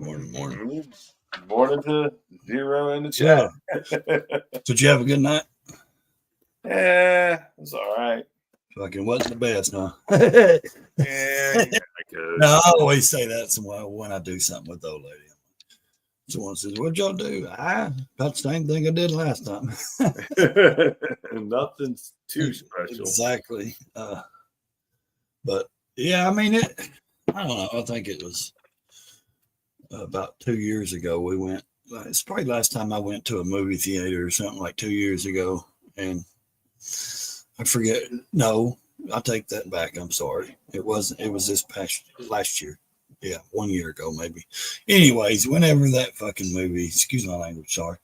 Morning. Morning to Zero in the chat. Did you have a good night? Yeah, it's all right. Fucking wasn't the best, huh? Yeah, good. No, I always say that when I do something with the old lady. Someone says, "What'd y'all do?" About the same thing I did last time. Nothing's too special. Exactly. But yeah, I mean, I don't know. I think it was about 2 years ago. We went. It's probably last time I went to a movie theater or something like 2 years ago, and I forget. No, I take that back. I'm sorry. It wasn't. It was last year. Yeah, 1 year ago, maybe. Anyways, whenever that fucking movie, excuse my language, sorry.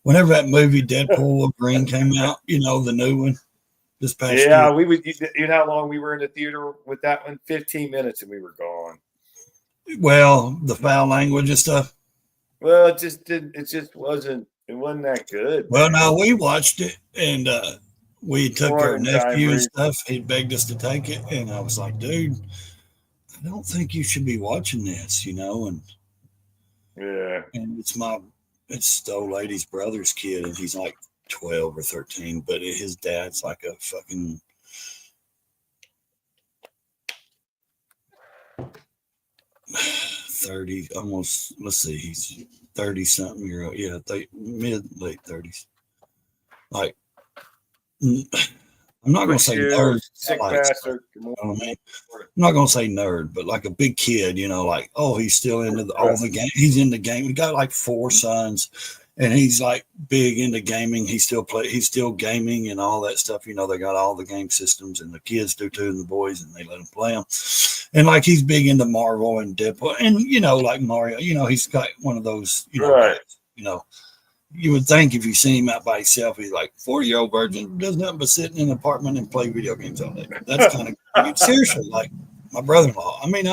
Whenever that movie Deadpool Wolverine came out, the new one this past year. Yeah, we would. You know how long we were in the theater with that one? 15 minutes, and we were gone. Well, the foul language and stuff. Well, it just didn't. It just wasn't. It wasn't that good. Well, no, we watched it, and we took our nephew and stuff. He begged us to take it, and I was like, dude, I don't think you should be watching this, and yeah, and it's the old lady's brother's kid, and he's like 12 or 13, but his dad's like a fucking 30, almost. Let's see, he's 30 something year old. Yeah, late 30s. Like, I'm not going to say nerd. Sick bastard. I'm not going to say nerd, but like a big kid, like, oh, he's still into all the game. He's in the game. We got like 4 sons, and he's like big into gaming. He's still gaming and all that stuff. They got all the game systems, and the kids do too, and the boys, and they let him play them. And like he's big into Marvel and Deadpool, and like Mario. He's got one of those. Right. Guys, you would think if you see him out by himself, he's like 40-year-old virgin, does nothing but sit in an apartment and play video games all day. That's kind of seriously like my brother-in-law. I mean,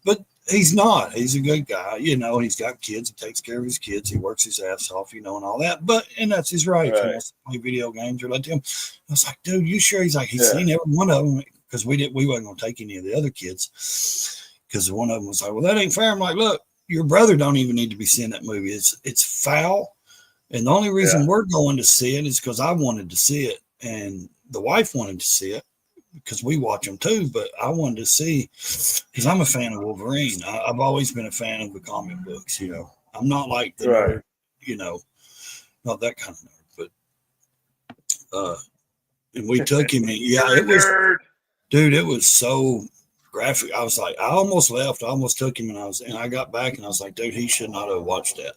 but he's not. He's a good guy. He's got kids. He takes care of his kids. He works his ass off, and all that. And that's his right. If he wants to play video games or let him. I was like, dude, you sure? He's like, he's seen every one of them because we wasn't going to take any of the other kids because one of them was like, well, that ain't fair. I'm like, look. Your brother don't even need to be seeing that movie. It's foul. And the only reason we're going to see it is because I wanted to see it. And the wife wanted to see it because we watch them too. But I wanted to see because I'm a fan of Wolverine. I've always been a fan of the comic books. I'm not like the nerd, not that kind of nerd. But and we took him. It was, dude, it was so graphic. I was like, I almost left. I almost took him, and I got back, and I was like, dude, he should not have watched that.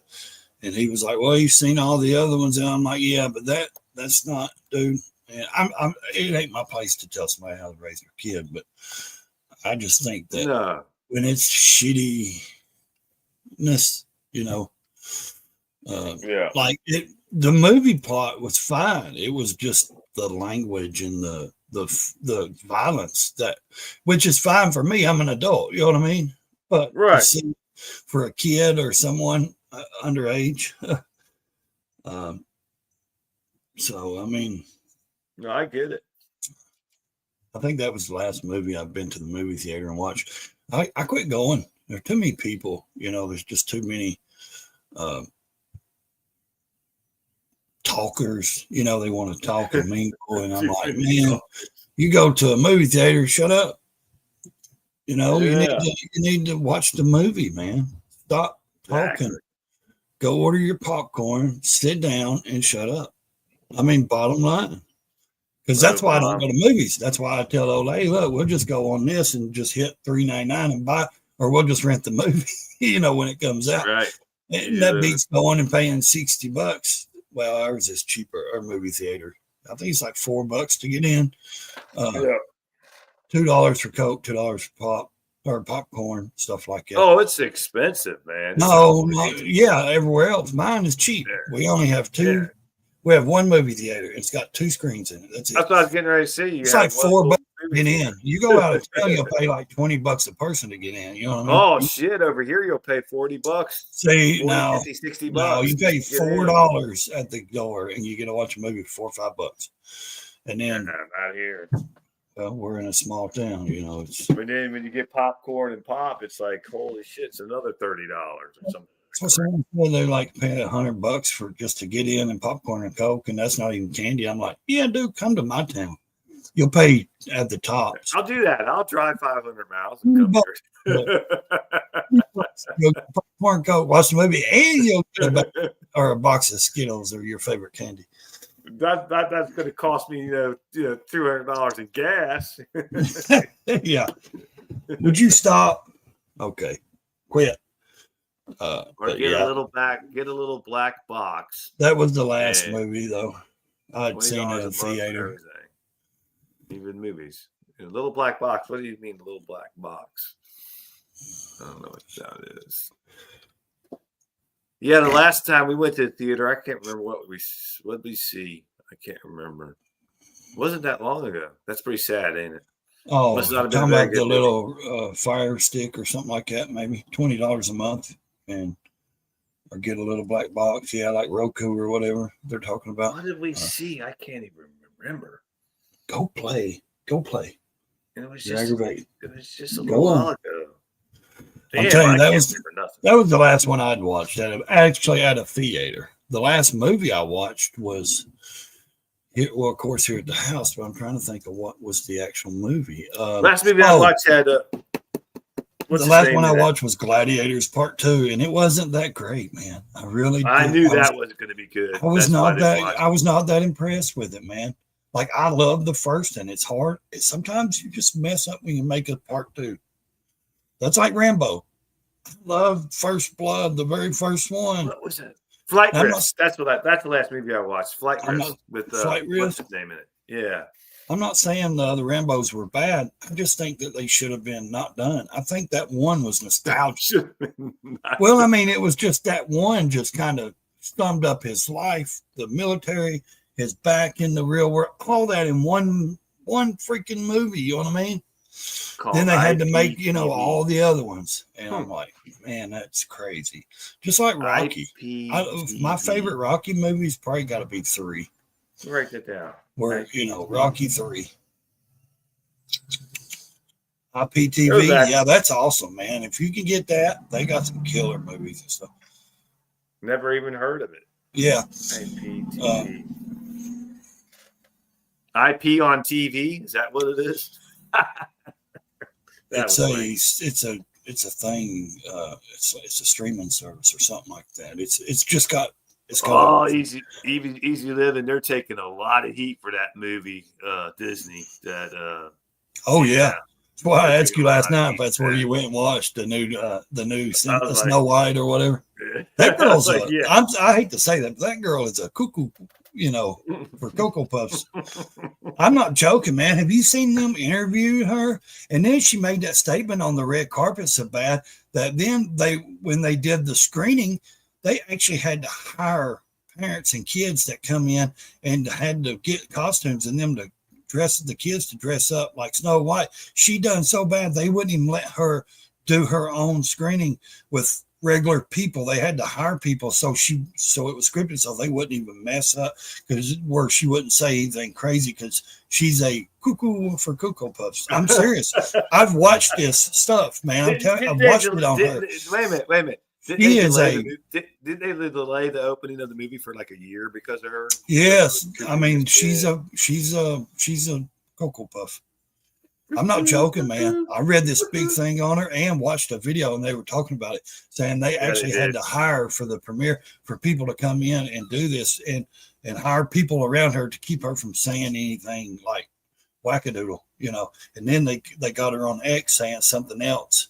And he was like, well, you've seen all the other ones, and I'm like, yeah, but that's not, dude. And it ain't my place to tell somebody how to raise their kid, but I just think that when it's shittiness, like the movie plot was fine. It was just the language and the violence which is fine for me. I'm an adult, you know what I mean? But for a kid or someone underage, so I mean, no, I get it. I think that was the last movie I've been to the movie theater and watched. I quit going. There are too many people. There's just too many talkers. They want to talk and mingle, and I'm like, man. You go to a movie theater, shut up. You need to watch the movie, man. Stop talking. Go order your popcorn, sit down, and shut up. I mean, bottom line. Because that's why I don't go to movies. That's why I tell old lady, look, we'll just go on this and just hit $3.99 and buy, or we'll just rent the movie, when it comes out. Right. And that beats going and paying $60. Well, ours is cheaper, our movie theater. I think it's like $4 to get in. $2 for Coke, $2 for pop or popcorn, stuff like that. Oh, it's expensive, man. No, everywhere else. Mine is cheap. We only have 2. Yeah. We have one movie theater. It's got 2 screens in it. That's it. That's what I was getting ready to see. It's like $4 to get in. You go out of town, you'll pay like $20 a person to get in. You know what I mean? Oh shit! Over here, you'll pay $40. See, 40, now, 50, $60. No, you pay $4 at the door, and you get to watch a movie for $4 or $5. And then not here. Well, we're in a small town, you know. It's But then when you get popcorn and pop, it's like, holy shit, it's another $30 or something. so someone said they like paying $100 for just to get in and popcorn and Coke, and that's not even candy. I'm like, yeah, dude, come to my town. You'll pay at the tops. I'll do that. I'll drive 500 miles and come here. You'll get popcorn, Coke, watch the movie, and you'll get a box of Skittles or your favorite candy. That's going to cost me, $200 in gas. Yeah. Would you stop? Okay, quit. Or get a little black box. That was the last movie, though. I'd seen it in the theater. Even movies. A little black box. What do you mean, a little black box? I don't know what that is. Yeah, the last time we went to the theater, I can't remember what did we see. I can't remember. It wasn't that long ago. That's pretty sad, ain't it? Oh, talking about the little Fire Stick or something like that, maybe $20 a month, or get a little black box. Yeah, like Roku or whatever they're talking about. What did we see? I can't even remember. Go play. And it was just a Go little on. while ago. I'm telling you, that was the last one I'd watched. Actually, at a theater. The last movie I watched was, well, of course, here at the house. But I'm trying to think of what was the actual movie. Last movie I watched had. The last one I watched was Gladiators Part 2, and it wasn't that great, man. I knew that wasn't going to be good. I was not that impressed with it, man. Like, I love the first, and it's hard. Sometimes you just mess up when you make a part 2. That's like Rambo. I love First Blood, the very first one. What was it? Flight Risk. That's the last movie I watched. Flight Risk with Flight Risk. What's his name in it? Yeah. I'm not saying the Rambos were bad. I just think that they should have been not done. I think that one was nostalgic. Well, I mean, it was just that one just kind of summed up his life, the military, his back in the real world, all that in one freaking movie. You know what I mean? Then they had to make, all the other ones. And I'm like, man, that's crazy. Just like Rocky. My favorite Rocky movies probably got to be 3. Write that down. Where, Rocky 3. IPTV, yeah, that's awesome, man. If you can get that, they got some killer movies and stuff. Never even heard of it. Yeah. IPTV. IP on TV? Is that what it is? It's a thing. It's a streaming service or something like that. It's called Easy Living. They're taking a lot of heat for that movie, Disney. Yeah. That's why I asked you last night if that's where you went and watched the new Snow White or whatever. That girl's I hate to say that, but that girl is a cuckoo, for Cocoa Puffs. I'm not joking, man. Have you seen them interview her? And then she made that statement on the red carpet so bad that then when they did the screening, they actually had to hire parents and kids that come in and had to get costumes and them to the kids to dress up like Snow White. She done so bad they wouldn't even let her do her own screening with regular people. They had to hire people, so it was scripted so they wouldn't even mess up where she wouldn't say anything crazy because she's a cuckoo for Cocoa Puffs. I'm serious. I've watched this stuff, man. I've watched it on her. Wait a minute. Did they delay the opening of the movie for like a year because of her? Yes, I mean she's a Cocoa Puff. I'm not joking, man. I read this big thing on her and watched a video, and they were talking about it, saying they actually had to hire for the premiere for people to come in and do this and hire people around her to keep her from saying anything like wackadoodle, And then they got her on X saying something else.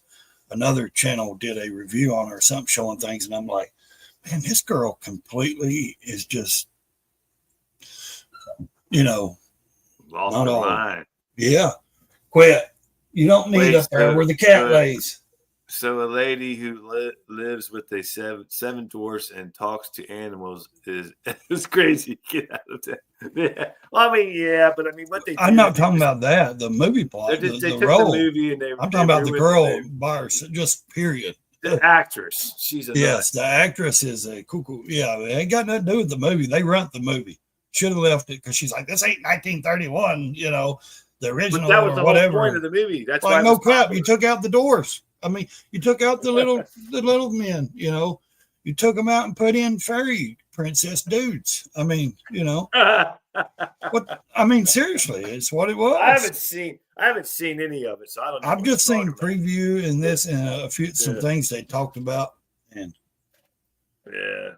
Another channel did a review on her, something showing things, and I'm like, man, this girl completely is just, lost her mind. Yeah, quit. You don't need up there where the cat lays. So a lady who lives with seven dwarfs and talks to animals is crazy. Get out of that. Yeah. Well, but what they. I'm not talking about that. The movie plot. They took role. The movie and I'm talking about the girl by herself. Just period. The actress. She's the actress is a cuckoo. Yeah, it ain't got nothing to do with the movie. They run the movie. Should have left it because she's like, this ain't 1931. the original that was the or whatever. whole point of the movie. That's like why no crap. You took out the doors. I mean, you took out the little men. You know, you took them out and put in fairy princess dudes. I mean, you know, what? I mean, seriously, it's what it was. I haven't seen any of it, so I don't know. I've just seen preview and this and a few some things they talked about, and yeah,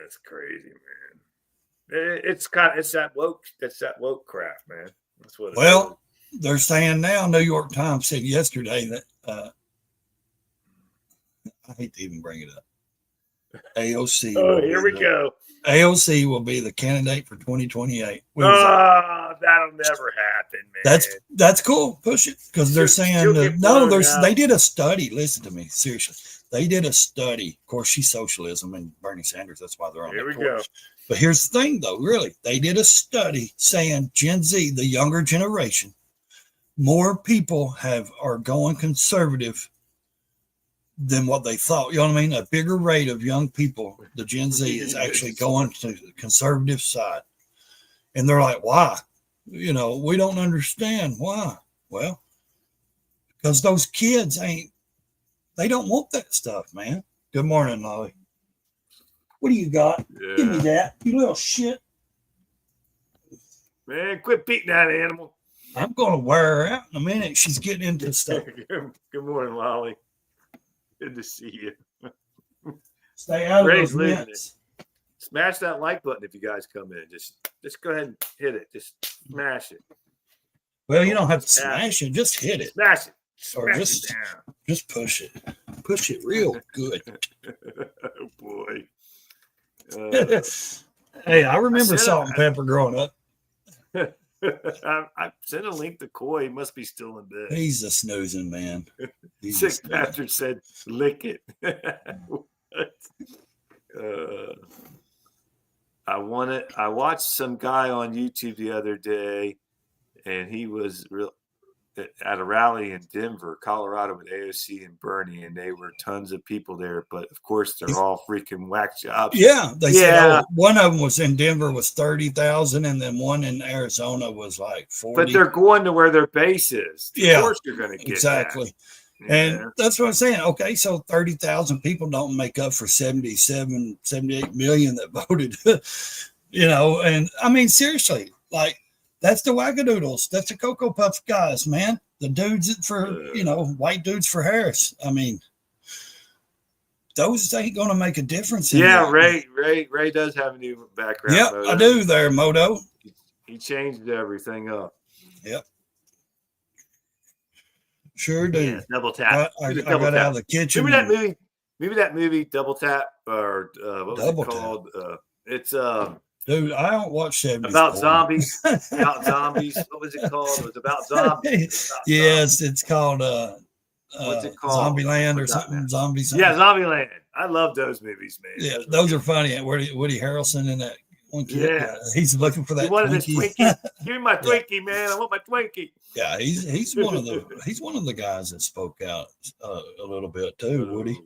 it's crazy, man. It's that woke crap, man. That's what. Well, they're saying now. New York Times said yesterday that I hate to even bring it up. AOC. Oh, here we go. AOC will be the candidate for 2028. That'll never happen, man. That's cool. Push it, because they're saying they did a study. Listen to me, seriously. They did a study. Of course, she's socialism and Bernie Sanders. That's why they're on. Here we go. But here's the thing, though. Really, they did a study saying Gen Z, the younger generation, more people are going conservative than what they thought. You know what I mean? A bigger rate of young people, the Gen Z, is actually going to the conservative side. And they're like, why? You know, we don't understand why. Well, because those kids they don't want that stuff, man. Good morning, Lolly. What do you got? Yeah. Give me that, you little shit. Man, quit beating that animal. I'm going to wear her out in a minute. She's getting into stuff. Good morning, Lolly. Good to see you. Stay out of those nets. Smash that like button if you guys come in. Just go ahead and hit it. Just smash it. Well, you don't have to smash it. Just hit it. Smash it. Or just push it. Push it real good. Oh, boy. Hey, I remember salt and pepper growing up. I sent a link to Coy. He must be still in bed. He's a snoozing man. Sick bastard said, lick it. I watched some guy on YouTube the other day, and he was at a rally in Denver, Colorado, with AOC and Bernie, and they were tons of people there. But of course, they're all freaking whack jobs. Yeah, they said one of them was in Denver was 30,000, and then one in Arizona was like 40. But they're going to where their base is. Of course, you're going to get exactly. That. And that's what I'm saying. Okay, so 30,000 people don't make up for 78 million that voted. You know, and I mean, seriously, like. That's the wackadoodles. That's the Cocoa Puffs guys, man. The dudes for, white dudes for Harris. I mean, those ain't going to make a difference. Yeah, Ray does have a new background. Yep, Moto. I do there, Moto. He changed everything up. Yep. Sure do. Yeah, double tap. I got out of the kitchen. Remember that movie, Double Tap, or what was it called? It's Dude, I don't watch 70s. About zombies. About zombies. What was it called? It was about zombies. Yes, it's called what's it called? Zombieland or something. Zombie. Yeah, Zombieland. I love those movies, man. Yeah, those are funny. Woody Harrelson in that one kid. Yeah. He's looking for that. He wanted his Twinkie. Give me my Twinkie, man. I want my Twinkie. Yeah, he's one of the guys that spoke out a little bit too. Woody.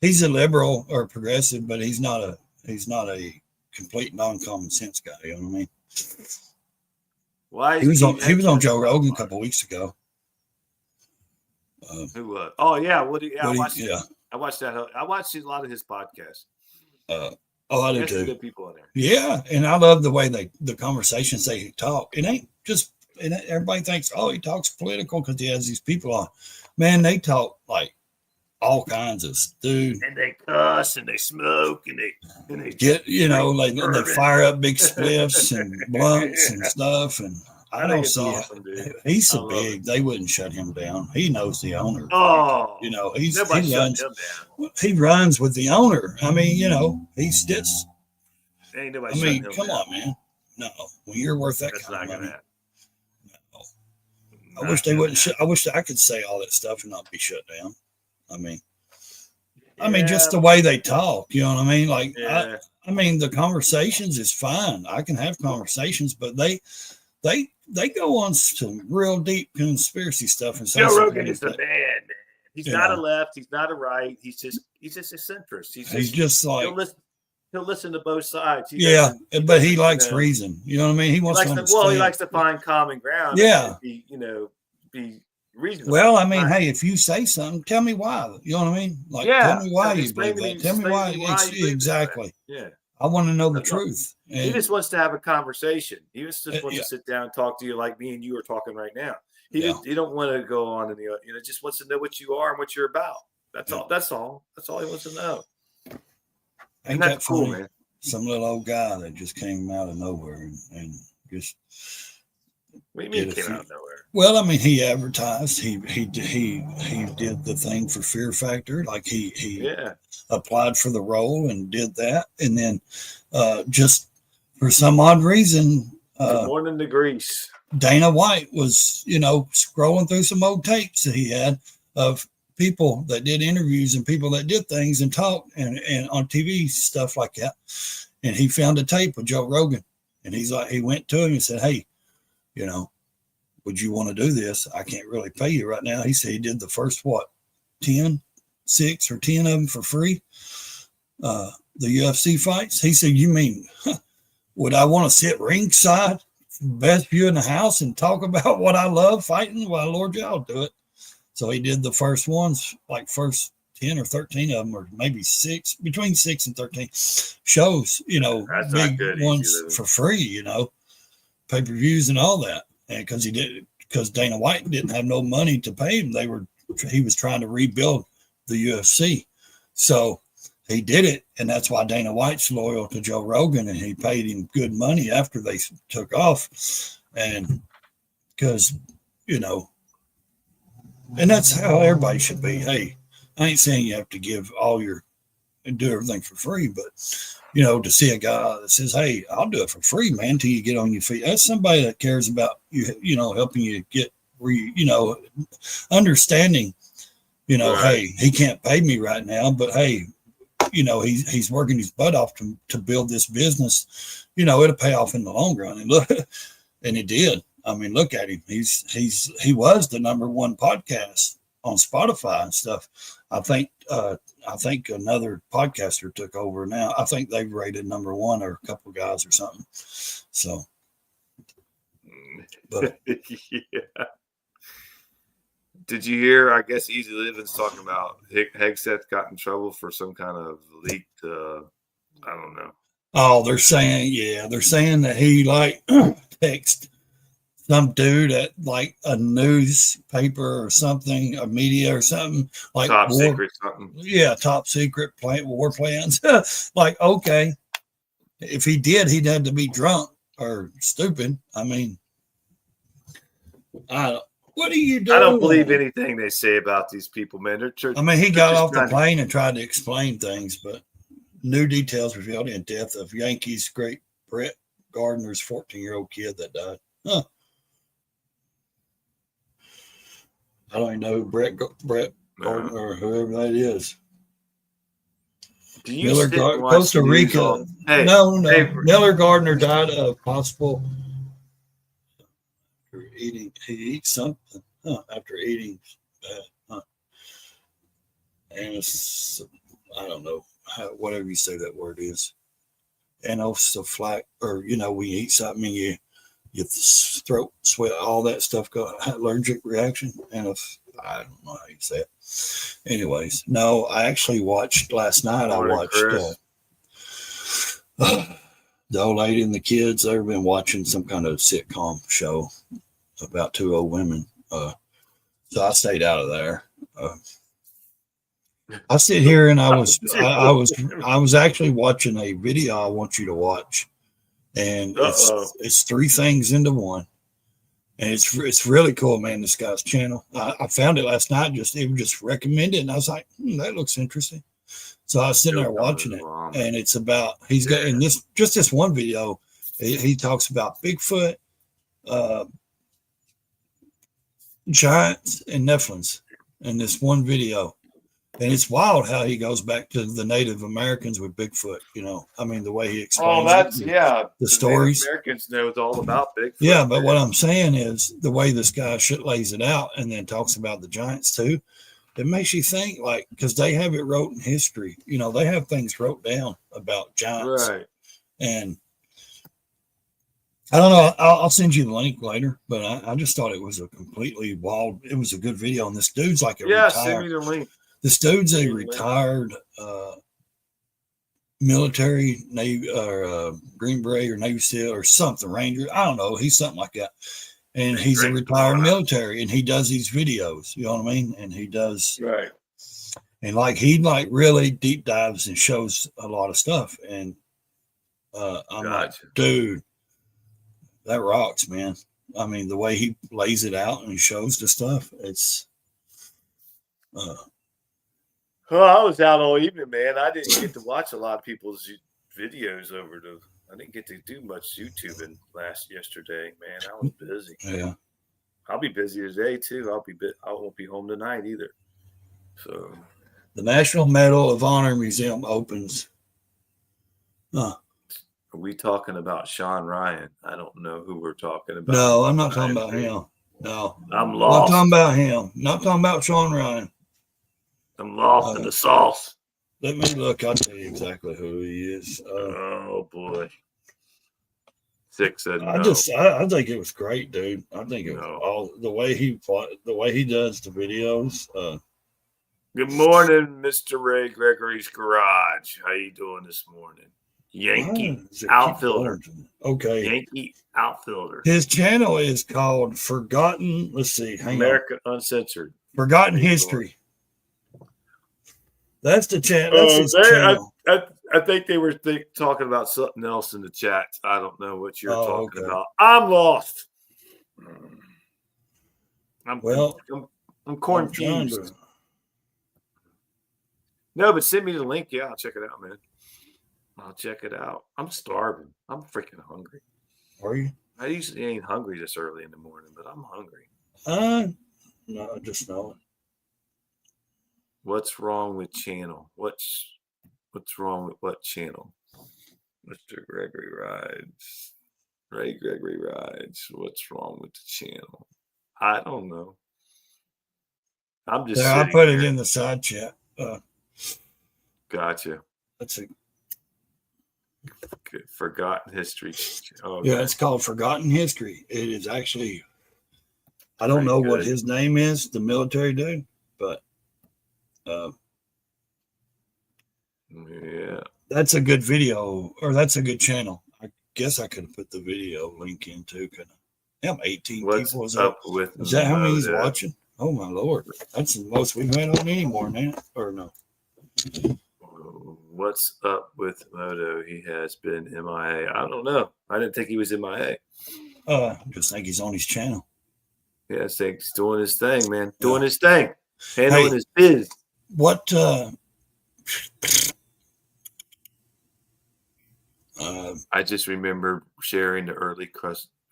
He's a liberal or progressive, but he's not a complete non-common sense guy. You know what I mean? Why he was on Joe Rogan a couple weeks ago. Who was? Oh yeah, Woody. Yeah, Woody, I watched that. I watched a lot of his podcasts. I do too. Good people in there. Yeah, and I love the way the conversations they talk. It ain't just, and everybody thinks, oh, he talks political because he has these people on. Man, they talk like all kinds of dude. And they cuss and they smoke and they get, like they fire up big spliffs and blunts and stuff. And I don't see awesome, he's so big they wouldn't shut him down. He knows the owner. Oh, he runs with the owner. I mean, he sits. Ain't nobody. I mean, come on, man. No, when you're worth that kind of money. No. I wish they wouldn't. I wish I could say all that stuff and not be shut down. I mean, just the way they talk, you know what I mean? Like, I mean, the conversations is fine. I can have conversations, but they go on some real deep conspiracy stuff. And Joe Rogan is the man. He's not a left. He's not a right. He's just a centrist. He's just like he'll listen to both sides. But he likes reason. You know what I mean? He wants to understand. He likes to find common ground. Yeah. And be reasonable. Well, I mean, hey, if you say something, tell me why. You know what I mean? Like, tell me why you believe that. Tell me why. Exactly. Yeah. I want to know the truth. And he just wants to have a conversation. He just wants to sit down and talk to you like me and you are talking right now. He don't want to go on and just wants to know what you are and what you're about. That's all. That's all he wants to know. Ain't that cool, man? Some little old guy that just came out of nowhere and just. What do you mean came out of nowhere? Well, I mean, he advertised. He did the thing for Fear Factor. Like he applied for the role and did that, and then just for some odd reason, Good morning to Greece. Dana White was scrolling through some old tapes that he had of people that did interviews and people that did things and talked and on TV stuff like that, and he found a tape with Joe Rogan, and he went to him and said, "Hey, would you want to do this? I can't really pay you right now." He said he did the first, 6 or 10 of them for free. The UFC fights. He said, "You mean, would I want to sit ringside, best view in the house and talk about what I love fighting? Why, Lord, I'll do it." So he did the first ones, like first 10 or 13 of them, or maybe 6, between 6 and 13 shows, That's big ones for free, pay-per-views and all that. And because Dana White didn't have no money to pay him, he was trying to rebuild the UFC. So he did it, and that's why Dana White's loyal to Joe Rogan, and he paid him good money after they took off. And because, and that's how everybody should be. Hey, I ain't saying you have to give and do everything for free, but to see a guy that says, "Hey, I'll do it for free, man, till you get on your feet." That's somebody that cares about you, helping you get understanding, right. Hey, he can't pay me right now, but hey, he's working his butt off to build this business. It'll pay off in the long run. And look, and it did. I mean, look at him. He was the #1 podcast on Spotify and stuff. I think another podcaster took over now. I think they've rated #1 or a couple of guys or something. So, but yeah. Did you hear? I guess Easy Living's talking about Hegseth got in trouble for some kind of leaked. I don't know. Oh, they're saying that he texted some dude at like a newspaper or something, a media or something, like top secret something. Yeah, top secret war plans. Like, okay, if he did, he'd have to be drunk or stupid. I mean, what are you doing? I don't believe anything they say about these people, man. He got off the plane and tried to explain things, but new details revealed in death of Yankees great Brett Gardner's 14-year-old kid that died. Huh. I don't even know who Brett Gardner or whoever that is. Costa Rica. No. Miller Gardner died of possible after eating. He eats something after eating. And I don't know whatever you say that word is. Anosophac, or we eat something and your throat, sweat, all that stuff, allergic reaction. And I don't know how you say it. Anyways, no, I actually watched last night. I watched the old lady and the kids. They've been watching some kind of sitcom show about 2 old women. So I stayed out of there. I sit here and I was actually watching a video I want you to watch. And it's 3 things into one, and it's really cool, man. This guy's channel, I found it last night. It was just recommended, and I was like, that looks interesting. So I was sitting there watching it, and it's about he's got in this one video. He talks about Bigfoot, giants, and Nephilims in this one video. And it's wild how he goes back to the Native Americans with Bigfoot. The way he explains the stories. Native Americans know all about Bigfoot. Yeah, but what I'm saying is the way this guy lays it out and then talks about the giants too, it makes you think, because they have it wrote in history. They have things wrote down about giants. Right. And I don't know. I'll send you the link later, but I just thought it was a completely wild. It was a good video, and this dude's like a Yeah, send retired. me the link. This dude's a retired military Navy or Green Beret or Navy SEAL or something, Ranger. I don't know. He's something like that, and he's a retired military, and he does these videos. You know what I mean? And he does right. And like he like really deep dives and shows a lot of stuff. And I'm like, dude, that rocks, man. I mean, the way he lays it out and he shows the stuff, it's well, I was out all evening, man. I didn't get to watch a lot of people's videos I didn't get to do much YouTubing yesterday, man. I was busy. Yeah. I'll be busy today too. I won't be home tonight either. So the National Medal of Honor Museum opens. Are we talking about Sean Ryan? I don't know who we're talking about. No, I'm not talking about him. No. I'm lost. Not talking about him. Not talking about Sean Ryan. I'm lost in the sauce. Let me look. I'll tell you exactly who he is. Oh boy. 6 said no. I think it was great, dude. I think it was all the way he does the videos. Good morning, Mr. Ray Gregory's Garage. How you doing this morning? Yankee outfielder. Okay. Yankee outfielder. His channel is called Forgotten. Let's see. America Uncensored. Forgotten History. That's the channel. That's his channel. I think they were talking about something else in the chat. I don't know what you're talking about. I'm lost. I'm confused. No, but send me the link. Yeah, I'll check it out, man. I'll check it out. I'm starving. I'm freaking hungry. Are you? I usually ain't hungry this early in the morning, but I'm hungry. No, I just know it. What's wrong with channel? What's wrong with what channel? Mr. Gregory Rides. Ray Gregory Rides. What's wrong with the channel? I don't know. I'm just I put it in the side chat. Gotcha. That's it. Forgotten History. Yeah, it's called Forgotten History. It is actually, I don't know what his name is, the military dude, but yeah, that's a good video, or that's a good channel. I guess I could have put the video link in too. Could I? Yeah, 18 people. Is that how many he's watching? Oh my Lord, that's the most we've had on any more now, or no? What's up with Moto? He has been MIA. I don't know. I didn't think he was MIA. I just think he's on his channel. Yeah, I think he's doing his thing, man. Doing his thing. Handling his biz. What I just remember sharing the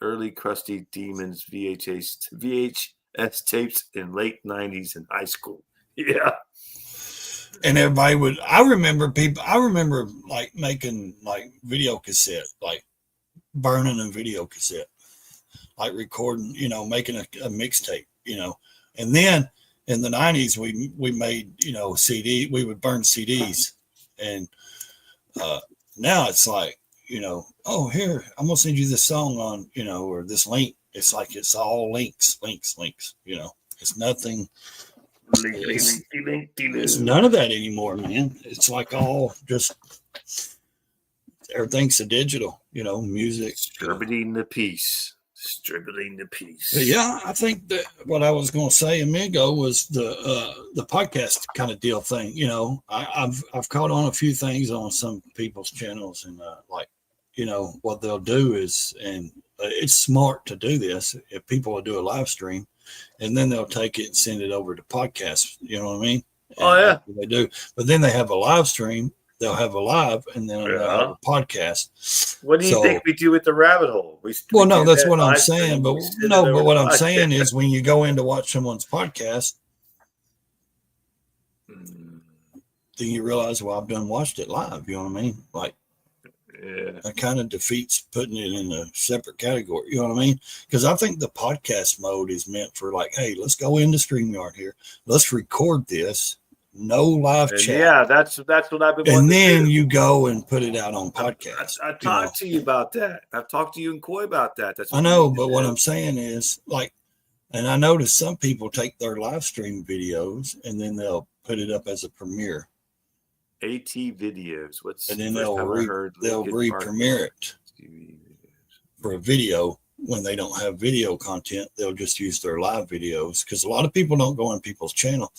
early Crusty Demons VHS tapes in late 90s in high school. Yeah. And everybody I remember like making like video cassette, like burning a video cassette, like recording, making a mixtape, and then in the 90s, we made, CD, we would burn CDs. And now it's like, oh, here, I'm going to send you this song on, or this link. It's like, it's all links. It's nothing. It's none of that anymore, man. It's like all just, everything's a digital, music. Distributing the piece. Yeah, I think that what I was going to say a minute ago was the podcast kind of deal thing. I've caught on a few things on some people's channels, and what they'll do is, and it's smart to do this if people will do a live stream, and then they'll take it and send it over to podcasts. You know what I mean? Oh yeah, they do. But then they have a live stream. They'll have a live, and then they'll have a podcast. What do you think we do with the rabbit hole? No, that's what I'm saying. But what I'm saying is when you go in to watch someone's podcast, then you realize, well, I've done watched it live. You know what I mean? Like, yeah, that kind of defeats putting it in a separate category. You know what I mean? Because I think the podcast mode is meant for like, hey, let's go into StreamYard here. Let's record this. no live And chat. yeah, that's what I've been. And then you go and put it out on podcasts. I talked to you about that. I've talked to you and Coy about that. That's what I know, but what I'm saying is, like, and I noticed some people take their live stream videos and then they'll put it up as a premiere. AT videos. What's and then they'll re-premiere it for a video. When they don't have video content, they'll just use their live videos, because a lot of people don't go on people's channel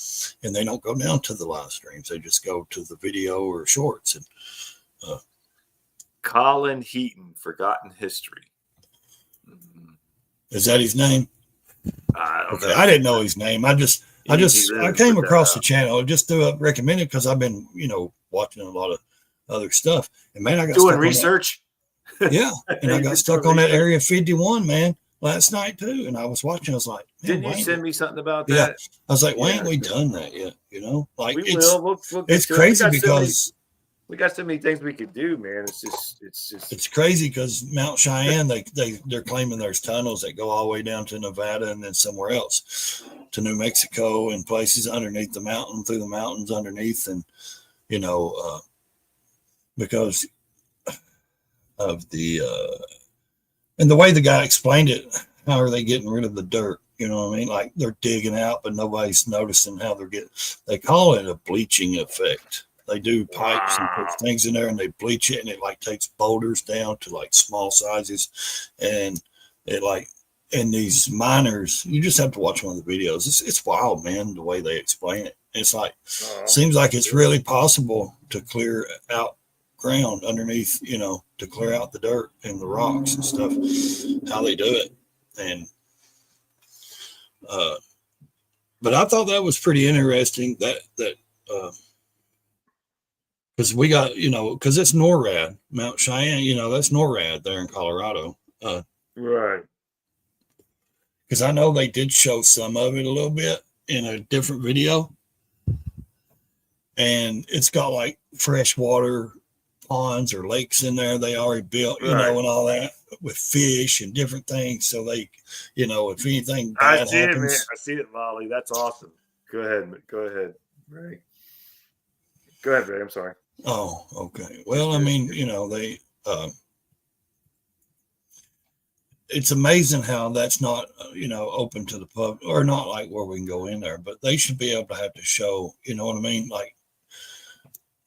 and they don't go down to the live streams. They just go to the video or shorts. And Colin Heaton, Forgotten History. Is that his name? Okay, I didn't know his name. I came across the channel. I just threw up recommended because I've been, watching a lot of other stuff. And man, I got doing research. Yeah, and I got stuck on that Area 51, man, last night too. And I was watching. I was like, "Didn't you send me something about that?" Yeah, I was like, "Why ain't we done that yet?" Like we will. It's crazy because we got so many things we could do, man. It's crazy because Mount Cheyenne, they're claiming there's tunnels that go all the way down to Nevada and then somewhere else to New Mexico and places underneath the mountain, through the mountains underneath, and because of the and the way the guy explained it, how are they getting rid of the dirt? You know what I mean? Like they're digging out, but nobody's noticing how they call it a bleaching effect. They do pipes and put things in there and they bleach it, and it like takes boulders down to like small sizes. And and these miners, you just have to watch one of the videos. It's wild, man, the way they explain it. It's like, seems like it's really possible to clear out ground underneath, to clear out the dirt and the rocks and stuff, how they do it. And but I thought that was pretty interesting that because we got, because it's NORAD, Mount Cheyenne, that's NORAD there in Colorado. Right. Because I know they did show some of it a little bit in a different video, and it's got like freshwater ponds or lakes in there they already built, and all that with fish and different things. So they, if anything bad happens, I see it, Lolly. That's awesome. Go ahead, Ray. Go ahead, Ray. I'm sorry. Oh, okay. Well, I mean, they. It's amazing how that's not, open to the public, or not like where we can go in there, but they should be able to have to show, you know what I mean? Like,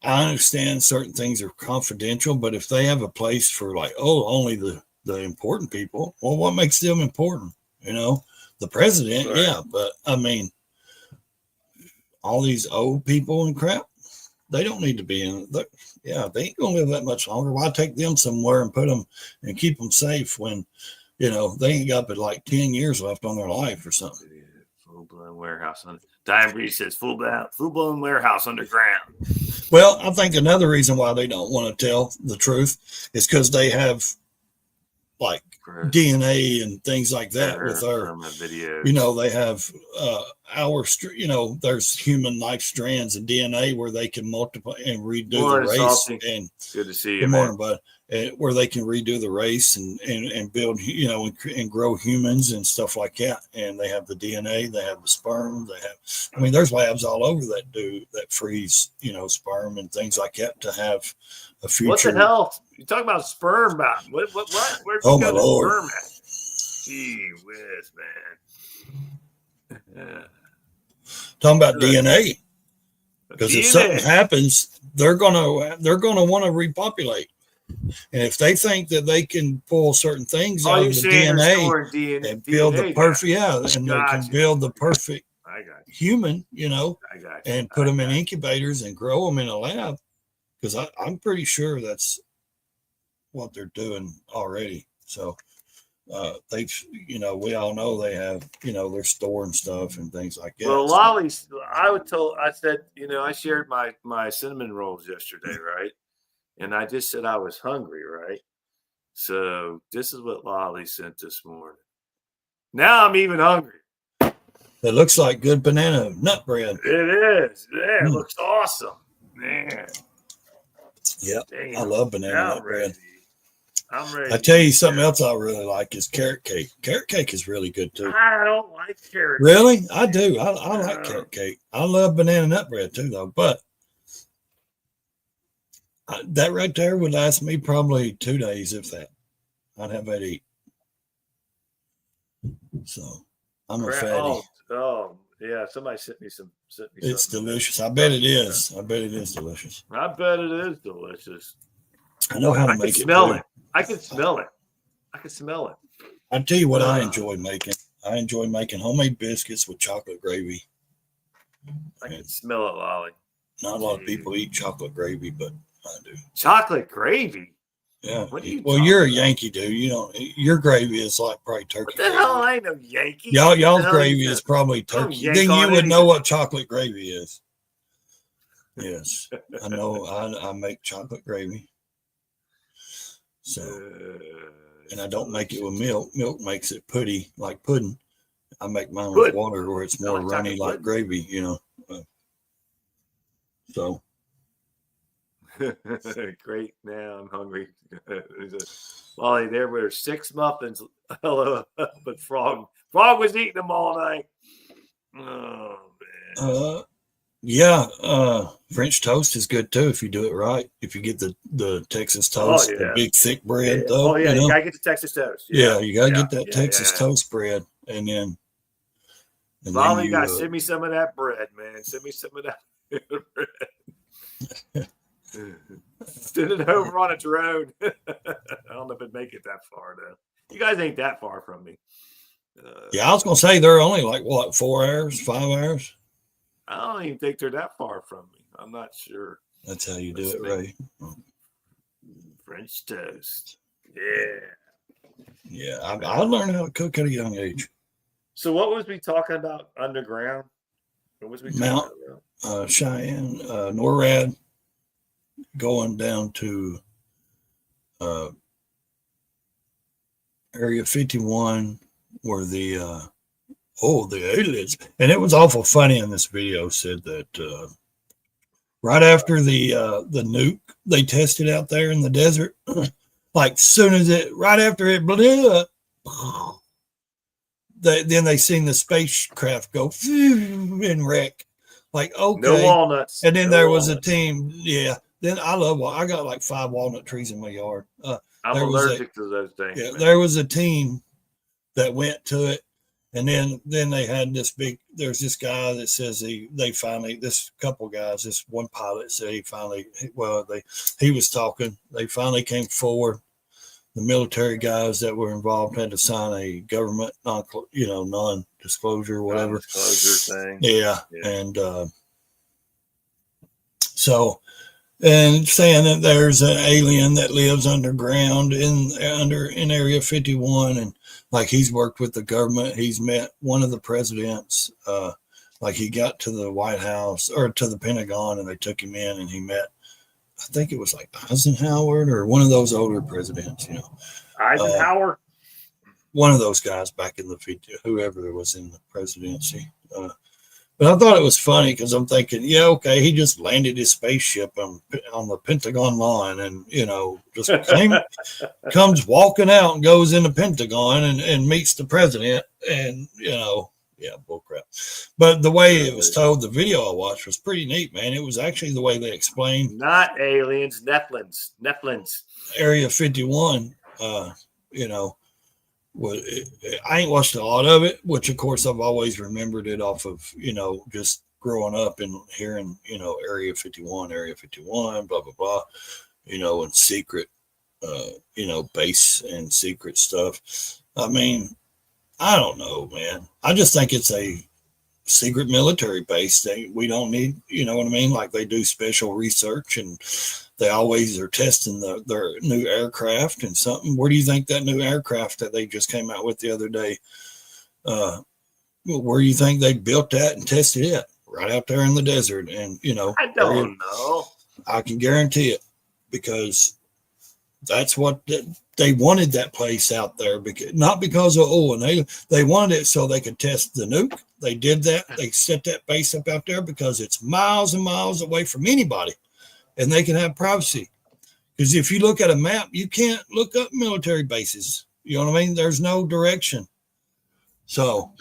I understand certain things are confidential, but if they have a place for like, only the important people, well, what makes them important? The president, right. Yeah, but I mean, all these old people and crap, they don't need to be in it. Yeah, they ain't gonna live that much longer. Why take them somewhere and put them and keep them safe when, they ain't got but like 10 years left on their life or something. Full-blown warehouse. Diane Breeze says full-blown warehouse underground. Well, I think another reason why they don't want to tell the truth is because they have like DNA and things like that with our videos. They have there's human life strands of DNA where they can multiply and redo the race. And good to see you. Good morning, bud. Where they can redo the race and build, and grow humans and stuff like that. And they have the DNA, they have the sperm, there's labs all over that freeze, sperm and things like that to have a future. What the hell? You talking about sperm? What? Where'd you my Lord. Sperm at? Gee whiz, man. Talking about DNA. Because if something happens, they're gonna want to repopulate. And if they think that they can pull certain things out of the DNA and build the perfect, and they can build the perfect human, and put them in incubators and grow them in a lab, because I'm pretty sure that's what they're doing already. So they've, we all know they have, they're storing stuff and things like that. Well, Lolly's, I said, I shared my cinnamon rolls yesterday, right? And I just said I was hungry, right? So this is what Lolly sent this morning. Now I'm even hungry. It looks like good banana nut bread. It is. Yeah, it looks awesome. Man. Yeah, I love banana nut bread. I'm ready. I tell you something else I really like is carrot cake. Carrot cake is really good too. I don't like carrot. Really? I do. I like carrot cake. I love banana nut bread too, though. But that right there would last me probably 2 days, if that. I'd have that eat. So I'm a fatty. Oh, yeah. Somebody sent me some. It's delicious. I bet it is. I bet it is delicious. I bet it is delicious. I know how to make it. Smell it. I can smell it. I can smell it. I'll tell you what I enjoy making. I enjoy making homemade biscuits with chocolate gravy. I can smell it, Lolly. Not a lot of people eat chocolate gravy, but I do. Chocolate gravy? Yeah. Well, you're a Yankee dude. You don't. Your gravy is like probably turkey. What the hell? I ain't no Yankee. Y'all's gravy is probably turkey. Then you would know what chocolate gravy is. Yes, I know. I make chocolate gravy. So, and I don't make it with milk. Milk makes it putty, like pudding. I make mine with water, where it's more runny, like gravy. You know. So. Great. Now I'm hungry. Wally, there were 6 muffins. Hello, but Frog was eating them all night. Oh man. Yeah. French toast is good too if you do it right. If you get the Texas toast, the big thick bread. Yeah. Though, you gotta get the Texas toast. Yeah, you gotta get that Texas toast bread, and then. Mom, you gotta send me some of that bread, man. Send me some of that bread. Send it over on a drone. I don't know if it'd make it that far though. You guys ain't that far from me. Yeah, I was gonna say they're only like what, 4 hours, 5 hours. I don't even think they're that far from me. I'm not sure. That's how you do it, Ray. French toast. Yeah. Yeah, I learned how to cook at a young age. So what was we talking about underground? What was we talking Mount about? Cheyenne, NORAD, going down to Area 51, where the aliens, and it was awful funny in this video, said that right after the nuke they tested out there in the desert, like soon as right after it blew up, then they seen the spacecraft go and wreck. Like, okay. No walnuts. And then there was a team. Yeah. Then I got like 5 walnut trees in my yard. I'm allergic to those things. Yeah, man. There was a team that went to it. And then they had there's this guy that says this couple guys, this one pilot said he was talking. They finally came forward. The military guys that were involved had to sign a government non-disclosure or whatever. Non-disclosure thing. Yeah. And and saying that there's an alien that lives underground in Area 51, and like he's worked with the government. He's met one of the presidents. Like he got to the White House or to the Pentagon, and they took him in, and he met, I think it was like Eisenhower or one of those older presidents, Eisenhower? One of those guys back in the 50s, whoever was in the presidency. But I thought it was funny because I'm thinking, yeah, okay, he just landed his spaceship on the Pentagon lawn and, just comes walking out and goes in the Pentagon and meets the president and, yeah, bullcrap. But the way it was told, the video I watched was pretty neat, man. It was actually the way they explained. Not aliens, Nephilim. Area 51, I ain't watched a lot of it, which of course I've always remembered it off of, just growing up and hearing, Area 51, blah, blah, blah, and secret, base and secret stuff. I mean, I don't know, man. I just think it's a secret military base. We don't need, you know what I mean? Like they do special research and they always are testing their new aircraft and something. Where do you think that new aircraft that they just came out with the other day, where do you think they built that and tested it? Right out there in the desert. And, I don't know. I can guarantee it because that's what they wanted that place out there, because not because of and they wanted it so they could test the nuke. They did that. They set that base up out there because it's miles and miles away from anybody, and they can have privacy. Because if you look at a map, you can't look up military bases. You know what I mean? There's no direction. So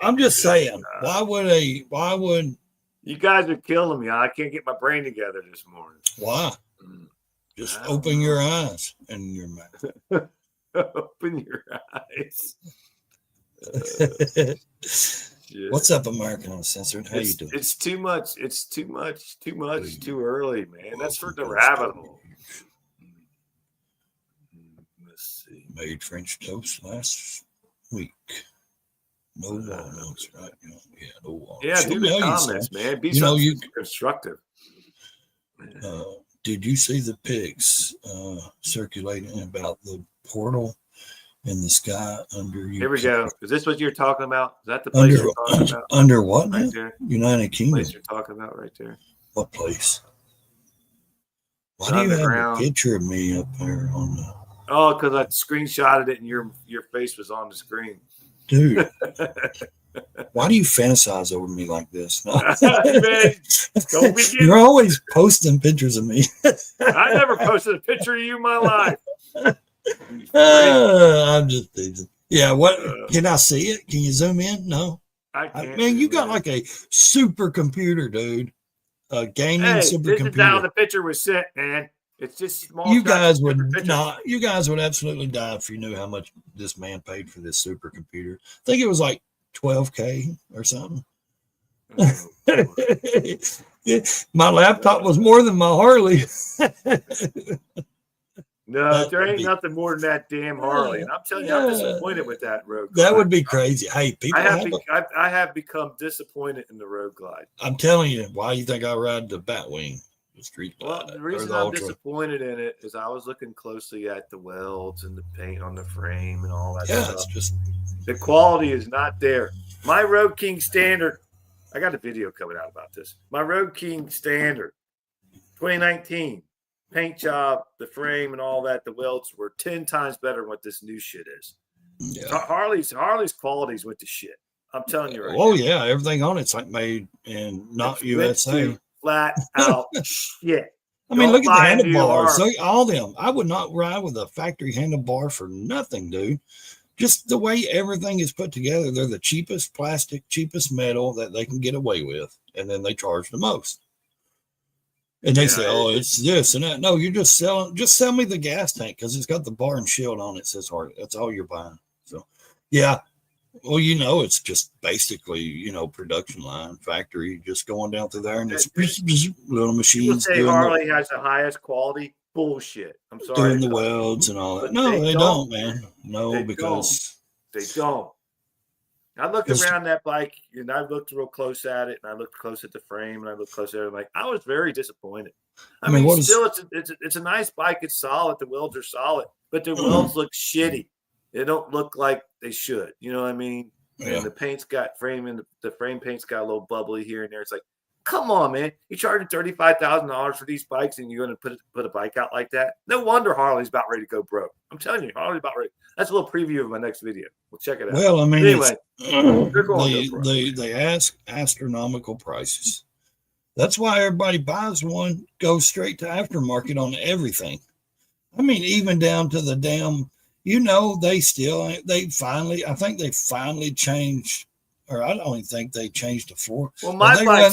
I'm just saying, why would you guys are killing me? I can't get my brain together this morning. Why? Just open your eyes and your mouth. Open your eyes. What's up, American Uncensored? How you doing? It's too much. It's too much. Too much. Too early, man. That's for the rabbit hole. Let's see. Made French toast last week. No walnuts, right? Yeah, no walnuts. Yeah, do the comments, man. Be constructive. Did you see the pics circulating about the portal in the sky under you? Here we go. Is this what you're talking about? Is that the place you're talking about? Under what now? Right there? United Kingdom. The place you're talking about right there. What place? Why do you have a picture of me up there on the... Oh, because I screenshotted it and your face was on the screen. Dude, why do you fantasize over me like this? No. Man, you're always posting pictures of me. I never posted a picture of you in my life. I'm just teasing. Yeah, what? Can I see it? Can you zoom in? No. I can't. Man, you got like a supercomputer, dude. A gaming supercomputer. This is how the picture was sent, man. It's just small. You guys would not. You guys would absolutely die if you knew how much this man paid for this supercomputer. I think it was like $12,000 or something. My laptop was more than my Harley. No, there ain't nothing more than that damn Harley. And I'm telling you, I'm disappointed with that Road Glide. That would be crazy. Hey, people, I have become disappointed in the Road Glide. I'm telling you, why you think I ride the Batwing? Street well, the reason I'm disappointed in it is I was looking closely at the welds and the paint on the frame and all that stuff. It's just the quality is not there. My Road King Standard, I got a video coming out about this. My Road King Standard, 2019, paint job, the frame and all that, the welds were 10 times better than what this new shit is. Yeah. Harley's qualities went to shit. I'm telling you right now. Yeah, everything on it's like made in not USA. Flat out shit. I mean, look at the handlebars. So all them. I would not ride with a factory handlebar for nothing, dude. Just the way everything is put together. They're the cheapest plastic, cheapest metal that they can get away with. And then they charge the most. And they say, oh, it's this and that. No, you're just selling. Just sell me the gas tank because it's got the bar and shield on it. Says Harley. That's all you're buying. So, yeah. Well, it's just basically, production line, factory, just going down through there and it's little machines. People say Harley has the highest quality. Bullshit. I'm sorry. Doing the welds and all that. No, they don't, man. No, because they don't. I looked around that bike and I looked real close at it and I looked close at the frame and I looked close at it. I was very disappointed. I mean, still, it's a nice bike. It's solid. The welds are solid, but the welds look shitty. They don't look like they should. You know what I mean? Yeah. And the paint's got frame and the frame paint's got a little bubbly here and there. It's like, come on, man. You're charging $35,000 for these bikes and you're going to put a bike out like that? No wonder Harley's about ready to go broke. I'm telling you, Harley's about ready. That's a little preview of my next video. We'll check it out. Well, I mean, anyway, they ask astronomical prices. That's why everybody buys one, goes straight to aftermarket on everything. I mean, even down to the damn... I think they finally changed, or I don't even think they changed the floor. Well,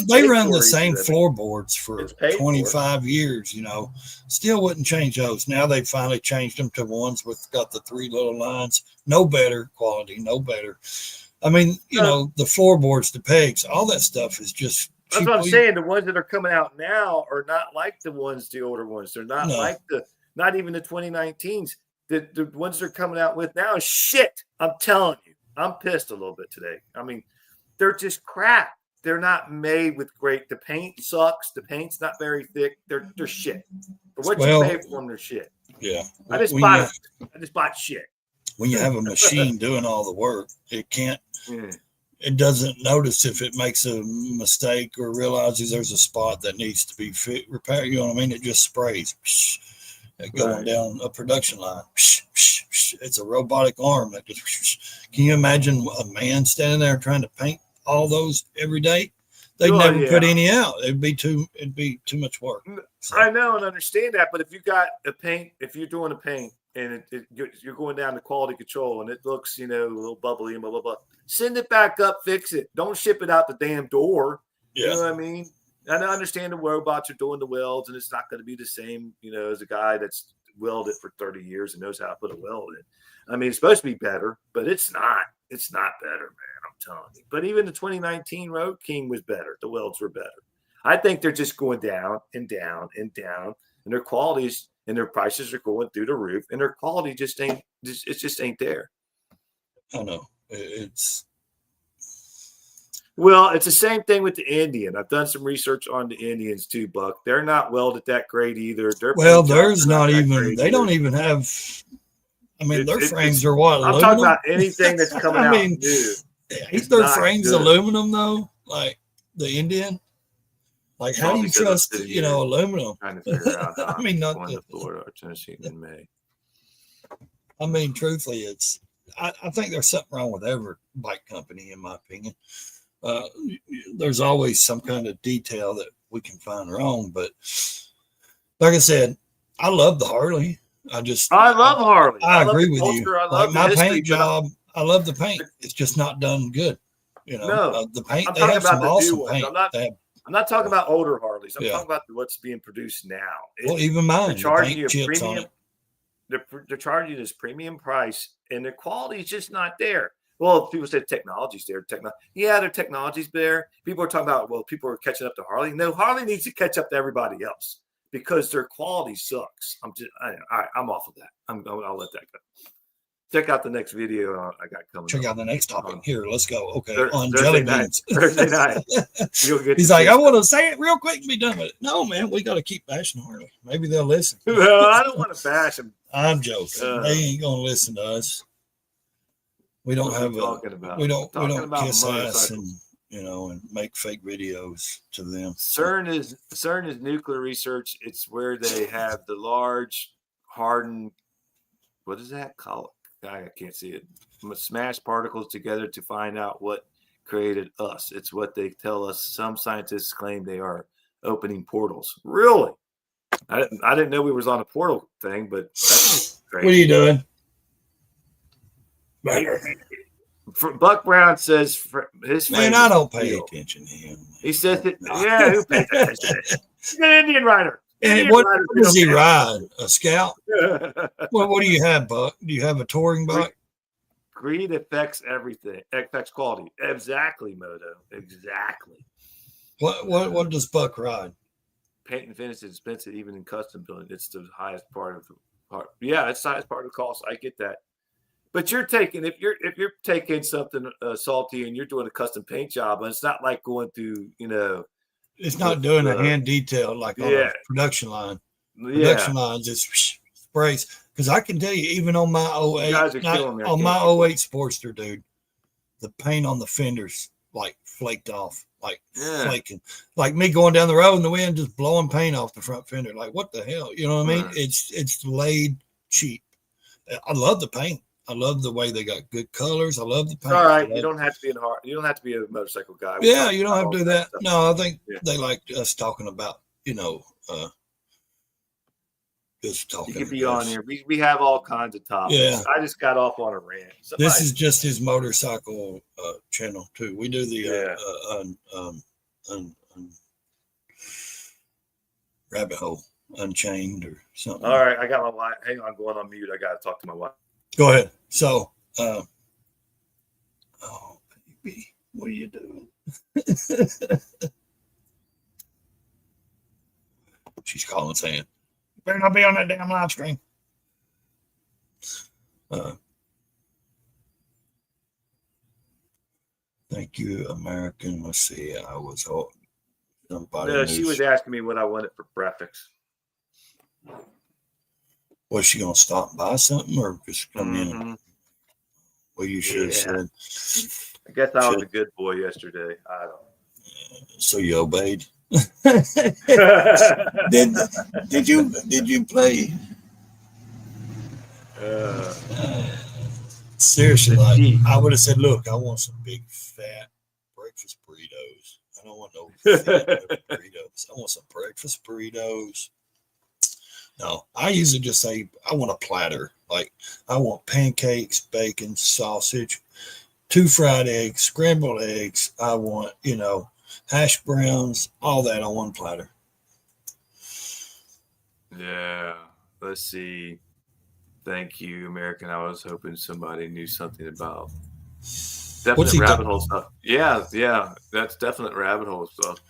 they run the same floorboards for 25 years, still wouldn't change those. Now they finally changed them to ones with got the 3 little lines, no better quality, no better. I mean, the floorboards, the pegs, all that stuff is just. That's what I'm saying. The ones that are coming out now are not like the older ones. They're not like not even the 2019s. The ones they're coming out with now is shit. I'm telling you. I'm pissed a little bit today. I mean, they're just crap. They're not made with great. The paint sucks. The paint's not very thick. They're shit. For what you pay for them, they're shit. Yeah. I just bought shit. When you have a machine doing all the work, it can't. It doesn't notice if it makes a mistake or realizes there's a spot that needs to be repaired. You know what I mean? It just sprays. Going down a production line. It's a robotic arm that just. Can you imagine a man standing there trying to paint all those every day? they'd Well, never put yeah. any out. It'd be too much work. So, I know and understand that, but if you got a paint, if you're doing a paint and you're going down to quality control and it looks, you know, a little bubbly and blah blah blah, send it back up, fix it. Don't ship it out the damn door. You know what I mean? And I understand the robots are doing the welds, and it's not going to be the same, you know, as a guy that's welded for 30 years and knows how to put a weld in. I mean, it's supposed to be better, but it's not. It's not better, man. I'm telling you. But even the 2019 Road King was better. The welds were better. I think they're just going down and down and down, and their qualities and their prices are going through the roof, and their quality just ain't. It just ain't there. I know it's. Well, it's the same thing with the Indian. I've done some research on the Indians too, Buck. They're not welded that great either. There's not even. They don't even have. I mean, their frames are what? I'm talking about anything that's coming out new. Ain't their frames aluminum though? Like the Indian. Like, how do you trust, aluminum? Trying to figure out how I mean, not going to Florida or Tennessee in May. I mean, truthfully, I think there's something wrong with every bike company, in my opinion. There's always some kind of detail that we can find wrong, but like I said, I love the Harley. I love Harley. I agree with you. Like my paint job, I love the paint. It's just not done good. You know, the paint. They have some awesome paint. I'm not talking about older Harleys. I'm talking about what's being produced now. Well, even mine. They're charging you a premium. They're charging you this premium price, and the quality is just not there. Well, people say technology's there. Their technology's there. People are talking about, well, people are catching up to Harley. No, Harley needs to catch up to everybody else because their quality sucks. All right, I'm off of that. I'll let that go. Check out the next video I got coming. Check out the next topic. Here, let's go. Okay, on Thursday jelly beans. Thursday night. He's like, I want to say it real quick and be done with it. No, man, we got to keep bashing Harley. Maybe they'll listen. No, I don't want to bash them. I'm joking. They ain't gonna listen to us. We don't have we don't kiss ass and and make fake videos to them. CERN is nuclear research. It's where they have the large hardened, what is that called? I can't see it. Smash particles together to find out what created us. It's what they tell us. Some scientists claim they are opening portals. Really? I didn't know we was on a portal thing, but that's crazy. What are you doing? Buck Brown says his man, I don't pay attention to him. He says that, yeah, who pays attention? He's an Indian rider. And what does he ride? A Scout? Well, what do you have, Buck? Do you have a touring bike? Greed affects everything. Affects quality. Exactly, Moto. Exactly. What does Buck ride? Paint and finish is expensive, even in custom building. It's the highest part of the part. Yeah, it's the highest part of the cost. I get that. But you're taking if you're taking something salty and you're doing a custom paint job, and it's not like going through, it's not doing a hand detail like on a production line. Production lines just sprays. Because I can tell you, even on my 08, on my 08 Sportster, dude, the paint on the fenders like flaked off, like flaking, like me going down the road in the wind, just blowing paint off the front fender. Like, what the hell? You know what I mean? It's laid cheap. I love the paint. I love the way they got good colors. I love the paint. All right, you don't have to be you don't have to be a motorcycle guy. Yeah, you don't have to do that. No, I think they like us talking about, just talking. You could be on here. We have all kinds of topics. Yeah. I just got off on a rant. This is just his motorcycle channel too. We do the rabbit hole unchained or something. All right, I got my wife. Hang on, I'm going on mute. I got to talk to my wife. Go ahead. So, oh, baby, what are you doing? She's calling saying, you better not be on that damn live stream. Thank you, American. Let's see. I was somebody. No, she was asking me what I wanted for breakfast. Was she gonna stop and buy something or just come in? Well, you should have said. I guess I was a good boy yesterday. I don't know. So you obeyed. Did you play? Seriously, like I would have said, look, I want some big fat breakfast burritos. I don't want no burritos. I want some breakfast burritos. No, I usually just say I want a platter. Like I want pancakes, bacon, sausage, 2 fried eggs, scrambled eggs. I want, hash browns, all that on one platter. Yeah. Let's see. Thank you, American. I was hoping somebody knew something about definite rabbit hole stuff. Yeah. That's definite rabbit hole stuff.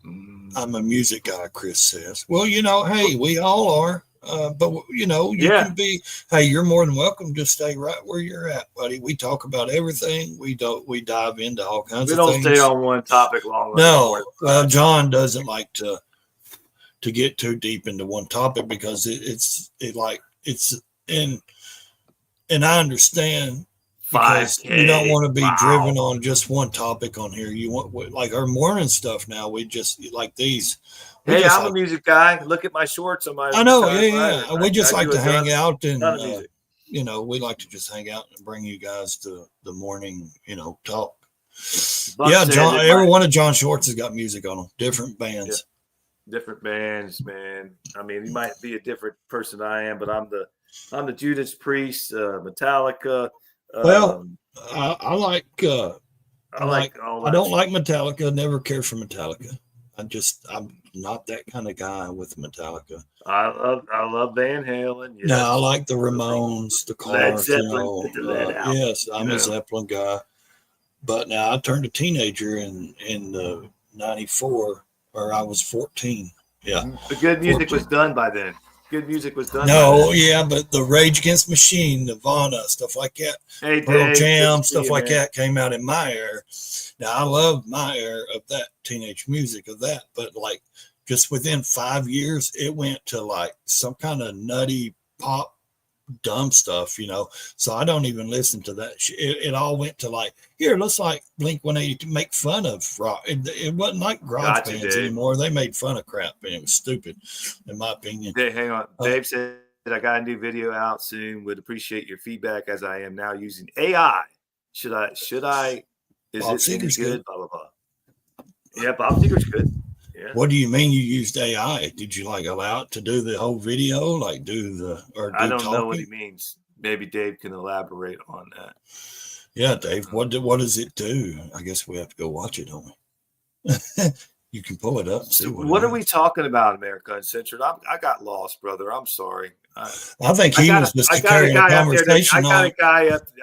I'm a music guy, Chris says. Well, hey, we all are. But you can be. Hey, you're more than welcome to stay right where you're at, buddy. We talk about everything. We dive into all kinds of things. We don't stay on one topic long. No, well, John doesn't like to get too deep into one topic because and I understand. Because you don't want to be driven on just one topic on here. You want like our morning stuff now. We just like these. Hey, I'm a music guy. Look at my shorts on my. I know, yeah. We just like to hang out and we like to just hang out and bring you guys to the morning, talk. Yeah, John. Every one of John Shorts has got music on them. Different bands. Yeah. Different bands, man. I mean, you might be a different person than I am, but I'm the Judas Priest, Metallica. Well, I like all that. I don't like Metallica. Never cared for Metallica. I'm not that kind of guy with Metallica. I love Van Halen. Yes. No, I like the Ramones, the Cars. Yes, I'm a Zeppelin guy. But now I turned a teenager in '94, or I was 14. Yeah, the good music was done by then. Good music was done. No, yeah, but the Rage Against the Machine, Nirvana, stuff like that, Pearl Jam, stuff like that came out in my era. Now I love my era of that teenage music of that, but like just within 5 years, it went to like some kind of nutty pop, dumb stuff, So I don't even listen to that. It all went to like, here, let's like Blink-182 to make fun of rock. It wasn't like garage bands anymore. They made fun of crap, and it was stupid, in my opinion. Hey, hang on. Dave said I got a new video out soon. Would appreciate your feedback as I am now using AI. Should I? Is Bob it any Seger's good? Blah blah blah. Yeah, Bob Seger's good. Yeah. What do you mean you used AI? Did you like allow it to do the whole video? Like I don't know what he means. Maybe Dave can elaborate on that. Yeah, Dave. What does it do? I guess we have to go watch it, don't we? You can pull it up and see what are we talking about, America Uncensored? I got lost, brother. I'm sorry. I think he was just carrying a conversation. I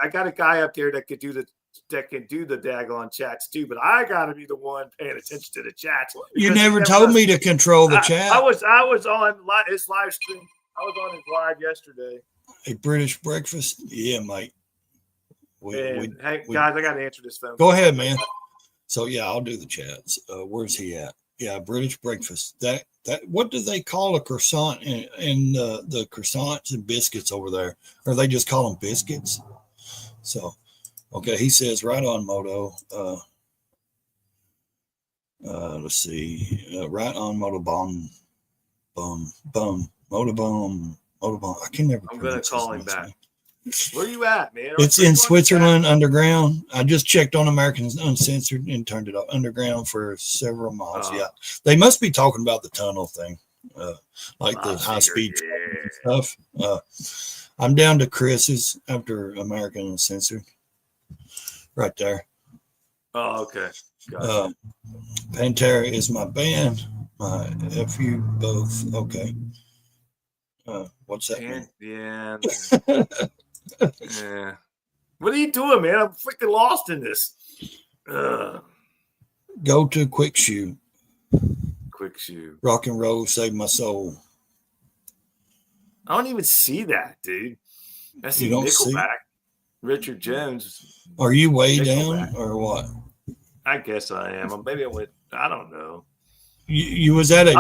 got a guy up there that can do the daggone chats too, but I got to be the one paying attention to the chats. You never told me to control the chat. I was on his live stream. I was on his live yesterday. A British breakfast, yeah, mate. Hey guys, I got to answer this phone. Go ahead, man. So yeah, I'll do the chats. Where's he at? Yeah, British breakfast. That what do they call a croissant and the croissants and biscuits over there? Or they just call them biscuits? So. Okay, he says, right on, Moto. Let's see. Right on, Moto Bomb. Moto Bomb. I can never. I'm going to call him back. Where you at, man? It's in Switzerland, underground. I just checked on American Uncensored and turned it up underground for several miles. Yeah. They must be talking about the tunnel thing, like the high-speed stuff. I'm down to Chris's after American Uncensored. Right there. Oh, okay. Gotcha. Pantera is my band. My FU both. Okay. What's that mean? Yeah. Yeah. What are you doing, man? I'm freaking lost in this. Go to Quick Shoe. Quick Shoe. Rock and roll saved my soul. I don't even see that, dude. I see Nickelback. Richard Jones. Are you way down or what? I guess I am. Maybe I went. I don't know. You was at a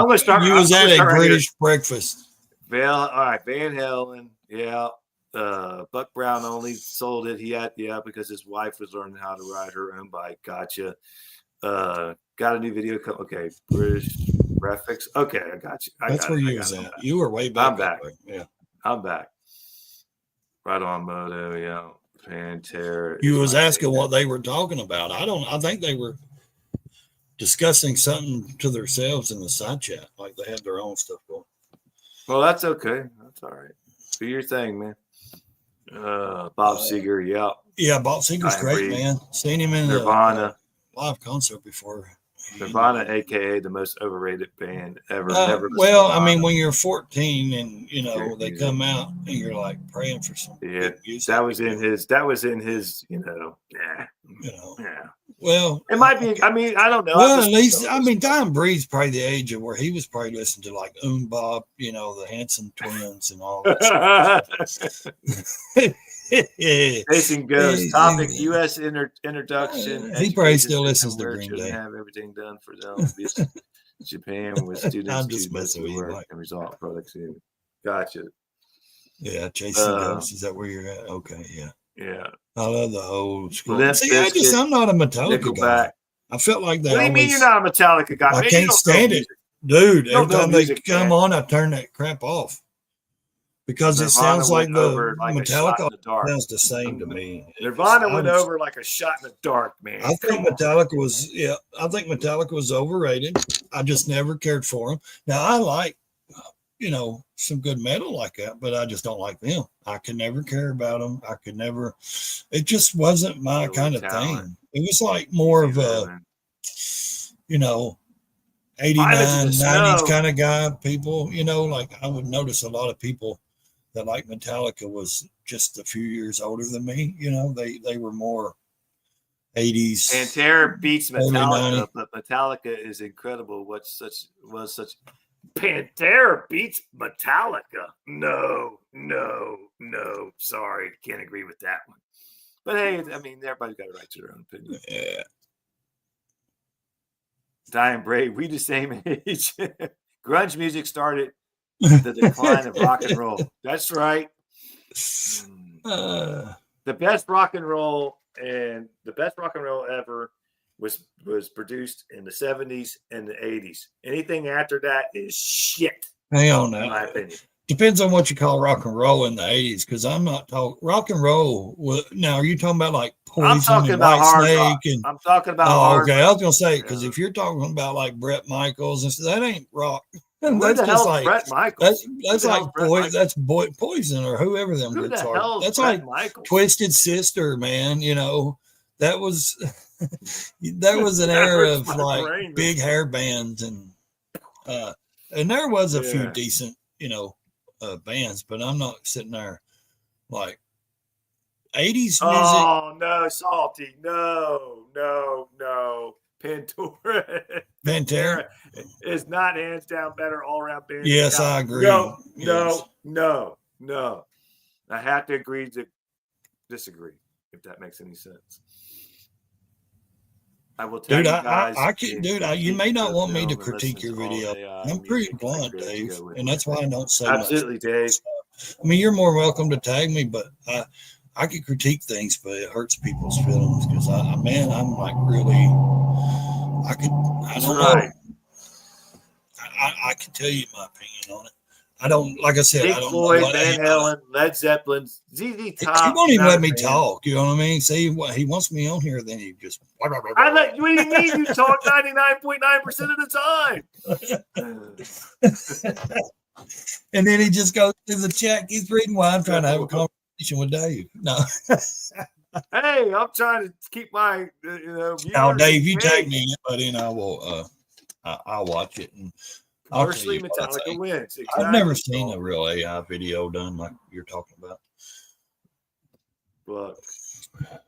British breakfast. All right, Van Halen. Yeah. Buck Brown only sold it. He had because his wife was learning how to ride her own bike. Gotcha. Got a new video. Okay, British graphics. Okay, I got you. That's where you was at. You were way back. I'm back. Yeah, I'm back. Right on, Moto. Yeah. Pantera. You was asking what they were talking about. I think they were discussing something to themselves in the side chat, like they had their own stuff going. Well, that's okay. That's all right. Do your thing, man. Bob Seger, yeah, Bob Seger's great, man. Seen him in Nirvana live concert before. Nirvana, aka the most overrated band ever. Well, I mean, when you're 14 and they come out and you're like praying for some good music. That was in his. Well, it might be. I mean, I don't know. Well, at least Don Breed's probably the age of where he was probably listening to like Bob, the Hanson twins and all that stuff. Jason goes topic U.S. introduction. He probably still listens to Green Day. Have everything done for them. Japan with students. I'm just messing with you, and result productivity. Gotcha. Yeah, Jason goes. Is that where you're at? Okay, yeah. Yeah. I love the old school. I'm not a Metallica guy. I felt like that. What do you mean you're not a Metallica guy? I can't stand it. Dude, every time they come on, I turn that crap off. Because it sounds like the Metallica sounds the same to me. Nirvana went over like a shot in the dark, man. I think Metallica was overrated. I just never cared for them. Now I like, some good metal like that, but I just don't like them. I could never care about them. It just wasn't my kind of thing. It was like more of a, 89, 90s kind of guy, people, like I would notice a lot of people that like Metallica was just a few years older than me. They were more 80s. Pantera beats Metallica, but Metallica is incredible. Pantera beats Metallica. No. Sorry, can't agree with that one. But hey, I mean, everybody's got a right to their own opinion. Yeah. Dying Brave, we the same age. Grunge music started the decline of rock and roll. That's right. The best rock and roll ever was produced in the 70s and the 80s. Anything after that is shit. Hang on now. In my opinion. Depends on what you call rock and roll in the 80s, because I'm not talking rock and roll. Now, are you talking about like Poison and Whitesnake? I'm talking about hard okay. I was going to say, because if you're talking about like Bret Michaels, and that ain't rock. That's just like Bret Michaels. That's like Poison or whoever them groups are. That's like Michaels? Twisted Sister, man. That was an era of like big hair bands and there was a few decent bands, but I'm not sitting there like 80s music. Oh no, Salty, no. Pantera is not hands down better all around band. Yes, I agree. No. I have to agree to disagree, if that makes any sense. I will tell you guys. You may not want me to critique your video. I'm pretty blunt, Dave, and that's why I don't say absolutely, much. Dave. I mean, you're more welcome to tag me, but I could critique things, but it hurts people's feelings because I'm like really. I don't know. I can tell you my opinion on it. I don't, like I said, Pink I don't Floyd, know what Van Halen, Led Zeppelin, ZZ Top. He won't even let me talk. You know what I mean? See, he wants me on here, then he just. What do you mean? You talk 99.9% of the time. And then he just goes through the chat, keeps reading while I'm trying to have a conversation with Dave. No. Hey, I'm trying to keep my. Dave, you tag me, but I will. I'll watch it and. Commercially, Metallica wins. Exactly. I've never seen a real AI video done like you're talking about. Look,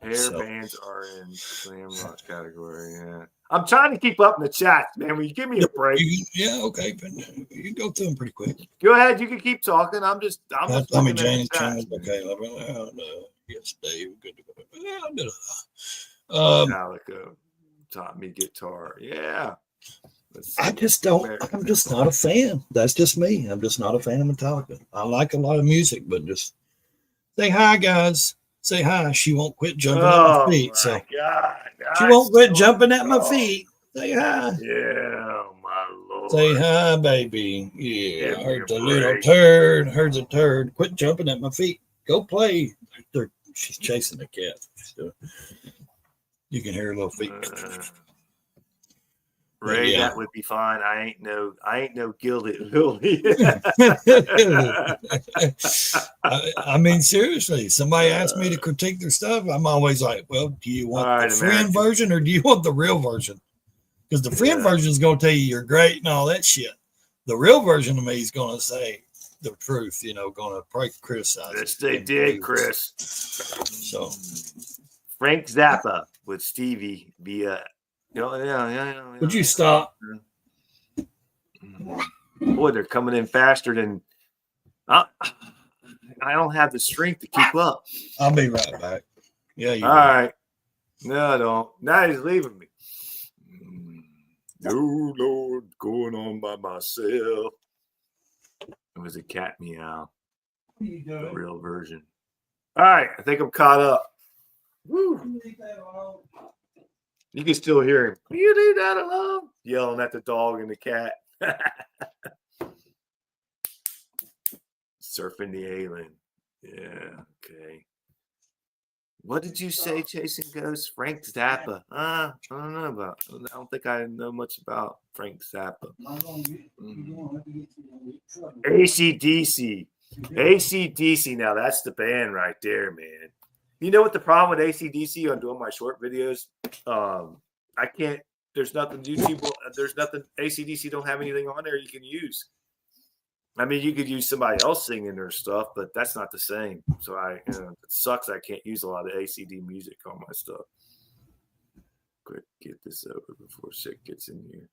hair bands are in the slam rock category. Yeah, I'm trying to keep up in the chat, man. Will you give me a break? Okay, but you go through them pretty quick. Go ahead. You can keep talking. I'm just. Tommy Jane channels. Okay, yes, Dave. Good to go. Metallica taught me guitar. Yeah. I'm just not a fan. That's just me. I'm just not a fan of Metallica. I like a lot of music, but just say hi, guys. Say hi. She won't quit jumping at my feet. So she won't quit jumping at my feet. Say hi. Yeah, my Lord. Say hi, baby. Yeah, heard the little turd. Heard the turd. Quit jumping at my feet. Go play. She's chasing the cat. So you can hear her little feet. Ray, yeah. that would be fine. I ain't no gilded lily. I mean, seriously, somebody asked me to critique their stuff. I'm always like, well, do you want the friend version or do you want the real version? Because the friend version is going to tell you you're great and all that shit. The real version of me is going to say the truth, going to probably criticize. Yes, they did, Chris. So, Frank Zappa with Stevie via. Yeah. Would you stop? Boy, they're coming in faster than. I don't have the strength to keep up. I'll be right back. Yeah, you. All right. No, I don't. Now he's leaving me. No, Lord, going on by myself. It was a cat meow. What are you doing? The real version. All right, I think I'm caught up. Woo. You can still hear him. You leave that alone? Yelling at the dog and the cat. Surfing the alien. Yeah, okay. What did you say, Chasing Ghosts? Frank Zappa. I don't know about. I don't think I know much about Frank Zappa. AC/DC. AC/DC. Now that's the band right there, man. You know what the problem with AC/DC on doing my short videos? I can't. There's nothing YouTube. There's nothing. AC/DC don't have anything on there you can use. I mean, you could use somebody else singing their stuff, but that's not the same. So it sucks. I can't use a lot of ACD music on my stuff. Quick, get this over before shit gets in here.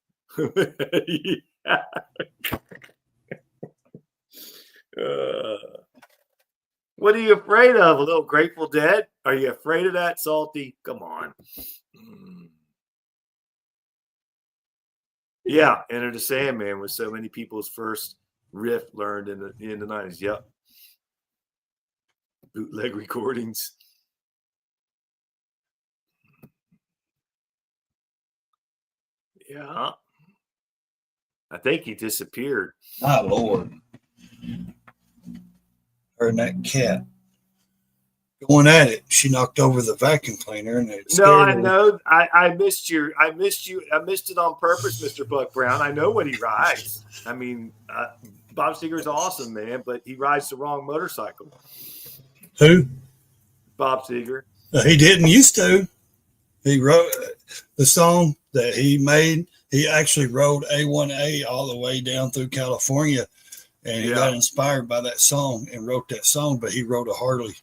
What are you afraid of? A little Grateful Dead? Are you afraid of that, Salty? Come on. Yeah, Enter the Sandman was so many people's first riff learned in the 90s. Yep. Bootleg recordings. Yeah. I think he disappeared. My Lord. Her and that cat going at it. She knocked over the vacuum cleaner and it scared I her. know. I missed you. I missed it on purpose, Mr. Buck Brown. I know what he rides. I mean, Bob Seger's awesome, man, but he rides the wrong motorcycle. Who? Bob Seger. He didn't used to. He wrote the song that he made. He actually rode A1A all the way down through California, and he got inspired by that song and wrote that song, but he wrote a Harley.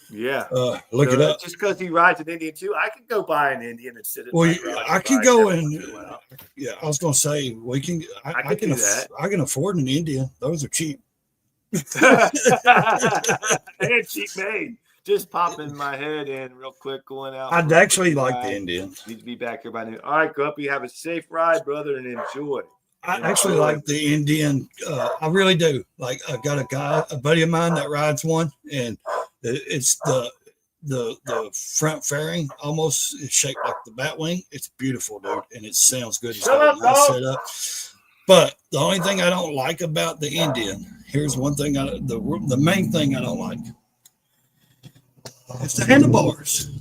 Yeah. Look it up. Just because he rides an Indian too, I could go buy an Indian and sit in well, I can go and yeah. I was going to say we can. I can do that. I can afford an Indian. Those are cheap. And cheap made. Just popping my head in real quick, going out. I'd actually like the Indian. Need to be back here by noon. All right, Guppy, have a safe ride, brother, and enjoy. I actually like the Indian. I really do. Like, I got a buddy of mine that rides one, and it's the front fairing almost is shaped like the bat wing. It's beautiful, dude, and it sounds good. It's got a nice setup. But the only thing I don't like about the Indian, here's one thing. The main thing I don't like. It's the handlebars.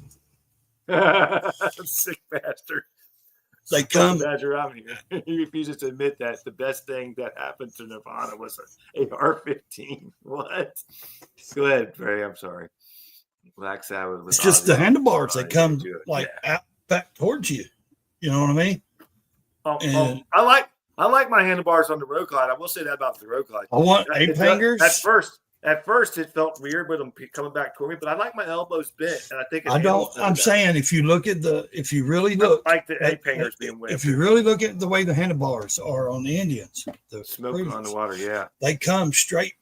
Sick bastard. They come. He refuses to admit that the best thing that happened to Nirvana was an AR-15. What? Go ahead, Trey. I'm sorry. Black Sabbath. It's just the handlebars. They come out back towards you. You know what I mean? I like my handlebars on the Road Glide. I will say that about the Road Glide. I want ape hangers. At first, it felt weird with them coming back toward me, but I like my elbows bent, and I think I don't. I'm saying if you really look, I like the ape hangers being wet. If you really look at the way the handlebars are on the Indians, the smoking on the water, yeah, they come straight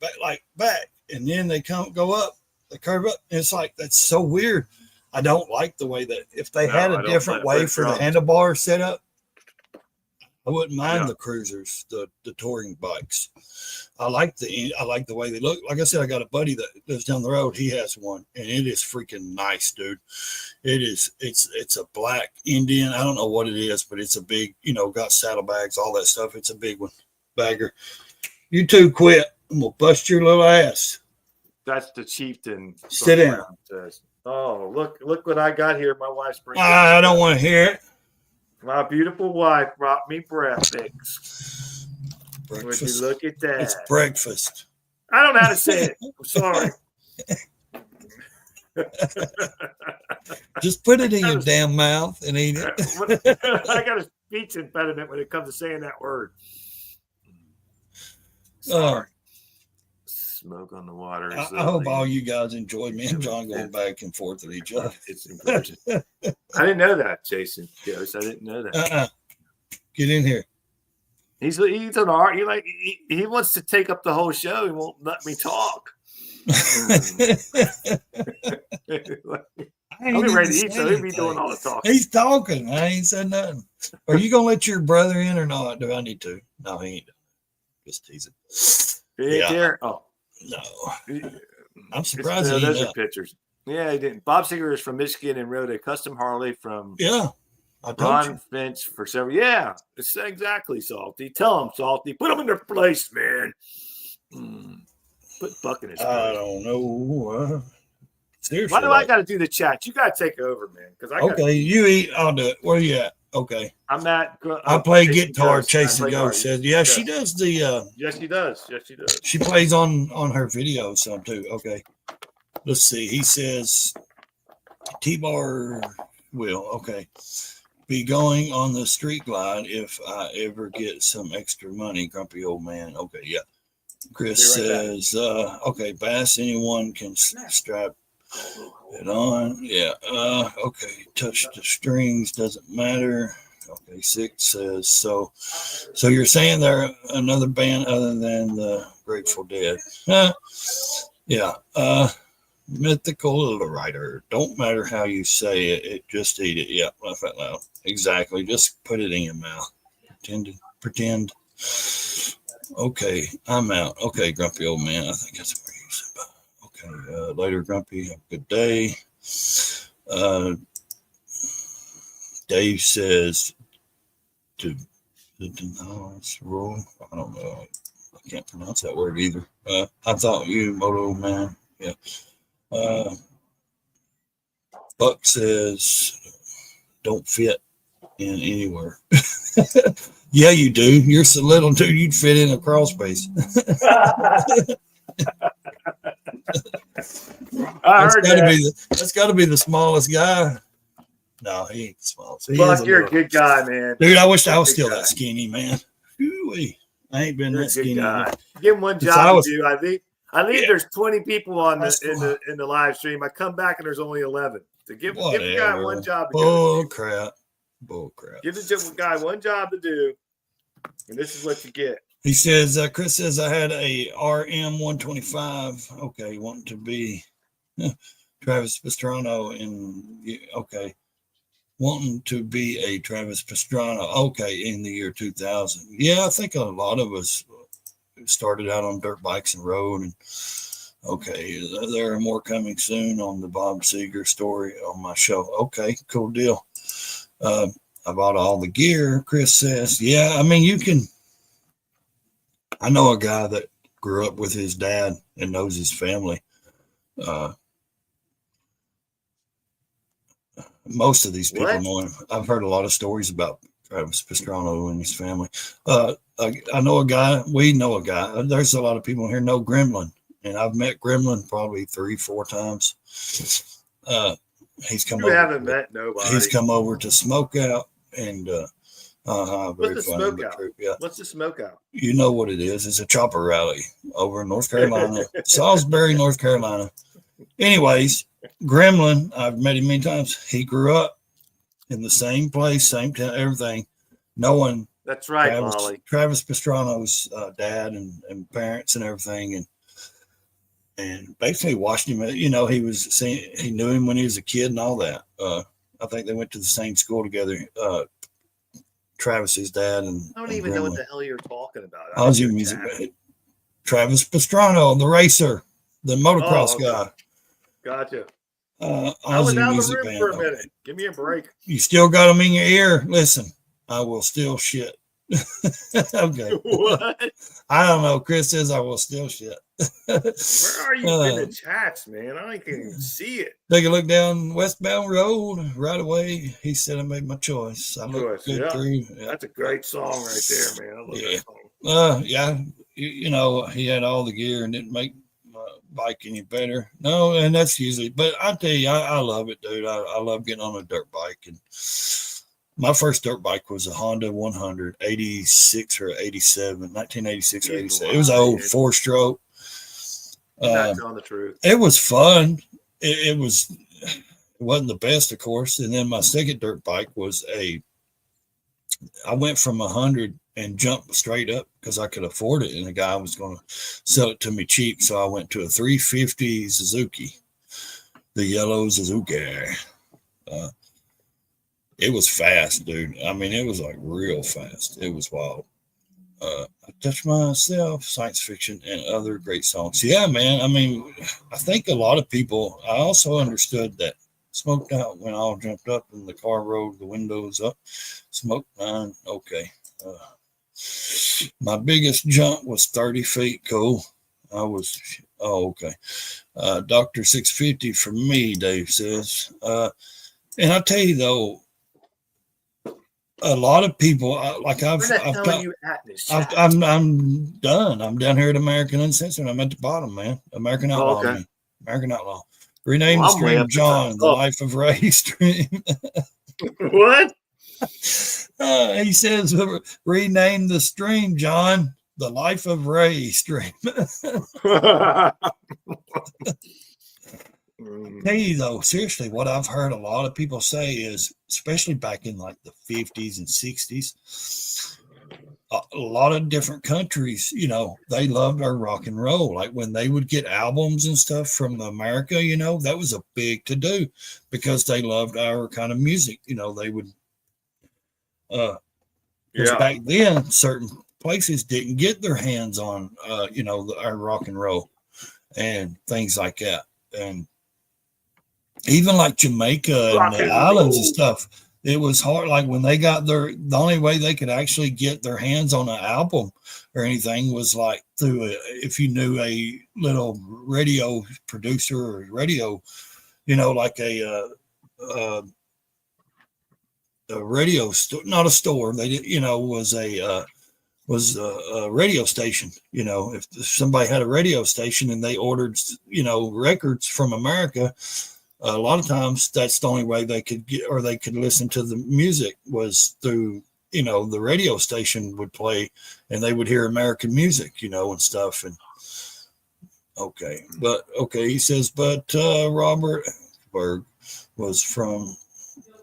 back, and then they go up, they curve up. And it's like that's so weird. I don't like the way that if they had a different way for the handlebar setup, I wouldn't mind the cruisers, the touring bikes. I like the way they look. Like I said, I got a buddy that lives down the road. He has one, and it is freaking nice, dude. It is. It's a black Indian. I don't know what it is, but it's a big, got saddlebags, all that stuff. It's a big one, bagger. You two quit. I'm gonna bust your little ass. That's the chieftain. Sit down. Oh, look what I got here. My wife's bringing. I don't want to hear it. My beautiful wife brought me breakfast. Would you look at that? It's breakfast. I don't know how to say it. I'm sorry. Just put it in your damn mouth and eat it. I got a speech impediment when it comes to saying that word. Sorry. Smoke on the water. I hope all you guys enjoyed me and John going back and forth with each other. It's important. I didn't know that, Jason. Ghost. I didn't know that. Get in here. He's an art. He wants to take up the whole show. He won't let me talk. I'm ready to eat, so he'll be doing all the talking. He's talking. I ain't said nothing. Are you gonna let your brother in or not? Do I need to? No, he ain't. Just teasing. Yeah. Oh no. I'm surprised. Those are pictures. Yeah, he didn't. Bob Seger is from Michigan and rode a custom Harley from Ron Finch for several. Yeah, it's exactly Salty. Tell him, Salty. Put them in their place, man. Put Buck in his place. I don't know. Seriously. Why do I got to do the chat? You got to take over, man. Okay, you eat. I'll do it. Where you at? Okay. I'm at. I play guitar. Chasing Ghost says, "Yeah, she does the." Yes, she does. Yes, she does. She plays on her videos some too. Okay. Let's see. He says, "T-Bar will be going on the street glide if I ever get some extra money." Grumpy old man. Okay, yeah. Chris says, Bass, anyone can strap it on. Yeah. Okay. Touch the strings. Doesn't matter. Okay. 6 says, so you're saying they're another band other than the Grateful Dead? Yeah. Mythical Little Writer. Don't matter how you say it. Just eat it. Yeah. Laugh out loud. Exactly. Just put it in your mouth. Pretend. Okay, I'm out. Okay, grumpy old man. I think that's what you said. Okay, later, grumpy. Have a good day. Dave says to the denounce rule. I don't know. I can't pronounce that word either. I thought you, Moto man. Yeah. Buck says don't fit in anywhere. Yeah, you do. You're so little, dude. You'd fit in a crawl space. That's got to be the smallest guy. No, he ain't the smallest. Buck, you're a good guy, man. Dude, I wish I was still that skinny, man. Ooh-wee. I ain't been that skinny. Give him one job to do. I leave there's 20 people on in the live stream. I come back and there's only 11. So give the guy one job to do. Bull crap. Give the guy one job to do, and this is what you get. He says, Chris says, I had a RM 125. Okay, wanting to be Travis Pastrana wanting to be a Travis Pastrana. Okay, in the year 2000. Yeah, I think a lot of us started out on dirt bikes and rode. And okay, there are more coming soon on the Bob Seger story on my show. Okay, cool deal. I bought all the gear, Chris says. Yeah, I mean, you can. I know a guy that grew up with his dad and knows his family. Most of these people know him. I've heard a lot of stories about Travis Pastrana and his family. I know a guy. We know a guy. There's a lot of people here know Gremlin, and I've met Gremlin probably 3-4 times. He's come. Haven't met nobody. He's come over to smoke out, and what's the smoke out? Yeah. What's the smoke out? You know what it is? It's a chopper rally over in North Carolina, Salisbury, North Carolina. Anyways, Gremlin, I've met him many times. He grew up in the same place, same town, everything. Knowing that's right, Molly. Travis Pastrana's dad and parents and everything, and basically watched him. You know, he knew him when he was a kid and all that. I think they went to the same school together. Travis's dad and I don't even know what the hell you're talking about. Aussie music. Travis Pastrana, the racer, the motocross guy. Gotcha. I was out of the room for a minute. Give me a break. You still got them in your ear. Listen, I will still shit Okay. What? I don't know. Chris says I will steal shit. Where are you in the chats, man? I can't even see it. Take a look down westbound road right away. He said I made my choice. I looked good through. Yeah. That's a great song right there, man. I love that song. Yeah. You know, he had all the gear and didn't make my bike any better. No, and that's usually, but I tell you, I love it, dude. I love getting on a dirt bike. And my first dirt bike was a Honda 100, 86 or 87, 1986 or 87. It was an old 4-stroke. You're not telling the truth. It was fun. It wasn't the best, of course. And then my second dirt bike was I went from 100 and jumped straight up because I could afford it. And the guy was going to sell it to me cheap. So I went to a 350 Suzuki, the yellow Suzuki. It was fast, dude. I mean, it was like real fast. It was wild. I Touch Myself, science fiction, and other great songs. Yeah, man. I mean, I think a lot of people, I also understood that smoked out when all jumped up in the car rolled the windows up. Smoked 9. Okay. My biggest jump was 30 feet. Cool. Okay. Dr. 650 for me, Dave says. And I tell you, though, a lot of people like I'm done. I'm down here at American Uncensored. I'm at the bottom, man. American Outlaw. Okay. American Outlaw. Rename the stream John, the Life of Ray stream. What? He says rename the stream John, the Life of Ray stream. Hey, though, seriously, what I've heard a lot of people say is, especially back in like the 50s and 60s, a lot of different countries, you know, they loved our rock and roll. Like when they would get albums and stuff from America, you know, that was a big to do because they loved our kind of music. You know, they would, back then, certain places didn't get their hands on, you know, our rock and roll and things like that. And even like Jamaica and the islands and stuff, it was hard. Like when they got the only way they could actually get their hands on an album or anything was like through if you knew a little radio producer or radio, you know, like a radio store, not a store. They did, you know, was a radio station. You know, if somebody had a radio station and they ordered, you know, records from America, a lot of times that's the only way they could get, or they could listen to the music was through, you know, the radio station would play and they would hear American music, you know, and stuff. And he says, but Robert Berg was from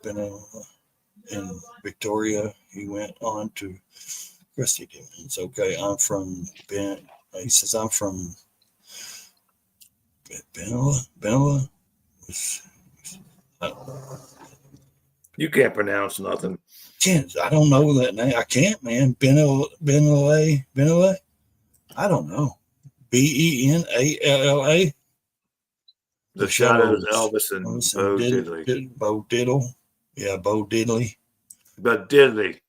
in Victoria. He went on to Christy Dickens. Okay, I'm from Ben. He says, I'm from Benilla. You can't pronounce nothing. I don't know that name. I can't, man. Benilla. I don't know. Benalla. The Shadows, Elvis and Bo Diddley. Bo Diddle. Yeah, Bo Diddley. But Diddley.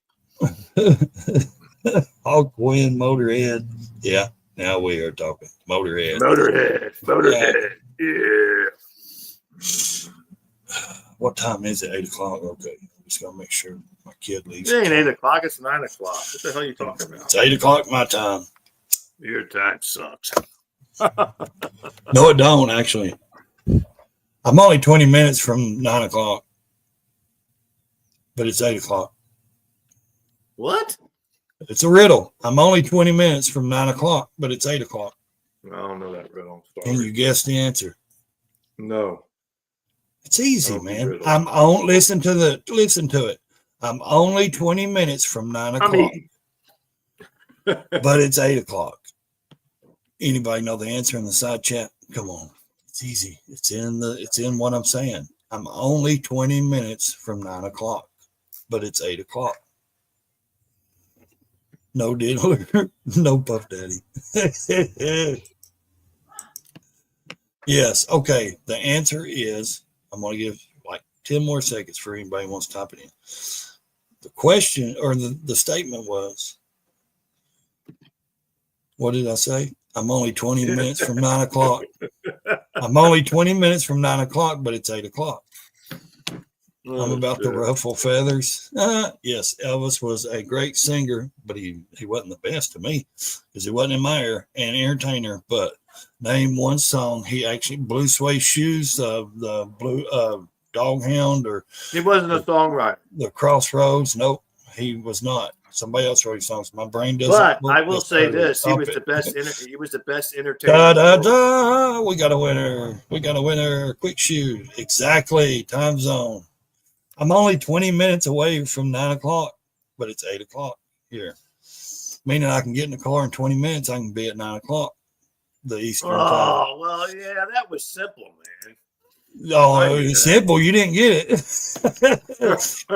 Hawkwind, Motorhead. Yeah, now we are talking. Motorhead. Yeah. What time is it? 8 o'clock. Okay, I'm just gonna make sure my kid leaves. It ain't 8 o'clock. It's 9 o'clock. What the hell are you talking about? It's 8 o'clock my time. Your time sucks. No, it don't actually. I'm only 20 minutes from 9 o'clock, but it's 8 o'clock. What? It's a riddle. I'm only 20 minutes from 9 o'clock, but it's 8 o'clock. I don't know that riddle. Can you guess the answer? No. It's easy, man. Listen to it. I'm only 20 minutes from 9 o'clock, but it's 8 o'clock. Anybody know the answer in the side chat? Come on. It's easy. It's in what I'm saying. I'm only 20 minutes from 9 o'clock, but it's 8 o'clock. No diddler, no Puff Daddy. Yes. Okay. The answer is, I'm going to give like 10 more seconds for anybody who wants to type it in. The question or the statement was, what did I say? I'm only 20 minutes from 9 o'clock. I'm only 20 minutes from 9 o'clock, but it's 8 o'clock. I'm about to ruffle feathers. Yes, Elvis was a great singer, but he wasn't the best to me because he wasn't in my ear and entertainer. But name one song. He actually Blue Suede Shoes, the Blue Dog Hound, or he wasn't a songwriter. The Crossroads. Nope, he was not. Somebody else wrote songs. My brain doesn't. But I will say this: he was the best. He was the best entertainer. Da da da! We got a winner. We got a winner. Quick shoot. Exactly. Time zone. I'm only 20 minutes away from 9 o'clock, but it's 8 o'clock here. Meaning I can get in the car in 20 minutes. I can be at 9 o'clock, the Eastern time. Oh, well, yeah, that was simple, man. Oh, it was simple. You didn't get it.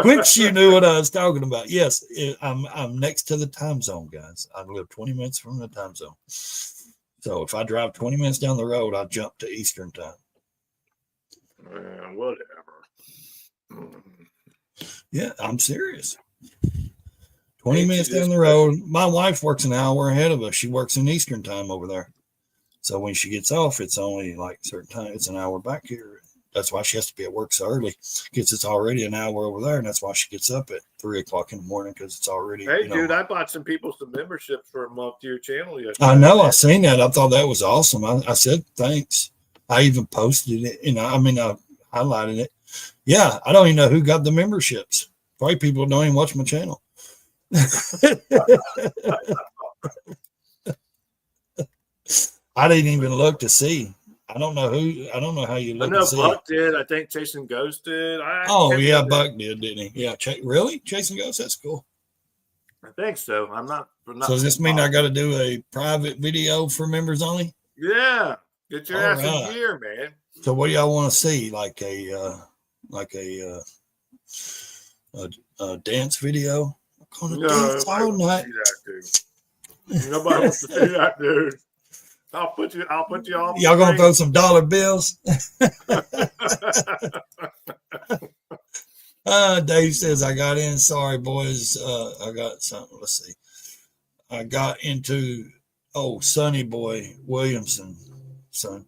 Quick shoot knew what I was talking about. Yes, I'm next to the time zone, guys. I live 20 minutes from the time zone. So if I drive 20 minutes down the road, I jump to Eastern time. Whatever. Yeah, I'm serious. 20 minutes down the road. My wife works an hour ahead of us. She works in Eastern time over there. So when she gets off, it's only like certain time. It's an hour back here. That's why she has to be at work so early. Because it's already an hour over there. And that's why she gets up at 3 o'clock in the morning because it's already. Hey, dude, I bought some people some memberships for a month to your channel yesterday. I know. I seen that. I thought that was awesome. I said thanks. I even posted it. I highlighted it. Yeah, I don't even know who got the memberships. Probably people don't even watch my channel. I didn't even look to see. I don't know who. I don't know how you look. I know to see. Buck did. I think Chasing Ghost did. Buck did, didn't he? Yeah. Really? Chasing Ghost? That's cool. I think so. I'm not. So does this mean I got to do a private video for members only? Yeah. Get your ass in gear, man. So what do y'all want to see? Like a dance video? I'm gonna dance all night. Nobody wants to see that, dude. I'll put you on. Y'all gonna throw some dollar bills? Dave says I got in. Sorry, boys. I got something. Let's see. I got into Sonny Boy Williamson, son.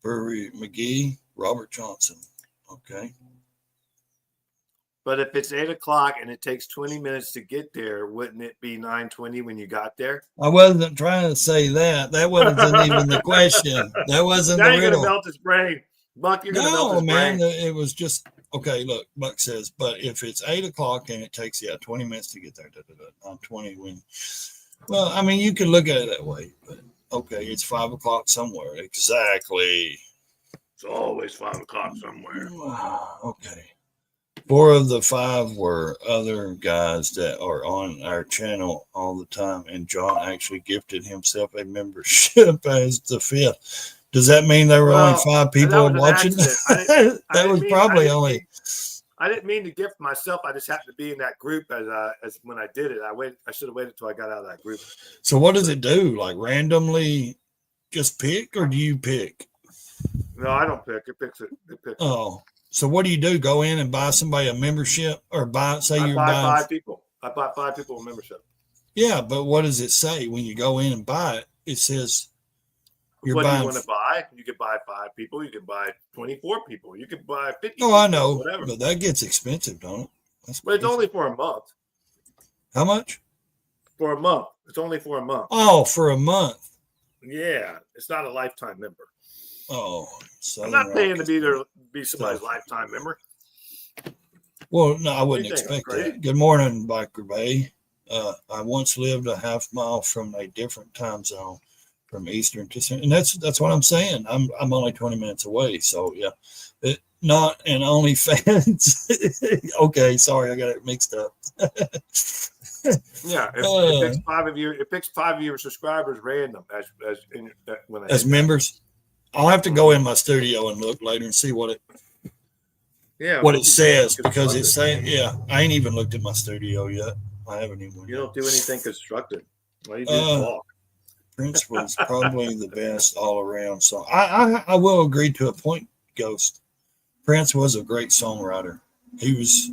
Brewery McGee, Robert Johnson. Okay. But if it's 8 o'clock and it takes 20 minutes to get there, wouldn't it be 9:20 when you got there? I wasn't trying to say that. That wasn't even the question. That wasn't the riddle. Now you're gonna melt his brain. Buck, you're gonna melt his brain. It was just okay. Look, Buck says, but if it's 8 o'clock and it takes 20 minutes to get there, I'm 20 when. Well, I mean, you can look at it that way, but okay, it's 5 o'clock somewhere. Exactly. It's always 5 o'clock somewhere. Okay. 4 of the 5 were other guys that are on our channel all the time, and John actually gifted himself a membership as the 5th. Does that mean there were only 5 people watching? That was probably only. I didn't mean to gift myself. I just happened to be in that group as when I did it. I should have waited until I got out of that group. So what does it do? Like randomly just pick, or do you pick? No, I don't pick. It picks it. Oh. So what do you do? Go in and buy somebody a membership, or buy 5 people. I bought 5 people a membership. Yeah, but what does it say when you go in and buy it? It says you're what buying. Do you want to buy? You could buy 5 people. You could buy 24 people. You could buy 50. Oh, I know, whatever. But that gets expensive, don't it? But it's only for a month. How much? For a month. It's only for a month. Oh, for a month. Yeah, it's not a lifetime member. Oh, I'm not paying to be somebody's lifetime member. Well, no, I wouldn't expect that. Good morning, Biker Bay. I once lived a half mile from a different time zone, from Eastern to Central, and that's what I'm saying. I'm only 20 minutes away, so yeah, not an OnlyFans. Okay, sorry, I got it mixed up. Yeah, it picks 5 of your. It picks 5 of your subscribers random as members. I'll have to go in my studio and look later and see what it says, because it's saying, I ain't even looked at my studio yet. I haven't even. You don't do anything constructive. All you do is talk. Prince was probably the best all around. So I will agree to a point, Ghost. Prince was a great songwriter. He was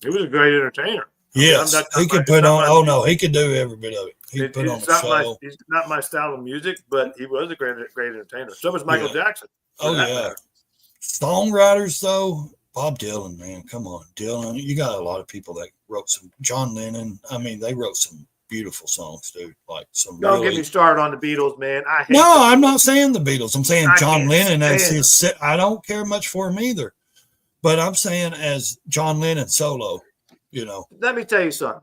He was a great entertainer. Yes, he could put on. Oh no, he could do every bit of it. He put on a show. He's not my style of music, but he was a great entertainer. So was Michael Jackson. Oh yeah. Songwriters though, Bob Dylan, man, come on, Dylan. You got a lot of people that wrote some. John Lennon. I mean, they wrote some beautiful songs, dude. Like some. Don't get me started on the Beatles, man. I'm not saying the Beatles. I'm saying John Lennon as his. I don't care much for him either, but I'm saying as John Lennon solo. You know. Let me tell you something.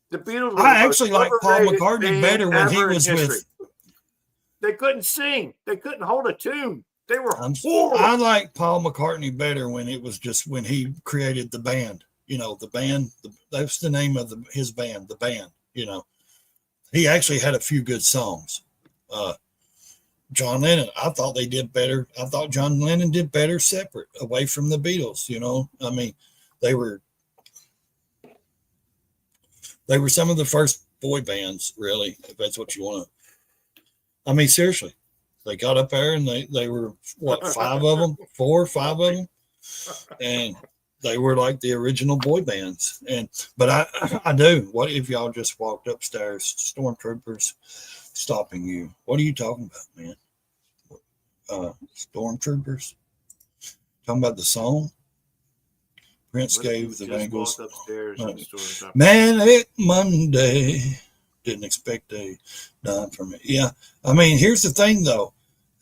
The Beatles. I actually like Paul McCartney better when he was with. They couldn't sing. They couldn't hold a tune. They were horrible. I like Paul McCartney better when it was just when he created the band. You know, the band. That's the name of his band. The band. You know, he actually had a few good songs. John Lennon. I thought they did better. I thought John Lennon did better separate, away from the Beatles. You know, I mean, they were some of the first boy bands, really, if that's what you want to. I mean, seriously, they got up there and they were, what, 5 of them? 4 or 5 of them? And they were like the original boy bands. But I do. What if y'all just walked upstairs, stormtroopers stopping you? What are you talking about, man? Stormtroopers? Talking about the song? Prince gave the Bengals. Manic Monday. Didn't expect a dime from it. Yeah. I mean, here's the thing, though.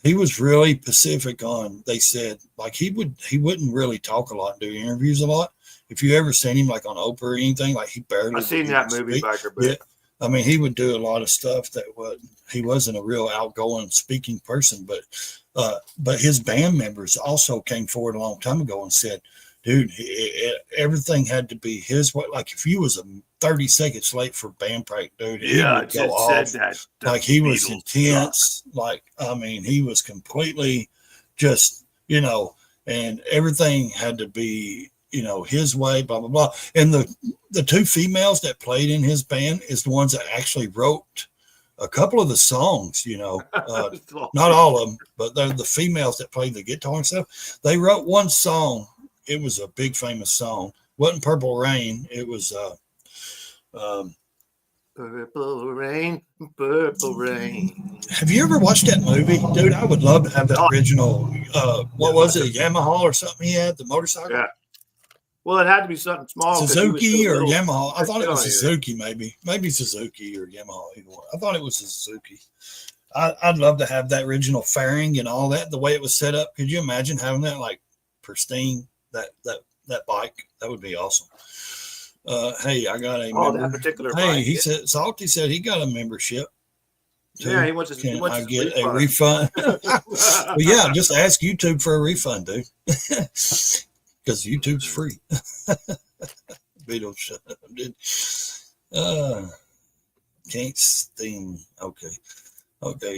He was really specific on, they said, like he wouldn't really talk a lot and do interviews a lot. If you ever seen him like on Oprah or anything, like he barely. I've seen that movie back a bit. Yeah. I mean, he would do a lot of stuff that he wasn't a real outgoing speaking person, but his band members also came forward a long time ago and said, dude, everything had to be his way. Like if you was 30 seconds late for band break, dude, he would go off. Like he was intense. Like, I mean, he was completely just, you know, and everything had to be, you know, his way, blah, blah, blah. And the 2 females that played in his band is the ones that actually wrote a couple of the songs, you know, not all of them, but they're the females that played the guitar and stuff. They wrote one song. It was a big famous song. It wasn't Purple Rain. It was Purple Rain, Purple Rain. Have you ever watched that movie? Dude, I would love to have the original. What was it? A Yamaha or something he had? The motorcycle? Yeah. Well, it had to be something small. Suzuki or Yamaha. I thought it was Suzuki, maybe. Maybe Suzuki or Yamaha. I thought it was a Suzuki. I'd love to have that original fairing and all that, the way it was set up. Could you imagine having that like pristine? That bike, that would be awesome. Hey, I got a that particular bike. He said Salty said he got a membership. Yeah, he wants his I get a refund? Well, yeah, just ask YouTube for a refund, dude. Because YouTube's free. Beatles, dude. Can't steam. Okay.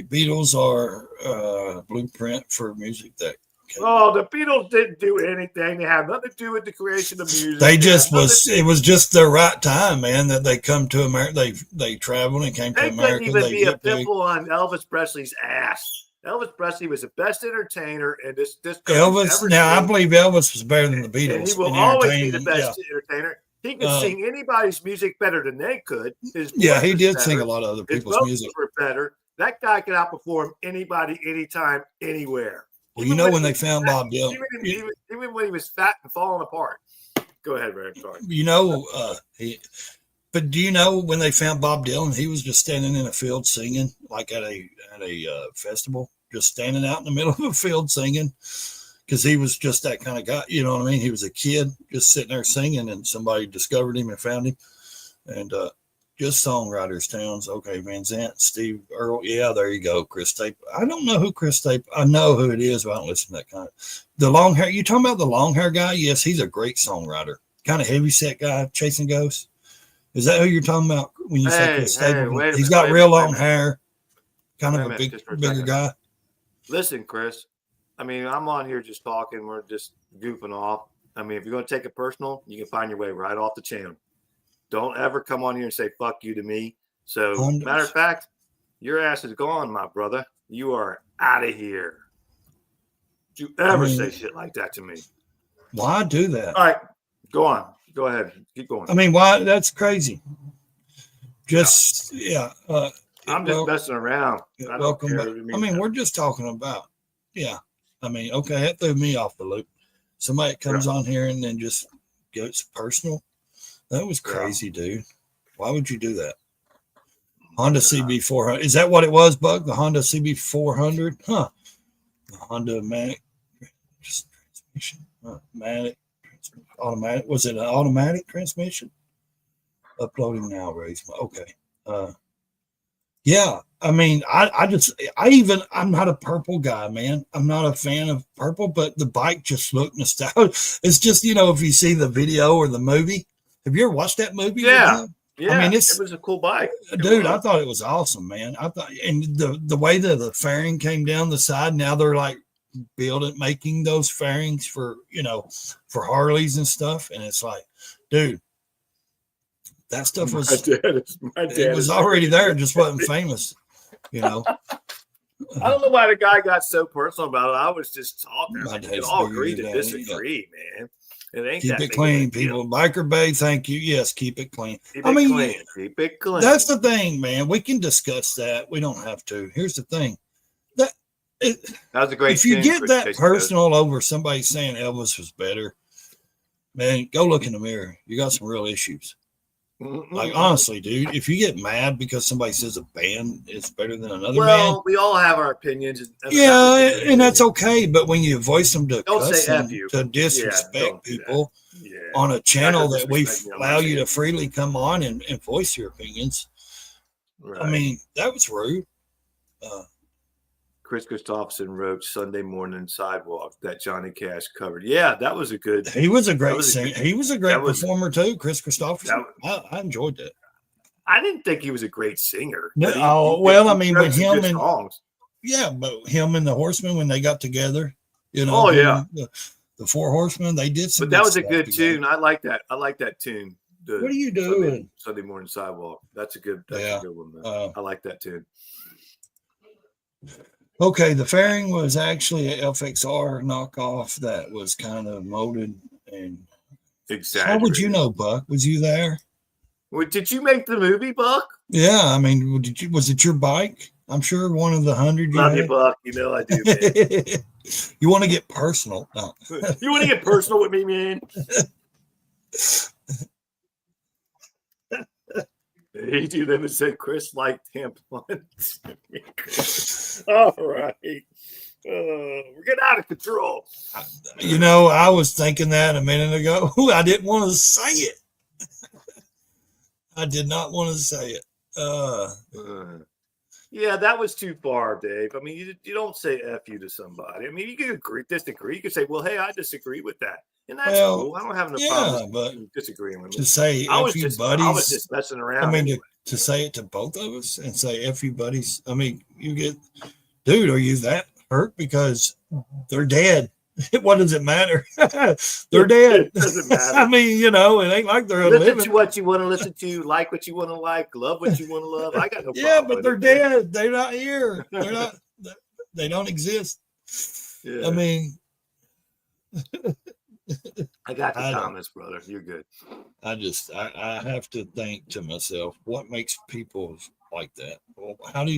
Beatles are blueprint for music that. Oh, the Beatles didn't do anything. They had nothing to do with the creation of music. It was just the right time, man, that they come to America. They traveled and came to America. They couldn't even be a pimple on Elvis Presley's ass. Elvis Presley was the best entertainer, and this Elvis. Now, I believe Elvis was better than the Beatles. And he will always be the best entertainer. He could sing anybody's music better than they could. He did sing a lot of other people's music. Were better. That guy could outperform anybody, anytime, anywhere. Well, you know when they found Bob Dylan, even when he was fat and falling apart. Go ahead, Ray. Sorry. You know, but do you know when they found Bob Dylan, he was just standing in a field singing, like at a festival, just standing out in the middle of a field singing, because he was just that kind of guy. You know what I mean? He was a kid just sitting there singing, and somebody discovered him and found him, and just songwriters towns. Okay, Van Zant, Steve Earle. Yeah, there you go. Chris Tape. I don't know who Chris Tape. I know who it is, but I don't listen to that kind of. The long hair. You talking about the long hair guy? Yes, he's a great songwriter. Kind of heavy set guy, chasing ghosts. Is that who you're talking about when you say Chris Tape? He's got real long hair. Kind of a bigger guy. Listen, Chris. I mean, I'm on here just talking. We're just goofing off. I mean, if you're going to take it personal, you can find your way right off the channel. Don't ever come on here and say fuck you to me. So, matter of fact, your ass is gone, my brother. You are out of here. Don't you ever say shit like that to me. Why do that? All right, go on. Go ahead. Keep going. I mean, why? That's crazy. Just I'm just messing around. I don't care. I mean, we're just talking about. Yeah. I mean, okay, that threw me off the loop. Somebody comes on here and then just gets personal. That was crazy, dude. Why would you do that? Honda CB400. Is that what it was, Buck? The Honda CB400? Huh. The Honda Matic transmission. Automatic. Was it an automatic transmission? Uploading now, Raysmotolife. Okay. Yeah. I mean, I'm not a purple guy, man. I'm not a fan of purple, but the bike just looked nostalgic. It's just, if you see the video or the movie, have you ever watched that movie? Yeah. Yeah. I mean, it was a cool bike. Dude, I thought it was awesome, man. I thought, and the way that the fairing came down the side, now they're like making those fairings for, for Harleys and stuff. And it's like, dude, that stuff was, it was already there. It just wasn't famous, I don't know why the guy got so personal about it. I was just talking. We all agree to disagree, man. It ain't keep it clean, people. Biker Bay, thank you. Yes, keep it clean. Keep it clean. That's the thing, man. We can discuss that. We don't have to. Here's the thing. That was a great. If you get that personal over somebody saying Elvis was better, man, go look in the mirror. You got some real issues. Like, honestly, dude, if you get mad because somebody says a band is better than another band, we all have our opinions. And that's okay. But when you voice them to to disrespect people on a channel that we allow you to freely come on and voice your opinions, I mean, that was rude. Chris Christopherson wrote "Sunday Morning Sidewalk" that Johnny Cash covered. Yeah, that was a good. He was a great singer. He was a great performer too. Chris Christopherson. I enjoyed that. I didn't think he was a great singer. No, well, I mean, with him and songs. Yeah, but him and the Horsemen when they got together, the Four Horsemen, they did some. But that was a good tune. I like that. I like that tune. What are you doing? Sunday Morning Sidewalk. That's a good. That's a good one. Man. I like that tune. Okay, the fairing was actually an FXR knockoff that was kind of molded and exaggerated. How would you know, Buck? Was you there? Well, did you make the movie, Buck? Yeah, I mean, was it your bike? I'm sure one of the 100 you Love had. you, Buck. You know I do, man. You want to get personal? No. You want to get personal with me, man? He do them and said Chris liked tampons. All right. We're getting out of control. I was thinking that a minute ago. I didn't want to say it. I did not want to say it. Yeah, that was too far, Dave. I mean, you don't say F you to somebody. I mean, you can disagree. You can say, well, hey, I disagree with that. And that's cool. I don't have no problem with disagreeing with me. To say F you buddies. I was just messing around. I mean, to say it to both of us and say F you buddies. I mean, dude, are you that hurt because they're dead? What does it matter? They're dead. It doesn't matter. I mean, it ain't like they're listen living. To what you want to listen to, like what you want to like, love what you want to love. I got no problem. Yeah, but they're dead. They're not here. They're not. They don't exist. Yeah. I mean, I got the comments, brother. You're good. I have to think to myself, what makes people like that? Well, how do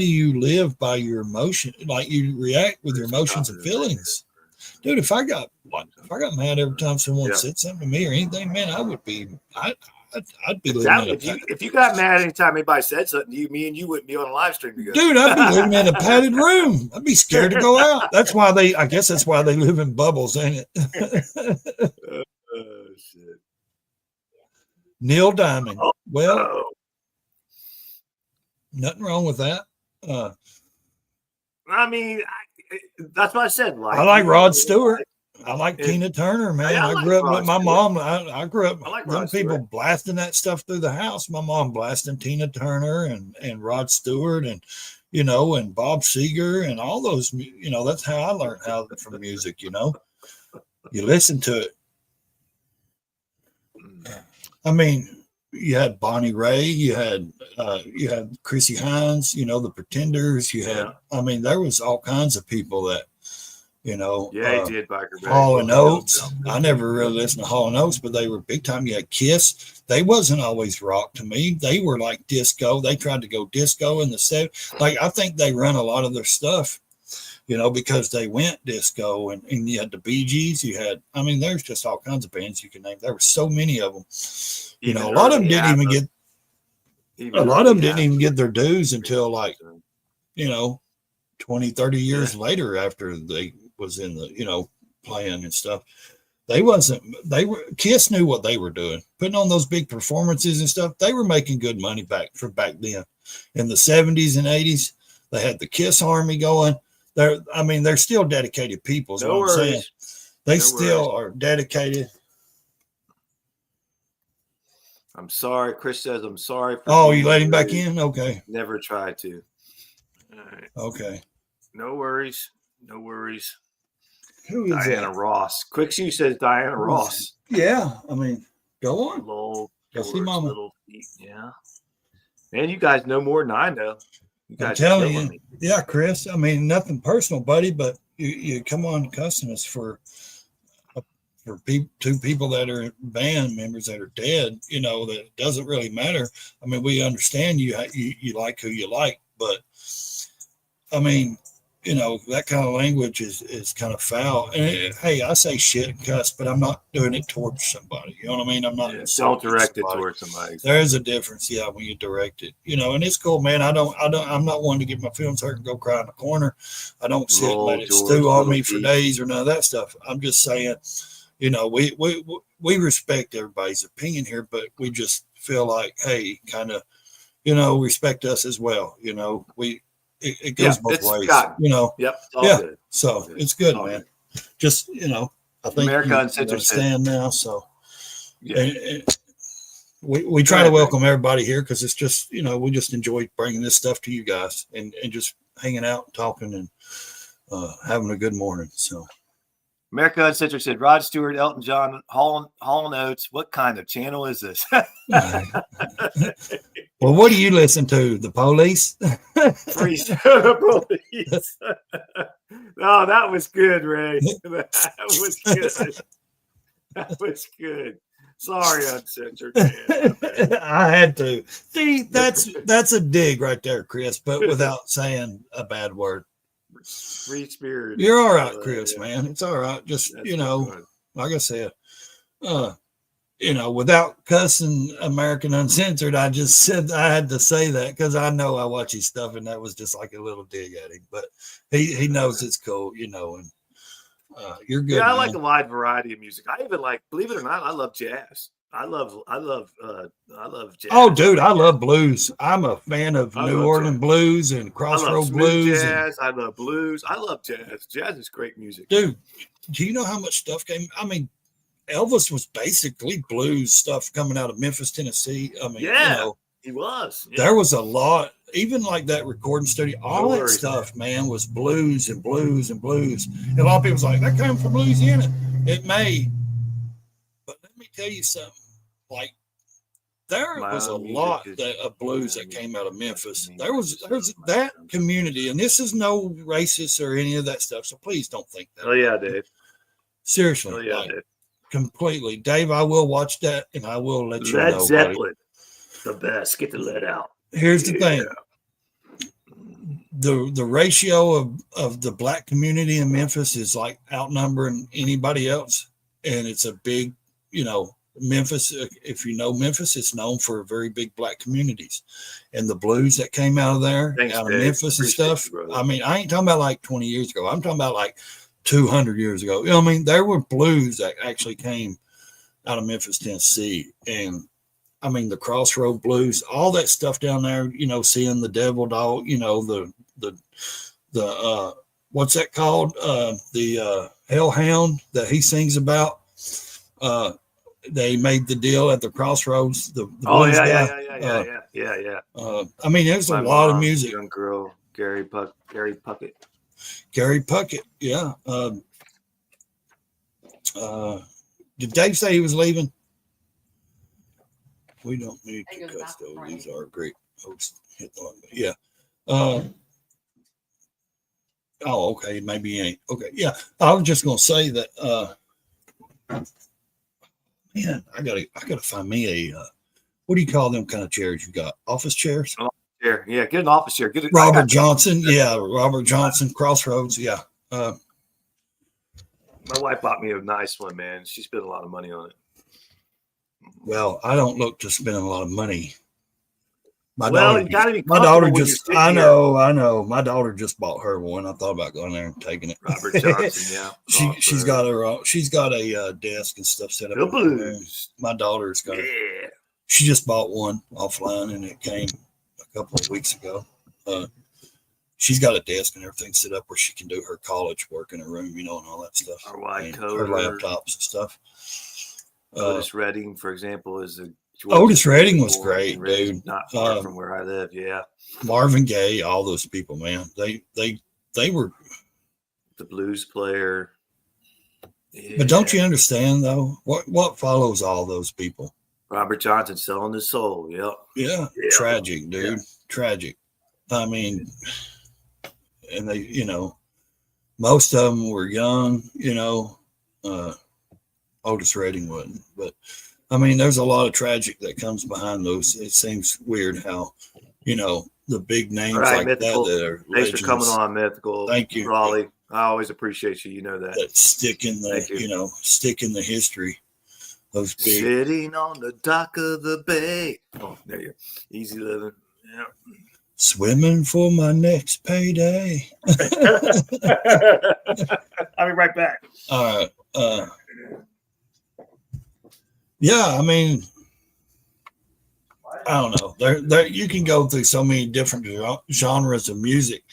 you live by your emotion? Like you react with your emotions and feelings, dude. If I got mad every time someone said something to me or anything, man, I'd be living. If you got mad anytime anybody said something to you, me and you wouldn't be on a live stream together. Dude, I'd be living in a padded room. I'd be scared to go out. I guess that's why they live in bubbles, ain't it? Oh, shit. Neil Diamond. Well, nothing wrong with that. I mean, that's what I said. I like Rod Stewart. I like Tina Turner, man. I grew up with my mom. I grew up with people blasting that stuff through the house. My mom blasting Tina Turner and Rod Stewart and Bob Seger and all those. That's how I learned from music. You listen to it. I mean, you had Bonnie Raitt, you had Chrissy Hines, the Pretenders. You had, I mean, there was all kinds of people that You know, Yeah, he did. Biker Bag. Hall and Oates. I never really listened to Hall and Oates, but they were big time. You had Kiss. They wasn't always rock to me. They were like disco. They tried to go disco in the 70s. Like, I think they run a lot of their stuff, you know, because they went disco. And you had the Bee Gees. You had, I mean, there's just all kinds of bands you can name. There were so many of them. You know, a lot of them didn't even get, a lot of them didn't even get their dues until like, you know, 20, 30 years later after they was in the, you know, playing and stuff. They were Kiss knew what they were doing, putting on those big performances and stuff. They were making good money back then in the 70s and 80s. They had the Kiss Army going. They're still dedicated people. Is what I'm saying. They still are dedicated. I'm sorry. Chris says, I'm sorry. You let him back in? Okay. Never tried to. All right. Okay. No worries. No worries. Who is Diana that? Ross. Quickshoe says Diana Ross. Yeah. I mean, go on. Go see Mama. Little feet. Yeah. Man, you guys know more than I know. You guys I'm telling you. Me. Yeah, Chris. I mean, nothing personal, buddy, but you come on cussing us for two people that are band members that are dead, you know, that it doesn't really matter. I mean, we understand you like who you like, but I mean, you know, that kind of language is kind of foul. And hey, I say shit and cuss, but I'm not doing it towards somebody. You know what I mean? I'm not. Don't direct it towards somebody. There is a difference, yeah, when you direct it. You know, and it's cool, man. I'm not one to get my feelings hurt and go cry in the corner. I don't sit and let it stew on me for days or none of that stuff. I'm just saying, you know, we respect everybody's opinion here, but we just feel like, hey, kind of, you know, respect us as well. You know, it goes both ways, you know. Yep. Good. So it's good, man. Good. Just, you know, I think America you understand now. So we try to welcome everybody here because it's just, you know, we just enjoy bringing this stuff to you guys and just hanging out, talking, and having a good morning. So. America Uncensored said, Rod Stewart, Elton John, Hall and Oates. What kind of channel is this? Well, what do you listen to? The Police? Police. Oh, that was good, Ray. That was good. That was good. Sorry, Uncensored. Man. I had to. See, that's a dig right there, Chris, but without saying a bad word. Free spirit. You're all right, Chris, man. It's all right. Just, that's, you know, like I said, you know, without cussing American Uncensored, I just said I had to say that because I know I watch his stuff and that was just like a little dig at him. But he knows it's cool, you know, and you're good. Yeah, I man. like a wide variety of music. I even like, believe it or not, I love jazz. I love jazz. Oh, dude, I love blues. I'm a fan of New Orleans blues and Crossroad blues. Jazz. I love blues. I love jazz. Jazz is great music. Dude, do you know how much stuff came? I mean, Elvis was basically blues stuff coming out of Memphis, Tennessee. I mean, you know, he was. Yeah. There was a lot, even like that recording studio, all that stuff, man, was blues and blues and blues. And a lot of people's like, that came from Louisiana. It may. But let me tell you something. Like, there was a lot of blues that came out of Memphis. There's that community, and this is no racist or any of that stuff, so please don't think that. Oh, yeah, Dave. Seriously. Oh, yeah, Dave. Completely. Dave, I will watch that, and I will let you know. Led Zeppelin, the best. Get the lead out. Here's the thing. The ratio of the black community in Memphis is like outnumbering anybody else, and it's a big, you know, Memphis, if you know Memphis, it's known for very big black communities, and the blues that came out of there, out of Memphis and stuff. I mean, I ain't talking about like 20 years ago. I'm talking about like 200 years ago. You know what I mean? There were blues that actually came out of Memphis, Tennessee, and I mean the Crossroad blues, all that stuff down there. You know, seeing the Devil Dog. You know, the what's that called? The Hellhound that he sings about. They made the deal at the Crossroads. The blues guy. Yeah. I mean, there's a lot of music. Young girl, Gary Puckett. Gary Puckett, yeah. Did Dave say he was leaving? We don't need to cuss though. These are great hosts. Yeah. Oh, okay. Maybe you ain't. Okay. Yeah. I was just going to say that, man, I gotta find me a, what do you call them kind of chairs you got? Office chairs? Chair. Yeah, get an office chair. Get it. Robert Johnson. Yeah. Robert Johnson, Crossroads. Yeah. My wife bought me a nice one, man. She spent a lot of money on it. Well, I don't look to spend a lot of money. You gotta be my daughter comfortable when just, you're I sitting know. My daughter just bought her one. I thought about going there and taking it. Robert Johnson, yeah. she's got a desk and stuff set up. The blues. My daughter's got she just bought one offline and it came a couple of weeks ago. She's got a desk and everything set up where she can do her college work in her room, and all that stuff. Her white coat, her laptops and stuff. Otis Redding, for example, is a Otis Redding was great, dude. Not far from where I live. Yeah. Marvin Gaye, all those people, man. They were the blues player. Yeah. But don't you understand though? What follows all those people? Robert Johnson selling his soul. Yep. Yeah. Tragic, dude. Yeah. Tragic. I mean, and they, most of them were young, Otis Redding wasn't, but I mean, there's a lot of tragic that comes behind those. It seems weird how, the big names like Mythical. that are Thanks legends. for coming on, Mythical. Thank you, Raleigh. I always appreciate you. You know that. That stick in the, stick in the history. Those big. Sitting on the dock of the bay. Oh, there you go. Easy living. Yeah. Swimming for my next payday. I'll be right back. All right. Yeah, I mean, I don't know. There, you can go through so many different genres of music,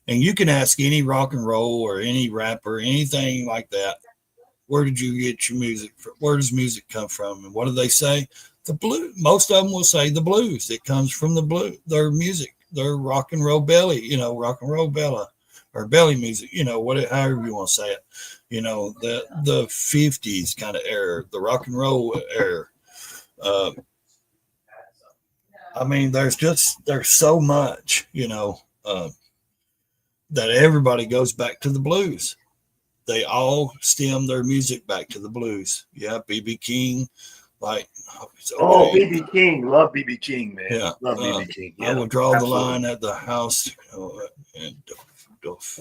and you can ask any rock and roll or any rapper, anything like that. Where did you get your music from? Where does music come from? And what do they say? The blues. Most of them will say the blues. It comes from the blues. Their music, their rock and roll belly. Rock and roll Bella or belly music. However you want to say it. The 50s kind of era, the rock and roll era. I mean, there's so much, that everybody goes back to the blues. They all stem their music back to the blues. Yeah, B.B. King, okay. B.B. King, love B.B. King, man. Yeah, love B.B. King. Yeah, I will draw the line at the house, and duff.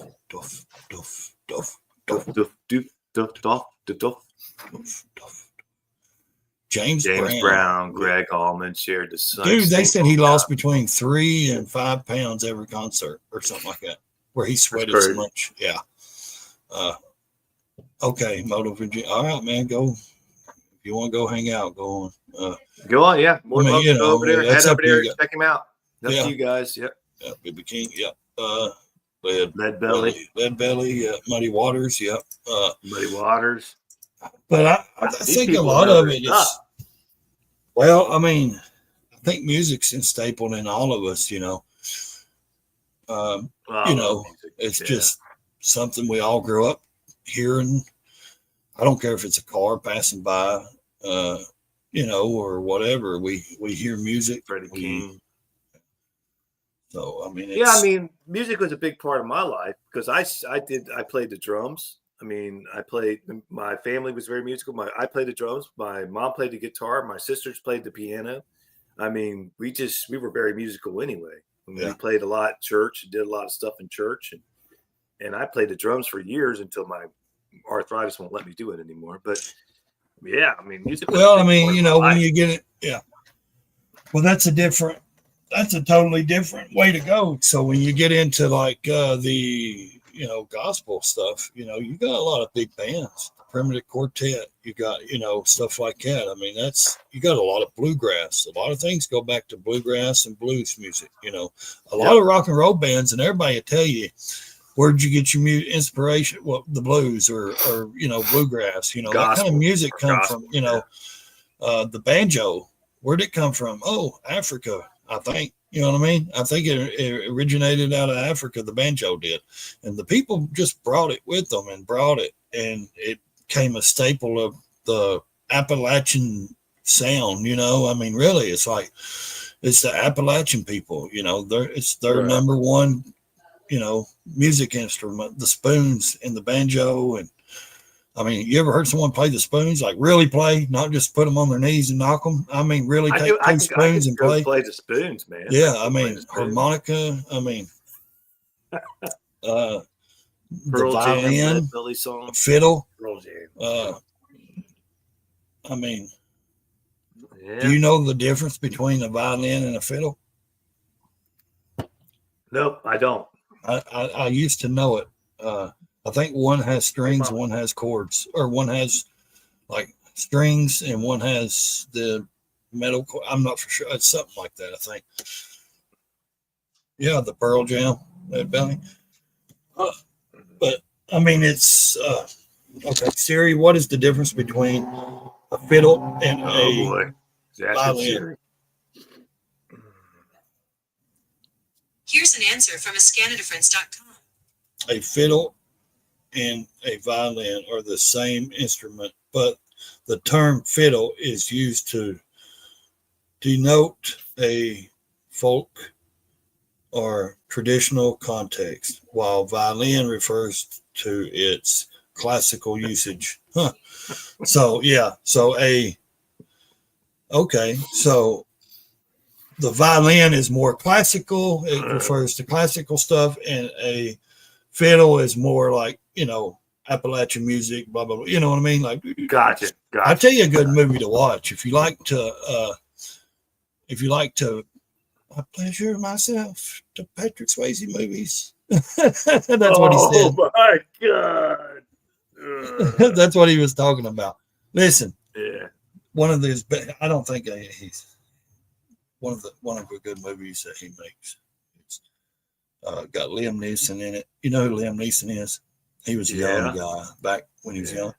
James Brown, Greg Allman shared the sun. Dude, they said he lost between 3 and 5 pounds every concert or something like that, where he sweated so much. Yeah. Okay, Moto Virginia. All right, man, go. If you want to go hang out, go on. Go on, yeah. More welcome to go over there. Head over there, check him out. That's you guys. Yep. Yeah, B.B. King. Yep. Lead Belly. Muddy Waters. Yep. Muddy Waters. But I think a lot of it is. Well, I mean, I think music's stapled in all of us. It's just something we all grew up hearing. I don't care if it's a car passing by, or whatever. We hear music. Freddie King. So I mean, music was a big part of my life because I played the drums. My family was very musical. I played the drums. My mom played the guitar. My sisters played the piano. I mean, we were very musical anyway. We played a lot at church, did a lot of stuff in church, and I played the drums for years until my arthritis won't let me do it anymore. But yeah, I mean, music. Well, when you get it, yeah. Well, that's a totally different way to go. So when you get into like the gospel stuff, you got a lot of big bands, Primitive Quartet, you got, stuff like that. I mean, you got a lot of bluegrass. A lot of things go back to bluegrass and blues music, a lot of rock and roll bands, and everybody will tell you, where'd you get your inspiration? Well, the blues or bluegrass, that kind of music come from, the banjo. Where'd it come from? Oh, Africa, I think. You know what I mean? I think it originated out of Africa, the banjo did. And the people just brought it with them and it became a staple of the Appalachian sound, really, it's the Appalachian people, it's their number one music instrument, the spoons and the banjo. And I mean, you ever heard someone play the spoons, like really play, not just put them on their knees and knock them? I mean, really take two spoons and play the spoons, man. Yeah, I mean, harmonica. I mean, the violin, fiddle. I mean, do you know the difference between a violin and a fiddle? Nope, I don't. I used to know it. I think one has strings, one has chords, or one has like strings and one has the metal. I'm not for sure. It's something like that, I think. Yeah, the Pearl Jam, that belly. But I mean, it's okay. Siri, what is the difference between a fiddle and a violin? Here's an answer from ascanadifference.com. A fiddle and a violin are the same instrument, but the term fiddle is used to denote a folk or traditional context, while violin refers to its classical usage. So the violin is more classical. It refers to classical stuff, and a fiddle is more like, Appalachian music, blah, blah, blah. You know what I mean? Like, gotcha. I'll tell you a good movie to watch. If you like to I pleasure myself to Patrick Swayze movies. That's what he said. Oh my God. That's what he was talking about. Listen. Yeah. One of these, I don't think he's one of the good movies that he makes. It's got Liam Neeson in it. You know who Liam Neeson is? He was a young guy back when he was young.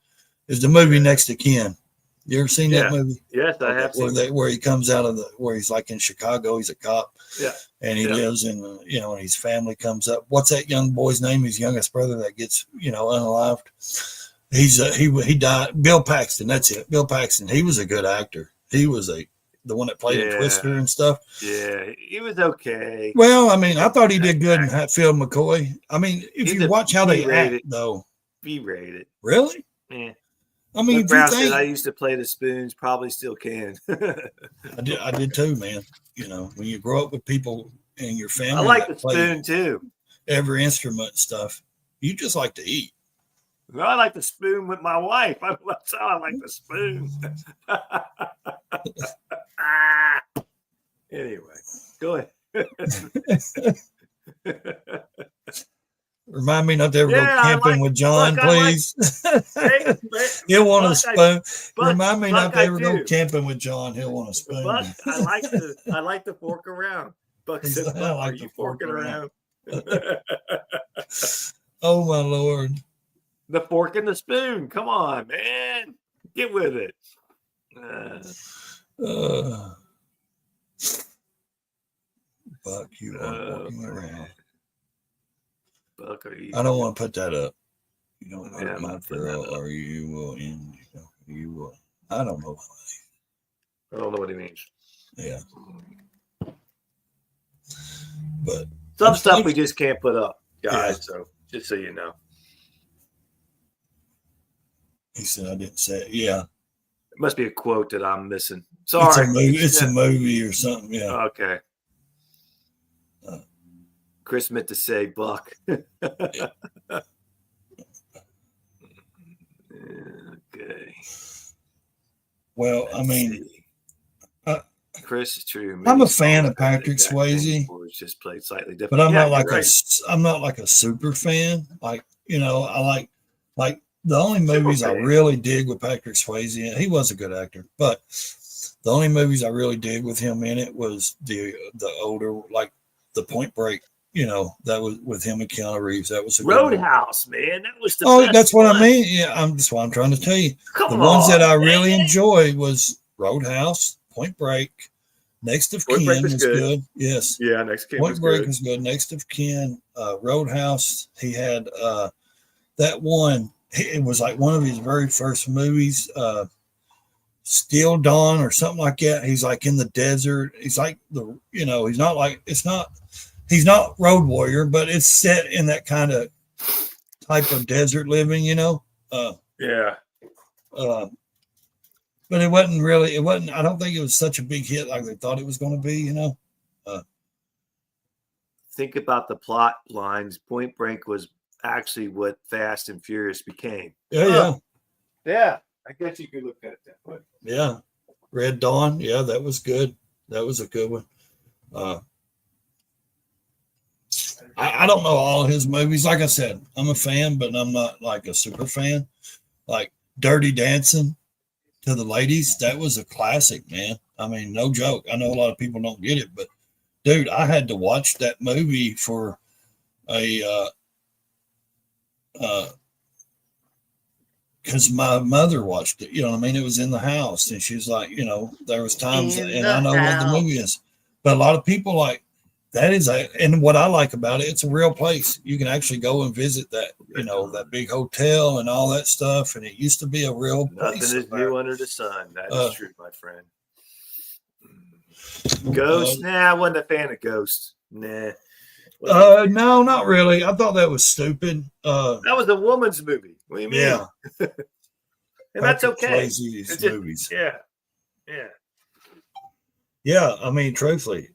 It's the movie Next to Kin. You ever seen that movie? Yes, I have seen it. Where he comes out of where he's like in Chicago. He's a cop. Yeah. And he lives in, and his family comes up. What's that young boy's name? His youngest brother that gets, unalived. He died. Bill Paxton. That's it. Bill Paxton. He was a good actor. He was the one that played in Twister and stuff. Yeah, he was okay. Well, I mean, I thought he did good in Hatfield McCoy. I mean, if you watch how they act, though. B-rated. Really? Yeah. I mean, if you think I used to play the spoons, probably still can. I did too, man. When you grow up with people in your family, I like the spoon too. Every instrument stuff. You just like to eat. Well, I like the spoon with my wife. That's how I like the spoon. Anyway, go ahead. Remind me not to ever go camping with John, please. He'll want a spoon. Remind me not to ever go camping with John. He'll want a spoon. Buck, I like to fork around. Buck said, Buck, are you forking around? Oh my Lord. The fork and the spoon. Come on, man. Get with it. Buck, you are walking around. Buck, are you? I don't want to put that up. You don't hurt my girl, or you will end. You will. I don't know. I don't know what he means. Yeah. But some stuff we just can't put up, guys. Yeah. So just so you know. He said I didn't say it. Yeah. It must be a quote that I'm missing. Sorry. It's a movie or something. Yeah. Okay. Chris meant to say Buck. Okay. Well, I mean, Chris is true. I'm a fan of Patrick Swayze. It's just played slightly different. But I'm not like a super fan. Like, I like the only movies I really dig with Patrick Swayze. He was a good actor, but the only movies I really dig with him in it was the older, like the Point Break. That was with him and Keanu Reeves. That was a Roadhouse, man. That was the best that's what one. I mean. Yeah, that's what I'm trying to tell you. Ones that I really enjoyed was Roadhouse, Point Break, Next of Kin was good. Yes. Yeah, Next of Kin Point Break was good. Next of Kin, Roadhouse. He had that one. It was like one of his very first movies, Steel Dawn or something like that. He's like in the desert. He's like he's not like, it's not he's not Road Warrior, but it's set in that kind of type of desert living, you know. Yeah. But it wasn't really. It wasn't. I don't think it was such a big hit like they thought it was going to be, you know. Think about the plot lines. Point Break was actually what Fast and Furious became. Yeah. Yeah. I guess you could look at it that way. Yeah. Red Dawn. Yeah, that was good. That was a good one. I don't know all his movies. Like I said, I'm a fan, but I'm not like a super fan. Like Dirty Dancing to the Ladies, that was a classic, man. I mean, no joke. I know a lot of people don't get it, but dude, I had to watch that movie for a because my mother watched it. You know what I mean? It was in the house, and she's like, you know, there was times, and I know what the movie is, but a lot of people like that is and what I like about it, it's a real place. You can actually go and visit that, you know, that big hotel and all that stuff, and it used to be a real place. Nothing is new under the sun. That is true, my friend. Ghost? Nah, I wasn't a fan of Ghost. Nah. No, not really. I thought that was stupid. That was a woman's movie. What do you mean? Yeah. And that's okay. Movies. Yeah. Yeah, I mean, truthfully,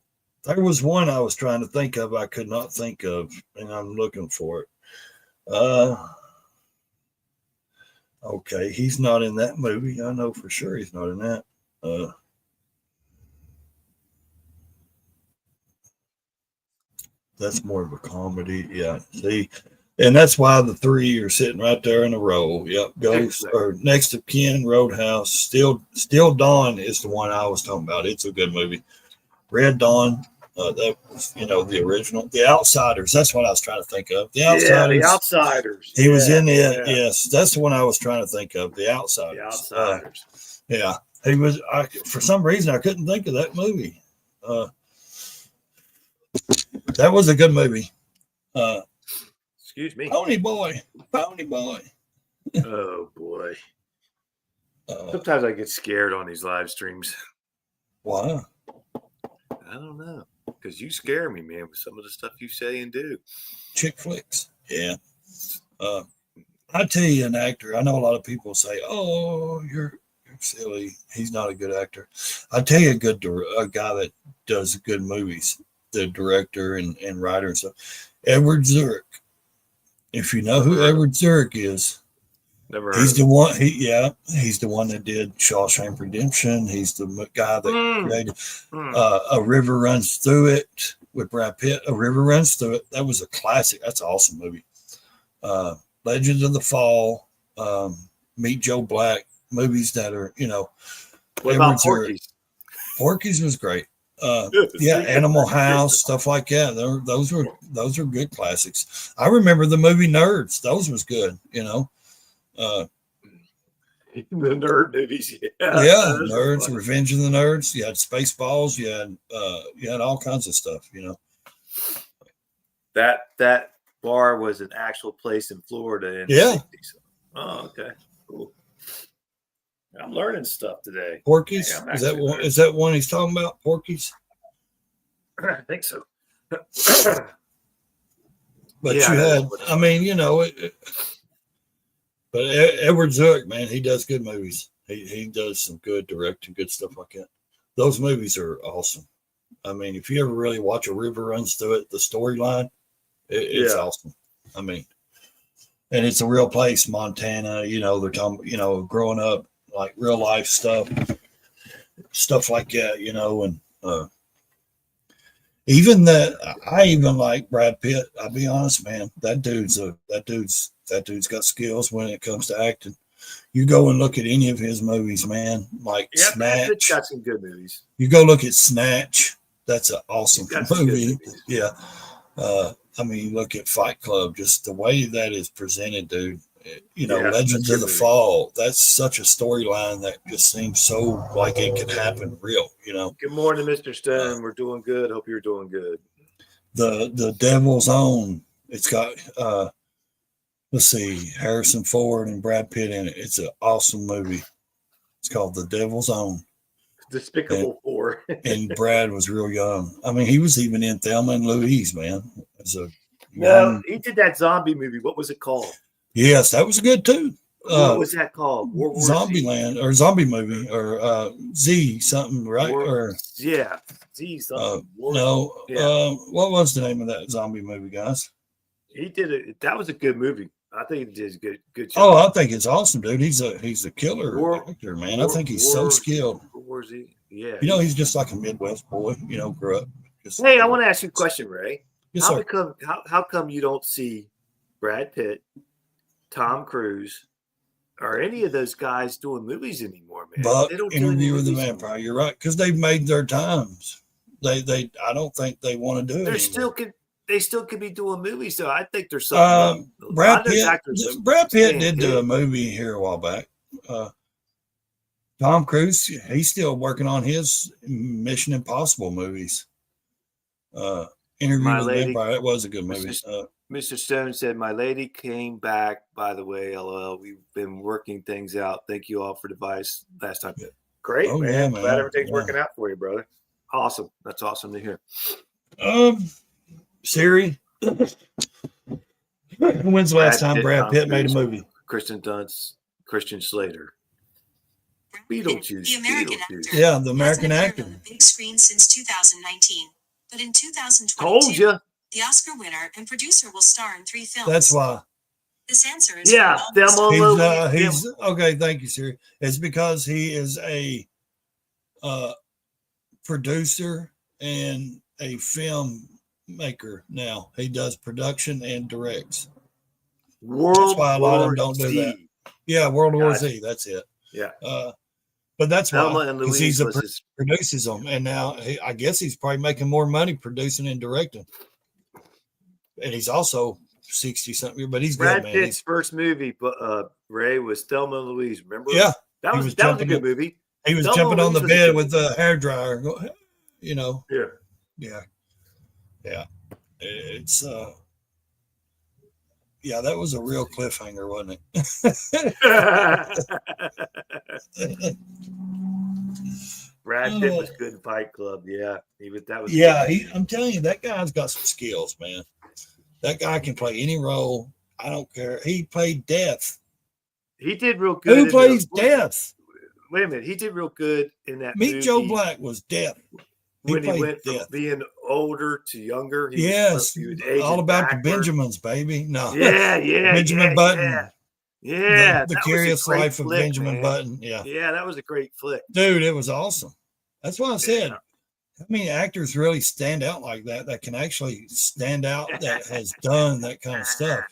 there was one I was trying to think of. I could not think of, and I'm looking for it. Okay, he's not in that movie. I know for sure he's not in that. That's more of a comedy. Yeah, see, and that's why the three are sitting right there in a row. Yep, Ghost or Next to Kin, Roadhouse. Still Dawn is the one I was talking about. It's a good movie. Red Dawn. That was, you know, the original. The Outsiders. That's what I was trying to think of. The Outsiders. Yeah, The Outsiders. He was in it. Yeah. Yes, that's the one I was trying to think of. The Outsiders. The Outsiders. Yeah, he was. For some reason, I couldn't think of that movie. That was a good movie. Excuse me. Pony Boy. Oh boy. Sometimes I get scared on these live streams. Why? I don't know. Because you scare me, man, with some of the stuff you say and do. Chick flicks. Yeah. I tell you, an actor. I know a lot of people say, "Oh, you're silly. He's not a good actor." I tell you, a guy that does good movies, the director and writer and stuff. Edward Zurich. If you know who Edward Zurich is, he's the one. He's the one that did Shawshank Redemption. He's the guy that created A River Runs Through It with Brad Pitt. A River Runs Through It. That was a classic. That's an awesome movie. Legends of the Fall, Meet Joe Black, movies that are, you know. What about Porky's? Porky's was great. Animal House, stuff like that. Those were good classics. I remember the movie Nerds. Those was good, you know. The nerd movies, Nerds, funny. Revenge of the Nerds. You had Spaceballs. You had all kinds of stuff, you know. That bar was an actual place in Florida in the 60s. Oh, okay, cool. I'm learning stuff today. Porky's? Is that one he's talking about? Porky's? I think so. But you had, I mean, you know, but Edward Zurich, man, he does good movies. He does some good directing, good stuff like that. Those movies are awesome. I mean, if you ever really watch A River Runs Through It, the storyline, it's awesome. I mean, and it's a real place, Montana. You know, they're talking, you know, growing up, like real life stuff like that, you know, and even that I even like Brad Pitt. I'll be honest, man. That dude's got skills when it comes to acting. You go and look at any of his movies, man. Like Snatch. It's got some good movies. You go look at Snatch. That's an awesome movie. Yeah. I mean, you look at Fight Club, just the way that is presented, dude. You know, Legends of the Fall. That's such a storyline that just seems so like it could happen real, you know. Good morning, Mr. Stone. We're doing good. Hope you're doing good. The Devil's Own. It's got let's see, Harrison Ford and Brad Pitt in it. It's an awesome movie. It's called The Devil's Own. Despicable 4. for. And Brad was real young. I mean, he was even in Thelma and Louise, man. As a No, he did that zombie movie. What was it called? yes, that was good too. What was that called? World War Z? Zombieland or Zombie Movie or Z something, right? Z something. No, Yeah. what was the name of that zombie movie, guys? He did it. That was a good movie. I think he did a good job. Oh, I think it's awesome, dude. He's a killer actor, man. I think he's so skilled. World War Z. Yeah. You know, he's just like a Midwest boy. You know, grew up. Hey, I want to ask you a question, Ray. Yes, sir. How come you don't see Brad Pitt, Tom Cruise, or any of those guys doing movies anymore, man? But they don't Interview with the Vampire, you're right, because they've made their times. They I don't think they want to do it. They still could be doing movies, though. I think there's something. Brad Pitt did do a movie here a while back. Tom Cruise, he's still working on his Mission Impossible movies. Interview with the Vampire, that was a good movie. Mr. Stone said, "My lady came back, by the way, LOL. We've been working things out. Thank you all for the advice last time." Great, man. Yeah, man. Glad everything's working out for you, brother. Awesome. That's awesome to hear. Siri, when's the last time Brad Pitt made a movie? Kristen Dunst, Christian Slater. Beetlejuice. The American actor. Yeah, the American actor. On the big screen since 2019. But in 2022, Told you. The Oscar winner and producer will star in 3 films. That's why. This answer is he's okay. Thank you, Siri. It's because he is a producer and a film maker now. He does production and directs. That's why a lot of them don't do that. Yeah, World War Z. That's it. Yeah. But that's why, because he's produces them, and now I guess he's probably making more money producing and directing. And he's also 60-something, but he's Brad good, man. Pitt's first movie, Ray, was Thelma and Louise. Remember? Yeah, that was a good movie. He was jumping on the bed with the hair dryer. You know. Yeah. It's yeah, that was a real cliffhanger, wasn't it? Brad Pitt was good in Fight Club. Yeah, I'm telling you, that guy's got some skills, man. That guy can play any role. I don't care. He played Death. He did real good. Who plays Death? Wait a minute. He did real good in that Meet movie. Joe Black was Death. When he went from being older to younger. He was all about the Benjamins, baby. No. Yeah. Benjamin Button. Yeah. The Curious Life of Benjamin Button. Yeah. Yeah, that was a great flick. Dude, it was awesome. That's what I said. How many actors really stand out like that can actually stand out, that has done that kind of stuff?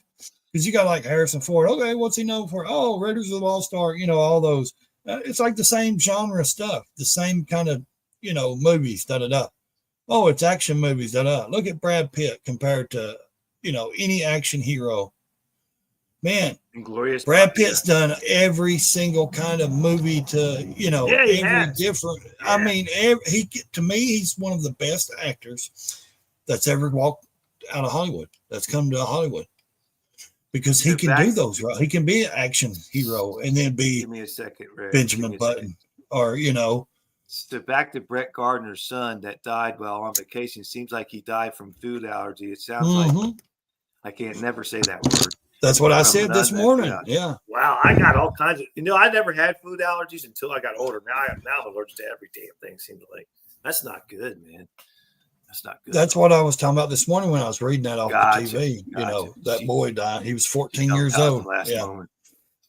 Because you got like Harrison Ford. Okay, what's he known for? Oh, Raiders of the Lost Ark, all those. It's like the same genre stuff, the same kind of, movies, Oh, it's action movies, Look at Brad Pitt compared to, any action hero. Man, Inglorious Brad Pitt's done every single kind of movie to, every different. Yeah. I mean, to me, he's one of the best actors that's ever walked out of Hollywood, that's come to Hollywood. Because he can do those, right? He can be an action hero and then be Give me a second, Ray. Benjamin Button or, So back to Brett Gardner's son that died while on vacation. Seems like he died from food allergy. It sounds like I can't never say that word. That's what I said this morning. Yeah. Wow, I got all kinds of. I never had food allergies until I got older. Now I'm allergic to every damn thing. Seems like that's not good, man. That's not good. That's what I was talking about this morning when I was reading that off the TV. That boy died. He was 14 years old. Moment.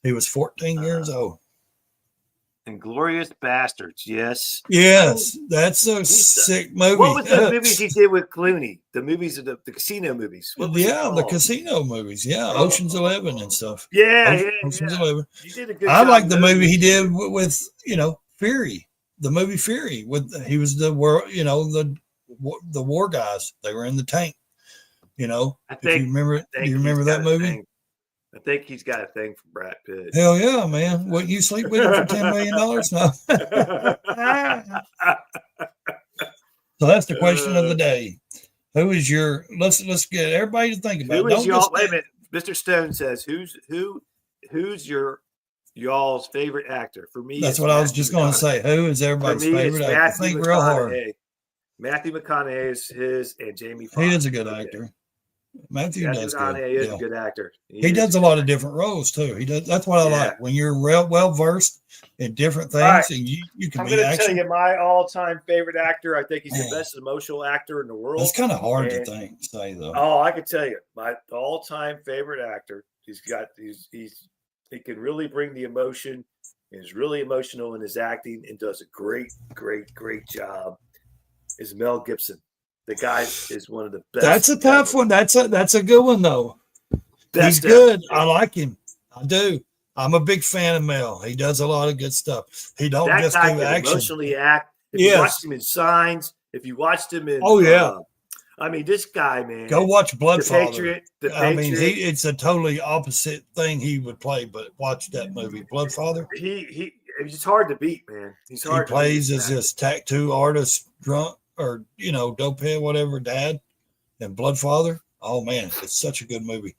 He was 14 years old. Inglorious Bastards, yes. Yes, that's a sick movie. What was the movies he did with Clooney? The movies of the casino movies. The casino movies. Yeah, Ocean's 11 and stuff. Ocean's 11. You did a good I job like the movie he did with Fury. The movie Fury. He was the world. The war guys. They were in the tank. Do you remember that movie? I think he's got a thing for Brad Pitt. Hell yeah, man! Wouldn't you sleep with him for $10 million? No. So that's the question of the day. Who is your? Let's get everybody to think about. Who is y'all? Wait a minute. Mr. Stone says, "Who's your y'all's favorite actor. For me, That's it's what I was Matthew just going to McConaughey. say. Who is For everybody's me, it's favorite actor? Matthew Think real hard. McConaughey. Matthew McConaughey is his, and Jamie Foxx. He is a good actor. Matthew does good. McConaughey is Yeah. a good actor. He does a lot of different roles too. He does. That's what I like when you're well versed in different things, right. and you can I'm be going to action. tell you my all-time favorite actor. I think he's the best emotional actor in the world. It's kind of hard to say though. Oh, I can tell you, my all-time favorite actor. He can really bring the emotion. He's really emotional in his acting and does a great job. Is Mel Gibson. The guy is one of the best. That's a tough one. That's a good one though. He's good. I like him. I do. I'm a big fan of Mel. He does a lot of good stuff. He don't that just guy do can action. Emotionally act. If you watched him in Signs, if you watched him in I mean, this guy, man. Go watch Bloodfather. The Patriot. I mean, it's a totally opposite thing he would play, but watch that movie, Bloodfather. He's hard to beat, man. He plays as this tattoo artist, drunk or dopehead, whatever, dad, and Bloodfather. Oh man, it's such a good movie.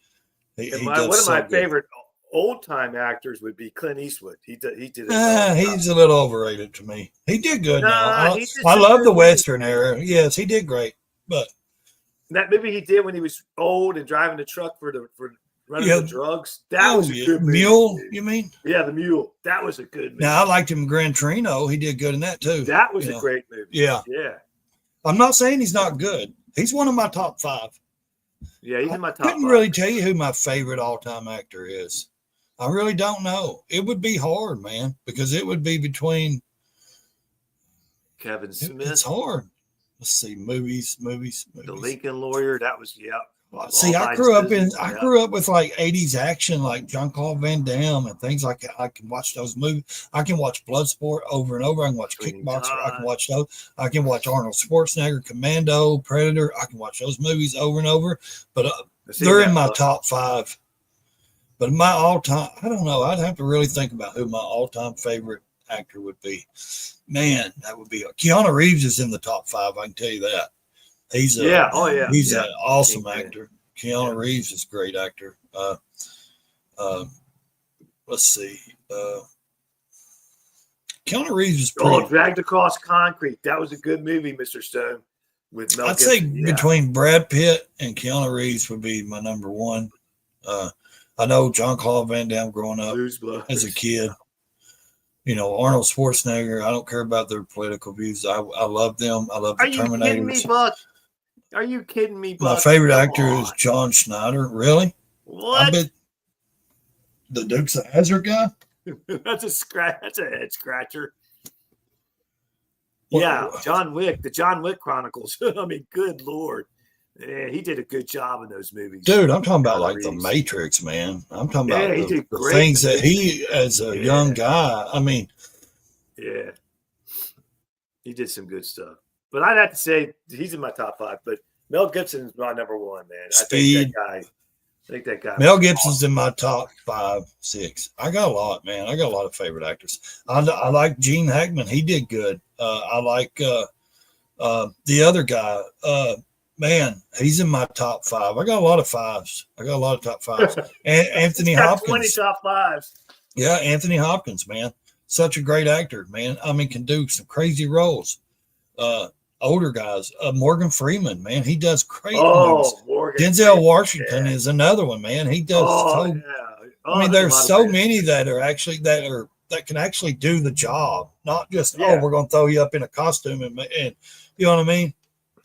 One of my favorite old time actors would be Clint Eastwood. He did it. He's a little overrated to me. He did good. I love the movie. Western era. Yes, he did great, but. That movie he did when he was old and driving the truck for running the drugs. That was a good movie. Mule, you mean? Yeah, The Mule. That was a good movie. Now I liked him in Gran Torino. He did good in that too. That was a great movie. Yeah. Yeah. I'm not saying he's not good. He's one of my top 5. Yeah, he's in my top 5. I couldn't really tell you who my favorite all-time actor is. I really don't know. It would be hard, man, because it would be between Kevin Smith. It's hard. Let's see, movies. The Lincoln Lawyer. That was See, I grew up with like 80s action, like Jean-Claude Van Damme and things like that. I can watch those movies. I can watch Bloodsport over and over. I can watch Kickboxer. I can watch those. I can watch Arnold Schwarzenegger, Commando, Predator. I can watch those movies over and over. But they're in my top 5. But my all-time, I don't know. I'd have to really think about who my all-time favorite actor would be. Man, that would be Keanu Reeves is in the top 5. I can tell you that. He's he's an awesome actor. Keanu Reeves is a great actor. Let's see. Keanu Reeves is pretty. Dragged Across Concrete. That was a good movie, Mr. Stone. With Mel Gibson. I'd say between Brad Pitt and Keanu Reeves would be my number 1. I know Jean-Claude Van Damme growing up as a kid. Arnold Schwarzenegger. I don't care about their political views. I love them. I love the Terminators. Are you kidding me, Buck? Are you kidding me, Buck? My favorite actor is John Schneider. Really? What? I bet the Dukes of Hazzard guy. That's a head scratcher. Yeah, John Wick, the John Wick Chronicles. I mean, good Lord. Yeah, he did a good job in those movies. Dude, I'm talking about like The Matrix, man. I'm talking about the things that he, as a young guy, I mean. Yeah. He did some good stuff. But I'd have to say he's in my top 5. But Mel Gibson is my number 1, man. Speed. I think that guy. Mel Gibson's in my top 5, 6. I got a lot, man. I got a lot of favorite actors. I like Gene Hackman. He did good. I like the other guy. Man, he's in my top 5. I got a lot of 5s. I got a lot of top 5s. And Anthony Hopkins. 20 top 5s. Yeah, Anthony Hopkins, man. Such a great actor, man. I mean, can do some crazy roles. Older guys. Morgan Freeman, man. He does great movies. Denzel Washington is another one, man. He does. I mean, there's so many that can actually do the job. Not just, we're going to throw you up in a costume and you know what I mean?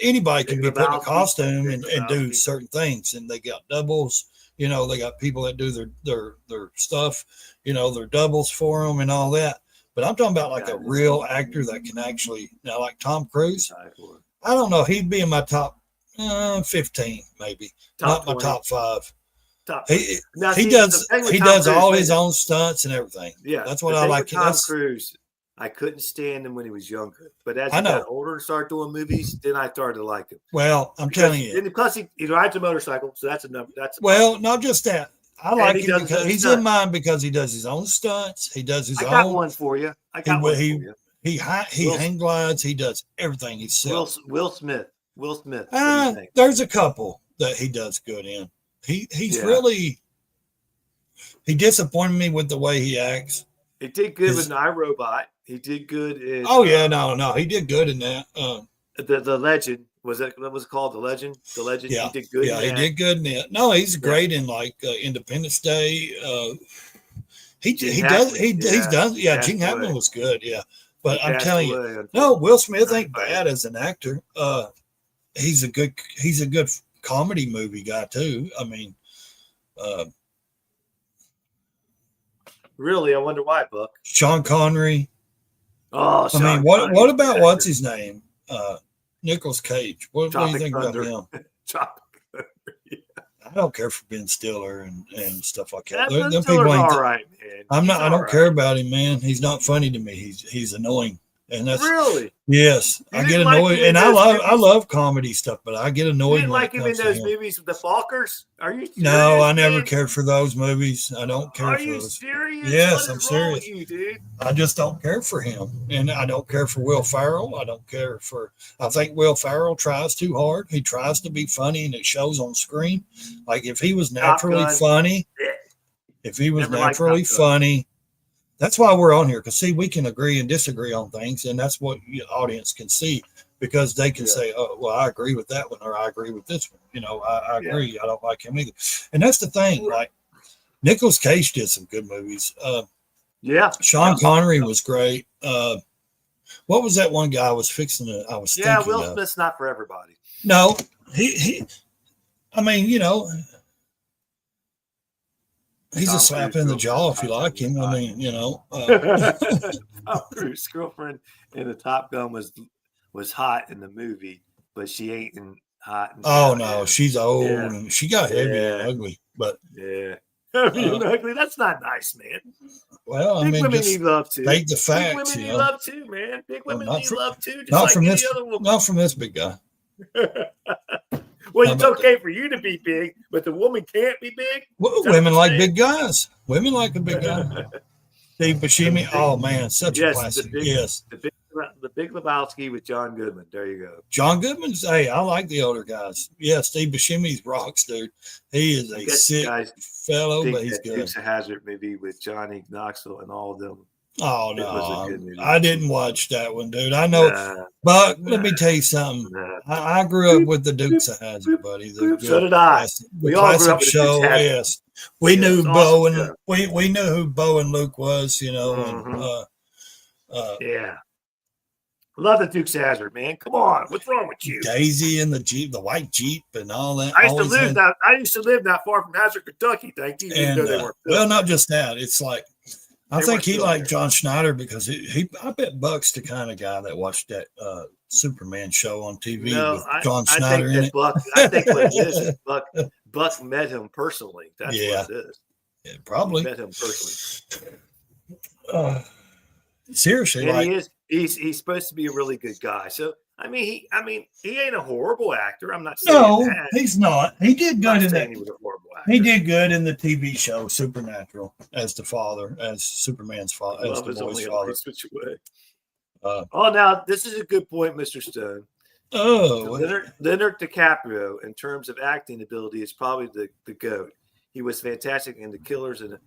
Anybody can be put in a costume and do certain things, and they got doubles. They got people that do their stuff. Their doubles for them and all that. But I'm talking about like a real actor that can actually, like Tom Cruise. I don't know. He'd be in my top 15, maybe. Not my top 5. He does all his own stunts and everything. Yeah, that's what I like. Tom Cruise. I couldn't stand him when he was younger, but as he got older and started doing movies, then I started to like him. Well, I'm telling you. And plus, he rides a motorcycle, so that's a number. Not just that. I like him because he's in mine because he does his own stunts. He does his own. I got one for you. He hang glides. He does everything himself. Will Smith. There's a couple that he does good in. He's really. He disappointed me with the way he acts. He did good with iRobot. He did good in. Oh yeah, no, he did good in that. The Legend was that what was it called? The Legend. The Legend. Yeah, He did good. yeah, in he that. did good in that. No, he's great in like Independence Day. He's done. Yeah, Gene Hackman was good. Yeah, but I'm telling you, no, Will Smith ain't bad as an actor. He's a good comedy movie guy too. I mean, really, I wonder why, Buck. Sean Connery. Oh, I mean, what about what's his name? Nicolas Cage. What do you think about him? I don't care for Ben Stiller and stuff like that. Ben Stiller's all right, man. I don't care about him, man. He's not funny to me. He's annoying. And that's really, yes. I get annoyed, and I love comedy stuff, but I get annoyed. You didn't like him in those movies with the Falkers? Are you serious? No, I never cared for those movies. I don't care for those. Are you serious? Yes, I'm serious. With you, dude? I just don't care for him, and I don't care for Will Ferrell. I think Will Ferrell tries too hard. He tries to be funny, and it shows on screen. Like if he was naturally funny, that's why we're on here, because see, we can agree and disagree on things, and that's what the audience can see, because they can say, oh, well, I agree with that one, or I agree with this one. I agree. I don't like him either. And that's the thing. Like Nicolas Cage did some good movies. Sean Connery was great. What was that one guy I was thinking Will Smith's not for everybody. No, he I mean, he's a slap in the jaw if you like him. I mean, Tom Cruise's girlfriend in the Top Gun was hot in the movie, but she ain't hot. She's old and she got heavy and ugly. But heavy and ugly. That's not nice, man. Well, big women need love too. Take the facts. Big women need love too, man. Big women need love too. Just not from this. Not from this big guy. Well, it's okay for you to be big, but the woman can't be big. Women like big guys. Women like a big guy. Steve Buscemi. Oh man, such a classic. The Big Lebowski with John Goodman. There you go. John Goodman's. Hey, I like the older guys. Yeah, Steve Buscemi's rocks, dude. He is a sick fellow, but he's good. Dukes of Hazzard movie with Johnny Knoxville and all of them. Oh no, I didn't watch that one, dude. I know, but let me tell you something. I grew up with the Dukes of Hazzard, buddy. So did I. We all grew up with show. Yes, we knew Bo and we knew who Bo and Luke was. Love the Dukes of Hazzard, man. Come on, what's wrong with you? Daisy and the Jeep, the white Jeep, and all that. I used to live not far from Hazzard, Kentucky. Thank you. And, well, not just that. It's like. I think he liked John Schneider because I bet Buck's the kind of guy that watched that Superman show on TV with John Schneider in it. I think what it is, Buck met him personally. That's what it is. Yeah, probably. He met him personally. Seriously, and he's supposed to be a really good guy. So I mean, he ain't a horrible actor. I'm not saying that. He's not. He did good in that. He was a horrible actor. He did good in the TV show Supernatural as the father, as Superman's father, as the boy's father. Now this is a good point, Mr. Stone. Leonard DiCaprio, in terms of acting ability, is probably the GOAT. He was fantastic in The Killers, and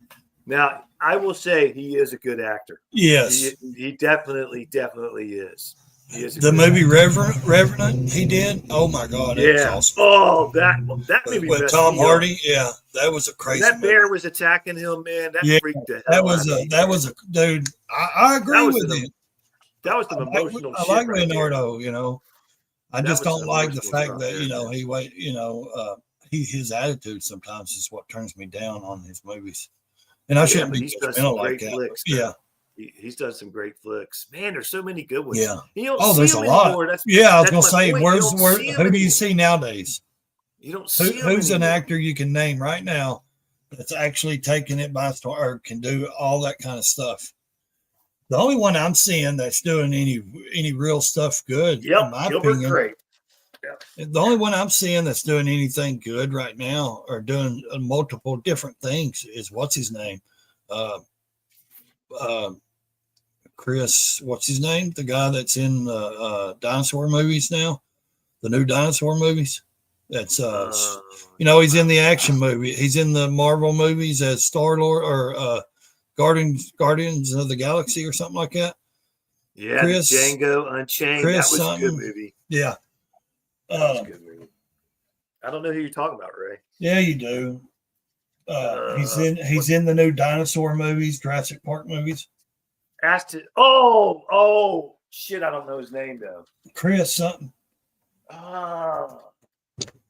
now I will say he is a good actor. Yes, he definitely is. The movie Revenant he did. Oh my God, that was awesome. Oh, that movie with Tom Hardy. Yeah, that was a crazy. That bear was attacking him, man. That freaked the hell that was a dude. I agree with him. That was the emotional. I like Leonardo. I just don't like the fact that his attitude sometimes is what turns me down on his movies, and I shouldn't be judgmental like that. Flicks, yeah. He's done some great flicks. Man, there's so many good ones. Yeah. There's a lot. I was going to say, who do you see nowadays? You don't see who's an actor you can name right now that's actually taking it by storm or can do all that kind of stuff? The only one I'm seeing that's doing any real stuff good, in my opinion. Great. Yep. The only one I'm seeing that's doing anything good right now or doing multiple different things is what's his name? Chris, what's his name? The guy that's in the dinosaur movies now, the new dinosaur movies. That's he's in the action movie. He's in the Marvel movies as Star-Lord or Guardians of the Galaxy or something like that. Yeah, Chris, Django Unchained. Chris That was a good something. movie. Yeah. That was a good movie. I don't know who you're talking about, Ray. Yeah, you do. He's in the new dinosaur movies, Jurassic Park movies. Ashton. Oh, shit! I don't know his name though. Chris something.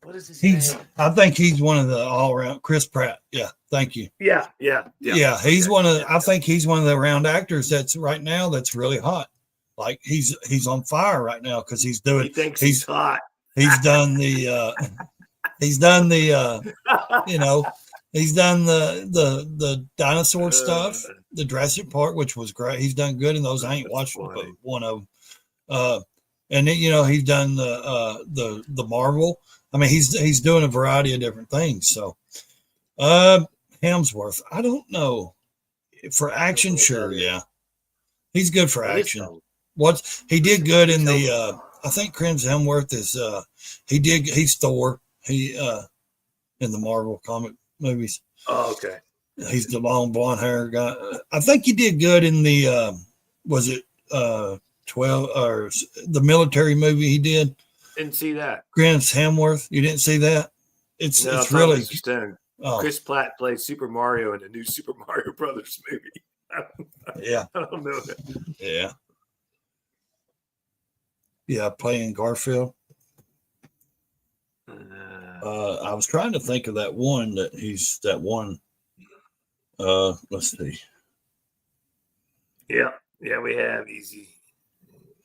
What is his name? I think he's one of the all around. Chris Pratt. Yeah, thank you. Yeah. He's one of. I think he's one of the round actors that's right now that's really hot. Like he's on fire right now because he's doing. He thinks he's hot. He's done the. He's done the. He's done the dinosaur stuff, the Jurassic Park, which was great. He's done good in those. I ain't watched but one of them. And then, he's done the Marvel. I mean, he's doing a variety of different things. So, Hemsworth, I don't know for action. Sure, yeah, he's good for action. He did good in the. I think Chris Hemsworth is. He's Thor. He in the Marvel comic movies. Oh, okay. He's the long blonde hair guy. I think he did good in the. Was it 12 or the military movie he did? Didn't see that. Chris Hemsworth. You didn't see that? It's really. Chris Pratt played Super Mario in the new Super Mario Brothers movie. Yeah. I don't know that. Yeah. Yeah, playing Garfield. I was trying to think of that one let's see. Yeah, we have easy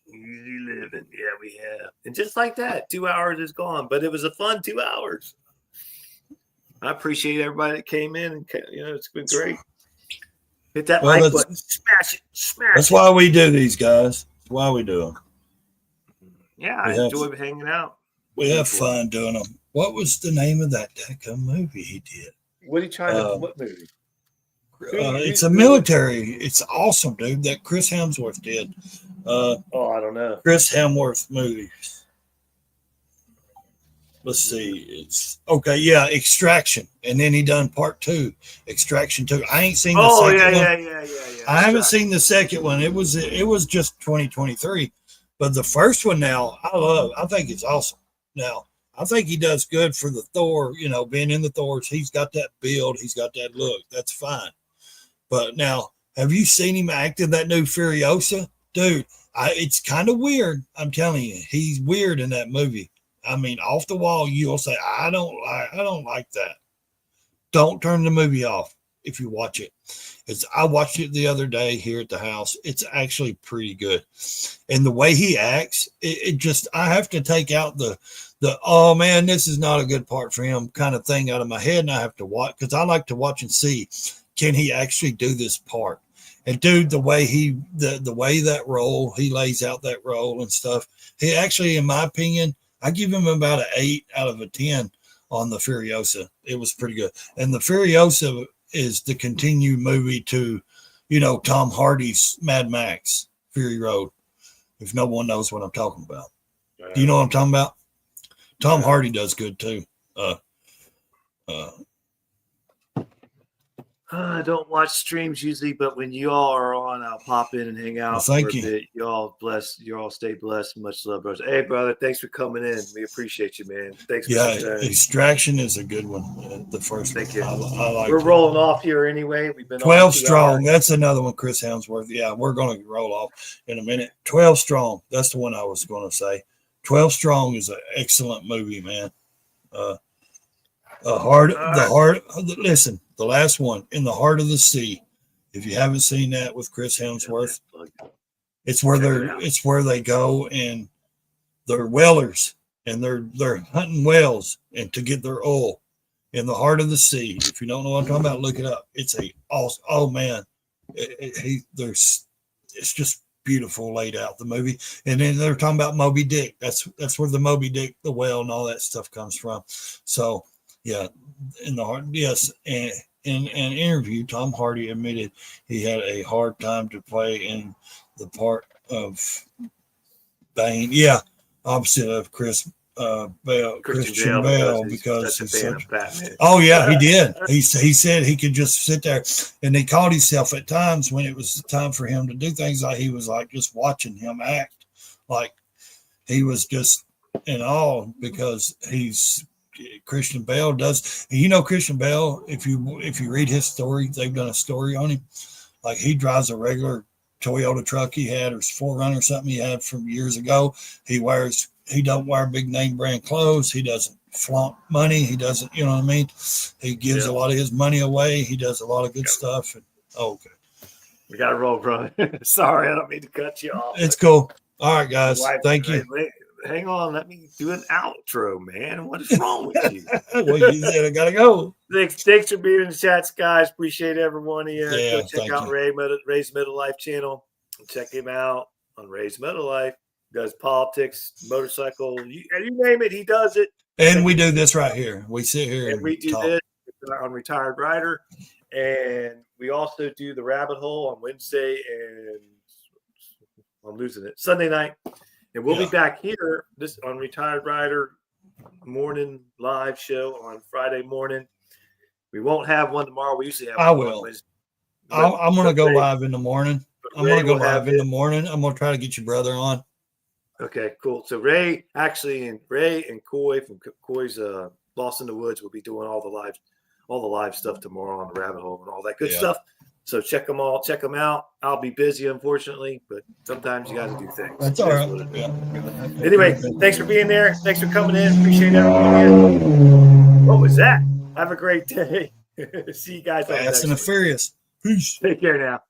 living. Yeah, we have. And just like that, 2 hours is gone, but it was a fun 2 hours. I appreciate everybody that came in and it's been great. Hit that like button, smash it. That's why we do these, guys. That's why we do them. Yeah, I enjoy hanging out. We have fun doing them. What was the name of that movie he did? What are you trying to? What movie? It's a military. It's awesome, dude. That Chris Hemsworth did. I don't know. Chris Hemsworth movies. Let's see. It's okay. Yeah, Extraction, and then he done part 2, Extraction 2. I ain't seen the second one. Yeah. I haven't seen the second one. It was just 2023, but the first one now I think it's awesome. Now I think he does good for the Thor. Being in the Thors, he's got that build, he's got that look. That's fine. But now, have you seen him act in that new Furiosa, dude? It's kind of weird. I'm telling you, he's weird in that movie. I mean, off the wall, you'll say, I don't like that. Don't turn the movie off if you watch it. I watched it the other day here at the house. It's actually pretty good. And the way he acts, it just, I have to take out the, oh man, this is not a good part for him kind of thing out of my head. And I have to watch, because I like to watch and see, can he actually do this part? And dude, the way the way that role, he lays out that role and stuff, he actually, in my opinion, I give him about an 8 out of a 10 on the Furiosa. It was pretty good. And the Furiosa is the continued movie to, Tom Hardy's Mad Max, Fury Road, if no one knows what I'm talking about. Do you know what I'm talking about? Tom Hardy does good too. I don't watch streams usually, but when you all are on, I'll pop in and hang out for a bit. You all blessed. You all stay blessed. Much love, brothers. Hey, brother, thanks for coming in. We appreciate you, man. Thanks. Extraction is a good one. The first. Thank you. I like. We're rolling off here anyway. We've been 12 strong. Hours. That's another one, Chris Hemsworth. Yeah, we're going to roll off in a minute. 12 strong. That's the one I was going to say. 12 strong is an excellent movie, man. Listen, the last one, In the Heart of the Sea. If you haven't seen that with Chris Hemsworth, it's where they go and they're whalers and they're hunting whales and to get their oil in the heart of the sea. If you don't know what I'm talking about, look it up. It's awesome. Oh man, it's just beautiful laid out, the movie. And then they're talking about Moby Dick. That's where the Moby Dick, the whale, and all that stuff comes from. So yeah, in the heart, yes. And in an interview, Tom Hardy admitted he had a hard time to play in the part of Bane. Yeah, opposite of Chris Christian Bale because he's he's such a fan such. of Batman. Oh yeah, he did. He said he could just sit there, and he caught himself at times when it was time for him to do things. Like he was like just watching him act, like he was just in awe because he's Christian Bale does. And you know Christian Bale, if you read his story, they've done a story on him. Like he drives a regular Toyota truck he had, or 4Runner or something he had from years ago. He don't wear big name brand clothes. He doesn't flaunt money. He doesn't, you know what I mean? He gives a lot of his money away. He does a lot of good stuff. And, okay. We got to roll, brother. Sorry, I don't mean to cut you off. It's cool. All right, guys. Thank you. Hang on. Let me do an outro, man. What is wrong with you? Well, you said I got to go. Thanks for being in the chats, guys. Appreciate every one of you. Yeah, go check out Raysmotolife channel. Check him out on Raysmotolife. Does politics, motorcycle, you name it, he does it. And we do this right here. We sit here and we do talk. This on Retired Rider. And we also do the Rabbit Hole on Wednesday and I'm losing it, Sunday night. And we'll be back here this on Retired Rider morning live show on Friday morning. We won't have one tomorrow. We usually have I one will. Wednesday. I'm going to go live in the morning. I'm going to go live in the morning. I'm going to try to get your brother on. Okay, cool. So Ray and Coy from Coy's Lost in the Woods will be doing all the live stuff tomorrow on the Rabbit Hole and all that good stuff. So check them out. I'll be busy, unfortunately, but sometimes you got to do things. That's all right. Anyway, thanks for being there. Thanks for coming in. Appreciate everyone. What was that? Have a great day. See you guys. Fast and the Furious. Peace. Take care now.